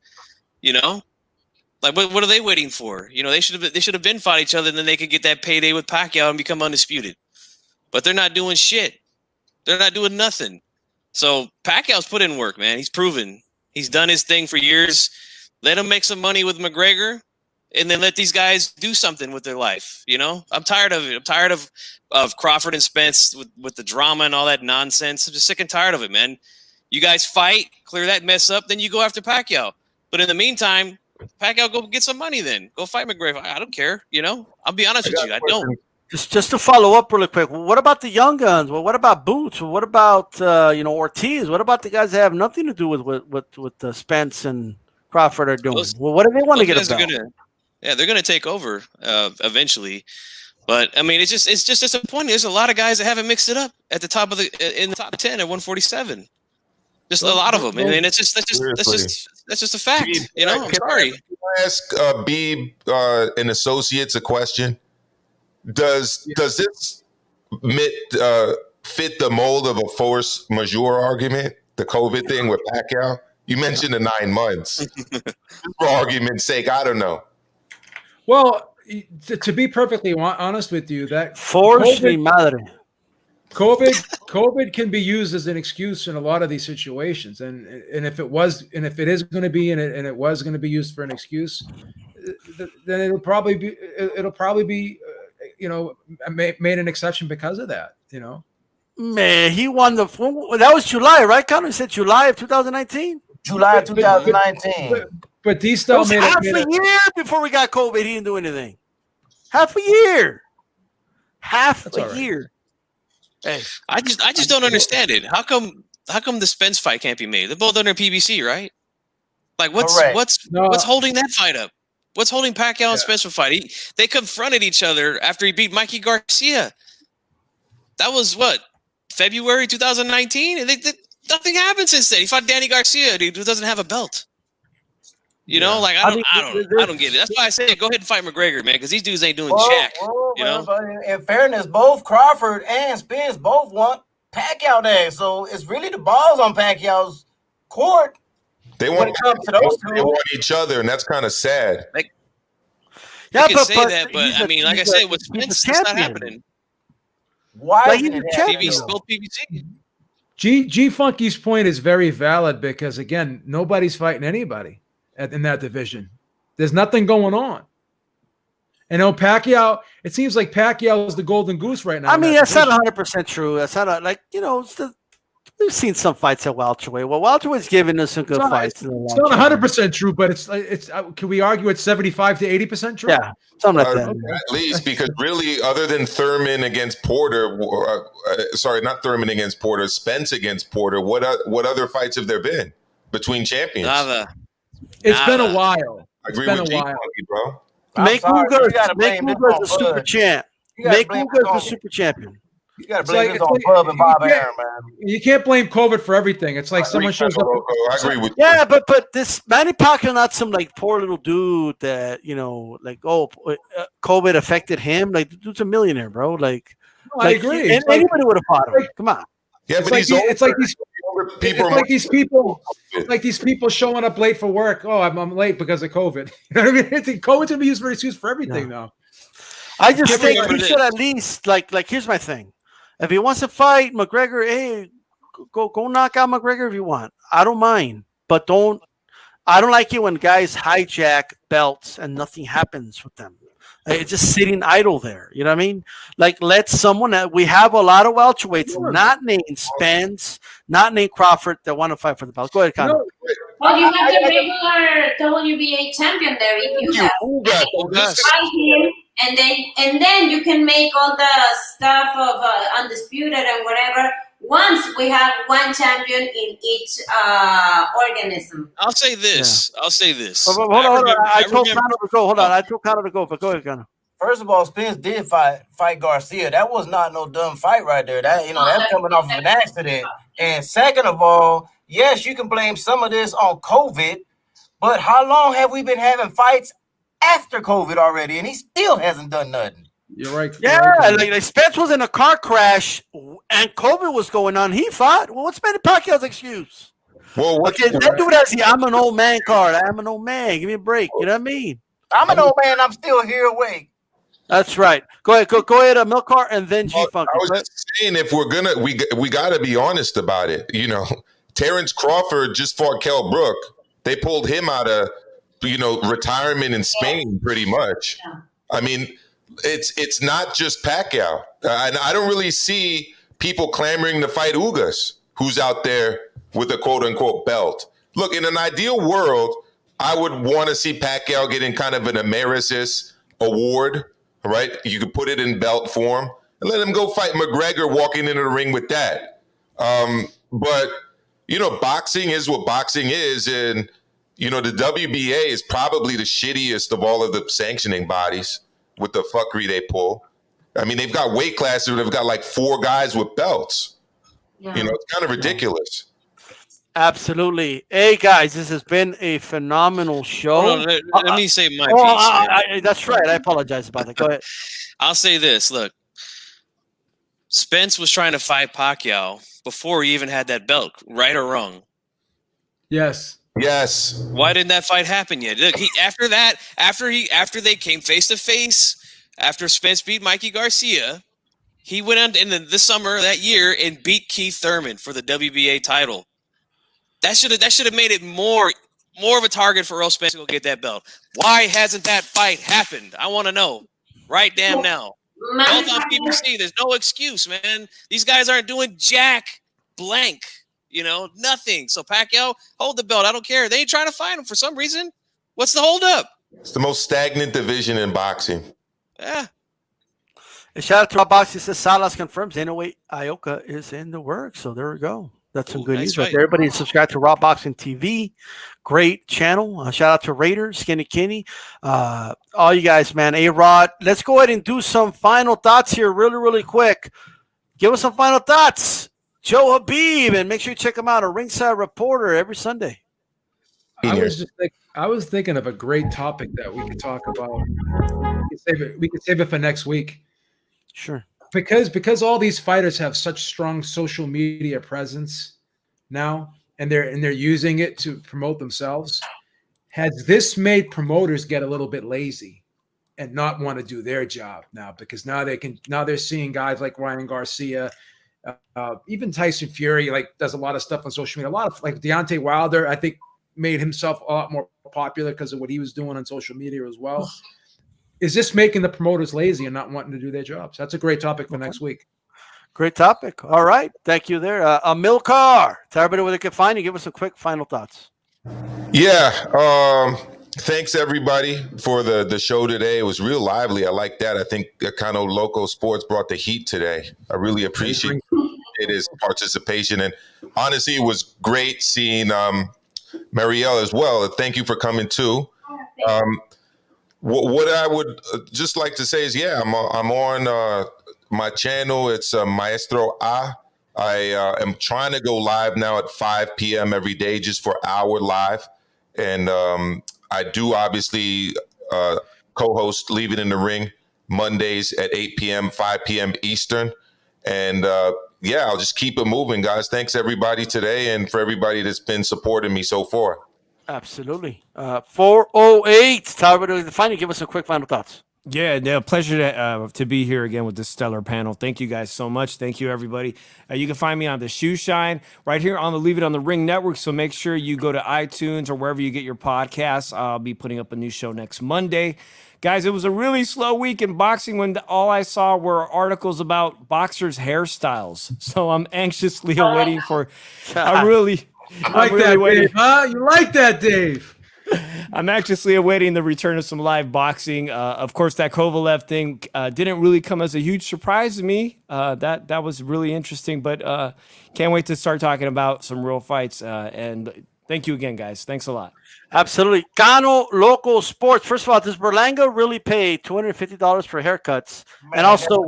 Like what are they waiting for? They should have been fought each other, and then they could get that payday with Pacquiao and become undisputed. But they're not doing shit. They're not doing nothing. So Pacquiao's put in work, man. He's proven. He's done his thing for years. Let him make some money with McGregor, and then let these guys do something with their life. I'm tired of it. I'm tired of Crawford and Spence with the drama and all that nonsense. I'm just sick and tired of it, man. You guys fight, clear that mess up, then you go after Pacquiao. But in the meantime, Pacquiao, go get some money then. Go fight McGregor. I don't care, I'll be honest with you. I don't. Just to follow up really quick, what about the young guns? Well, what about Boots? What about Ortiz? What about the guys that have nothing to do with what Spence and Crawford are doing? Well, what do they want to get about? They're gonna take over eventually. But I mean, it's just disappointing. There's a lot of guys that haven't mixed it up at the top in the top 10 at 147. Just a lot of them. I mean, that's just a fact. I'm sorry. Can I ask Beeb and Associates a question? Does this fit the mold of a force majeure argument? The COVID thing with Pacquiao? You mentioned the 9 months. For argument's sake, I don't know. Well, to be perfectly honest with you, that force mi madre. COVID can be used as an excuse in a lot of these situations, and if it is going to be and it was going to be used for an excuse, then it'll probably be made an exception because of that. Man, he won that was July, right? Connor said July of 2019. July 2019. But these still made half a year before we got COVID. He didn't do anything. Half a year. Half a year. Hey, I just don't understand it. How come the Spence fight can't be made? They're both under PBC, right? Like what's holding that fight up? What's holding Pacquiao and Spence from fight? They confronted each other after he beat Mikey Garcia. That was what, February 2019? And nothing happened since then. He fought Danny Garcia, dude, who doesn't have a belt. I don't get it. That's why I say go ahead and fight McGregor, man, because these dudes ain't doing jack. But in fairness, both Crawford and Spence both want Pacquiao there, so it's really the balls on Pacquiao's court. They want each other, and that's kind of sad. You can say that, but I mean, like I said, with Spence, it's not happening. Why is it happening? Both PBC. G Funky's point is very valid because again, nobody's fighting anybody in that division. There's nothing going on. And Pacquiao, it seems like Pacquiao is the golden goose right now. I mean, that's not 100% true. That's not we've seen some fights at welterweight. Well, welterweight's giving us some good fights. It's not 100% true, but it's. Can we argue it's 75 to 80% true? Yeah, something like that. At least, because really, other than Thurman against Porter, not Thurman against Porter, Spence against Porter, what other fights have there been between champions? It's been a while. I agree with you, bro. Make Uga the super champ. Make Uga the super champion. You got to blame this on Bub and Bob Arum, man. You can't blame COVID for everything. It's like someone shows up. I agree with you. Yeah, but this Manny Pacquiao, not some like poor little dude that COVID affected him. Like the dude's a millionaire, bro. Like I agree. Anybody would have fought him. Come on. Yeah, but these people showing up late for work. Oh, I'm late because of COVID. You know what I mean? I think COVID's gonna be used for excuse for everything now. I just think we should at least like. Here's my thing. If he wants to fight McGregor, hey, go knock out McGregor if you want. I don't mind, but don't. I don't like it when guys hijack belts and nothing happens with them. It's just sitting idle there. You know what I mean? Like, let someone that we have a lot of welterweights, not named Spence, not named Crawford, that want to fight for the belt. Go ahead, Conor. Well, you have the regular WBA champion there. You have fight him, and then you can make all the stuff of undisputed and whatever. Once we have one champion in each organism. I'll say this. Yeah. I'll say this. Hold on. I told Conor to go. Hold on. I told Conor to go, but go ahead, Conor. First of all, Spence did fight Garcia. That was not no dumb fight right there. That's coming off of an accident. And second of all, yes, you can blame some of this on COVID, but how long have we been having fights after COVID already? And he still hasn't done nothing. You're right. Yeah, like Spence was in a car crash and COVID was going on. He fought. Well, what's Manny Pacquiao's excuse? Well, okay, that dude has the I'm an old man card. I'm an old man. Give me a break. You know what I mean? I'm an old man. I'm still here awake. That's right. Go ahead, Milcar, and then G-Funk. I was just saying, if we're gonna, we got to be honest about it. You know, Terrence Crawford just fought Kell Brook. They pulled him out of, retirement in Spain, pretty much. I mean, it's not just Pacquiao, and I don't really see people clamoring to fight Ugas, who's out there with a quote unquote belt. Look, in an ideal world, I would want to see Pacquiao getting kind of an emeritus award. Right, you could put it in belt form and let him go fight McGregor walking into the ring with that. But boxing is what boxing is, and the WBA is probably the shittiest of all of the sanctioning bodies with the fuckery they pull. I mean, they've got weight classes where they've got like 4 guys with belts. Yeah. It's kind of ridiculous. Absolutely. Hey, guys, this has been a phenomenal show. Let me say my piece. That's right. I apologize about that. Go ahead. I'll say this. Look, Spence was trying to fight Pacquiao before he even had that belt, right or wrong? Yes. Why didn't that fight happen yet? Look, after they came face to face, after Spence beat Mikey Garcia, he went on in the summer of that year and beat Keith Thurman for the WBA title. That should have made it more of a target for Earl Spence to go get that belt. Why hasn't that fight happened? I want to know right damn now. Both on PBC. There's no excuse, man. These guys aren't doing jack blank. Nothing. So Pacquiao, hold the belt. I don't care. They ain't trying to fight him for some reason. What's the holdup? It's the most stagnant division in boxing. Yeah. And shout out to Rob Boxing. Says Salas confirms Inoue Ioka is in the works. So there we go. That's some good news right there. Everybody subscribe to Raw Boxing TV. Great channel. Shout out to Raider, Skinny Kenny. All you guys, man. A-Rod, let's go ahead and do some final thoughts here really, really quick. Give us some final thoughts. Joe Habib, and make sure you check him out, a Ringside Reporter every Sunday. I was thinking of a great topic that we could talk about. We could save it for next week. Sure. Because all these fighters have such strong social media presence now, and they're using it to promote themselves. Has this made promoters get a little bit lazy and not want to do their job now? Because now they're seeing guys like Ryan Garcia, even Tyson Fury, does a lot of stuff on social media. A lot of Deontay Wilder, I think, made himself a lot more popular because of what he was doing on social media as well. Is this making the promoters lazy and not wanting to do their jobs? That's a great topic for next week. Great topic. All right. Thank you there. Milcar, tell everybody where they can find you. Give us some quick final thoughts. Yeah. Thanks, everybody, for the show today. It was real lively. I like that. I think kind of Loco Sports brought the heat today. I really appreciate his participation. And honestly, it was great seeing Marielle as well. Thank you for coming, too. What I would just like to say is, I'm on my channel. It's Maestro A. I am trying to go live now at 5 p.m. every day, just for hour live. And I do obviously co-host Leave It in the Ring Mondays at 8 p.m., 5 p.m. Eastern. And I'll just keep it moving, guys. Thanks, everybody, today, and for everybody that's been supporting me so far. Absolutely. 408. Tell everybody to find you. Give us some quick final thoughts. Yeah, pleasure to be here again with this stellar panel. Thank you guys so much. Thank you, everybody. You can find me on the Shoe Shine right here on the Leave It on the Ring network. So make sure you go to iTunes or wherever you get your podcasts. I'll be putting up a new show next Monday. Guys, it was a really slow week in boxing when all I saw were articles about boxers' hairstyles. So I'm anxiously awaiting for. I'm really waiting. Dave, huh? You like that, Dave? I'm anxiously awaiting the return of some live boxing. Of course, that Kovalev thing didn't really come as a huge surprise to me. That was really interesting, but can't wait to start talking about some real fights. And thank you again, guys. Thanks a lot. Absolutely. Cano Local Sports. First of all, does Berlanga really pay $250 for haircuts? Man, and also,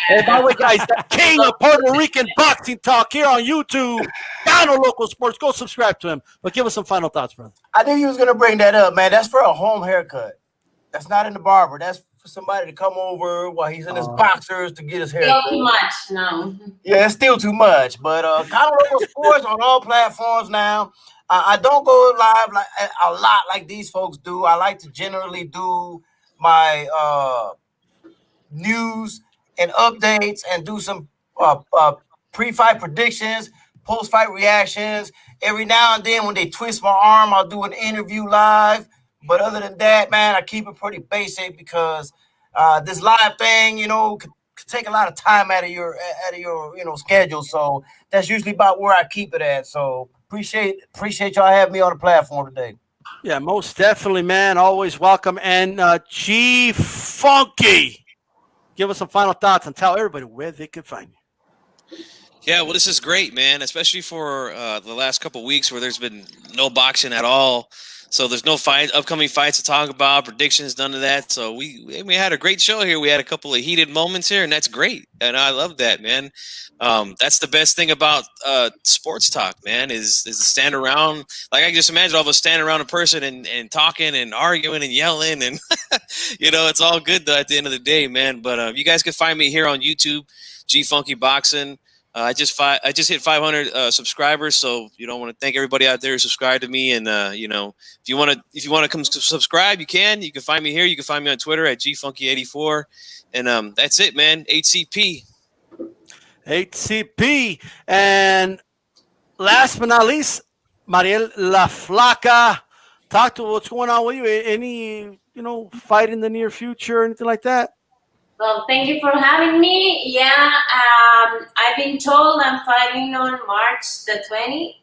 and by the way, guys, the king of Puerto Rican boxing talk here on YouTube, Cano Local Sports. Go subscribe to him. But give us some final thoughts, brother. I knew you was gonna bring that up, man. That's for a home haircut. That's not in the barber. That's for somebody to come over while he's in his boxers to get his hair. Still too much, no. Yeah, it's still too much. But Cano Local Sports on all platforms now. I don't go live like a lot like these folks do. I like to generally do my news and updates and do some pre-fight predictions, post-fight reactions. Every now and then when they twist my arm, I'll do an interview live. But other than that, man, I keep it pretty basic because this live thing, could take a lot of time out of your schedule. So that's usually about where I keep it at. So appreciate y'all having me on the platform today. Yeah, most definitely, man. Always welcome. And G Funky, give us some final thoughts and tell everybody where they can find you. Yeah, well, this is great, man, especially for the last couple of weeks where there's been no boxing at all. So there's no upcoming fights to talk about, predictions, none of that. So we had a great show here. We had a couple of heated moments here, and that's great. And I love that, man. That's the best thing about sports talk, man, is to stand around. Like I can just imagine all of us standing around a person and talking and arguing and yelling. And, it's all good, though, at the end of the day, man. But you guys can find me here on YouTube, G Funky Boxing. I just hit 500 subscribers, so I want to thank everybody out there who subscribed to me. And if you want to come subscribe, you can. You can find me here. You can find me on Twitter at gfunky84, and that's it, man. HCP. And last but not least, Mariel La Flaca. Talk to what's going on with you. Any fight in the near future, anything like that? Well, thank you for having me. Yeah, I've been told I'm fighting on March the 20th.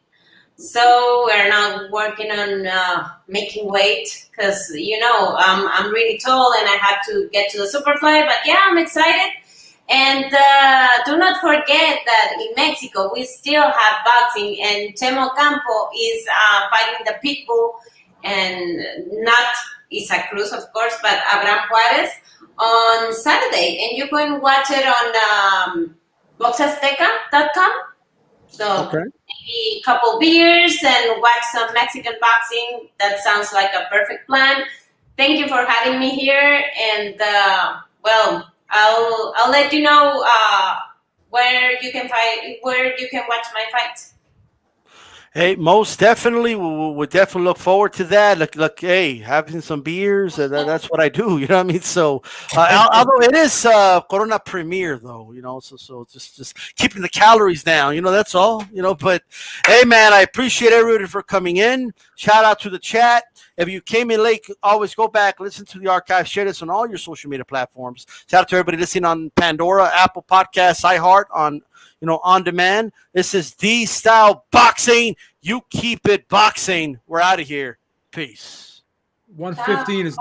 So we're now working on making weight because, I'm really tall and I have to get to the Superfly. But yeah, I'm excited. And do not forget that in Mexico, we still have boxing, and Chemo Campo is fighting the Pitbull, and not Isa Cruz, of course, but Abraham Juarez on Saturday. And you can watch it on boxazteca.com. So maybe a couple beers and watch some Mexican boxing. That sounds like a perfect plan. Thank you for having me here. And, I'll let you know where you can watch my fight. Hey, most definitely, we'll definitely look forward to that. Look, hey, having some beers, that's what I do, you know what I mean? So, although it is Corona Premier, though, so just keeping the calories down, that's all, but hey, man, I appreciate everybody for coming in. Shout out to the chat. If you came in late, always go back, listen to the archive, share this on all your social media platforms. Shout out to everybody listening on Pandora, Apple Podcasts, iHeart, on demand. This is D-Style Boxing. You keep it boxing. We're out of here. Peace. 115 is the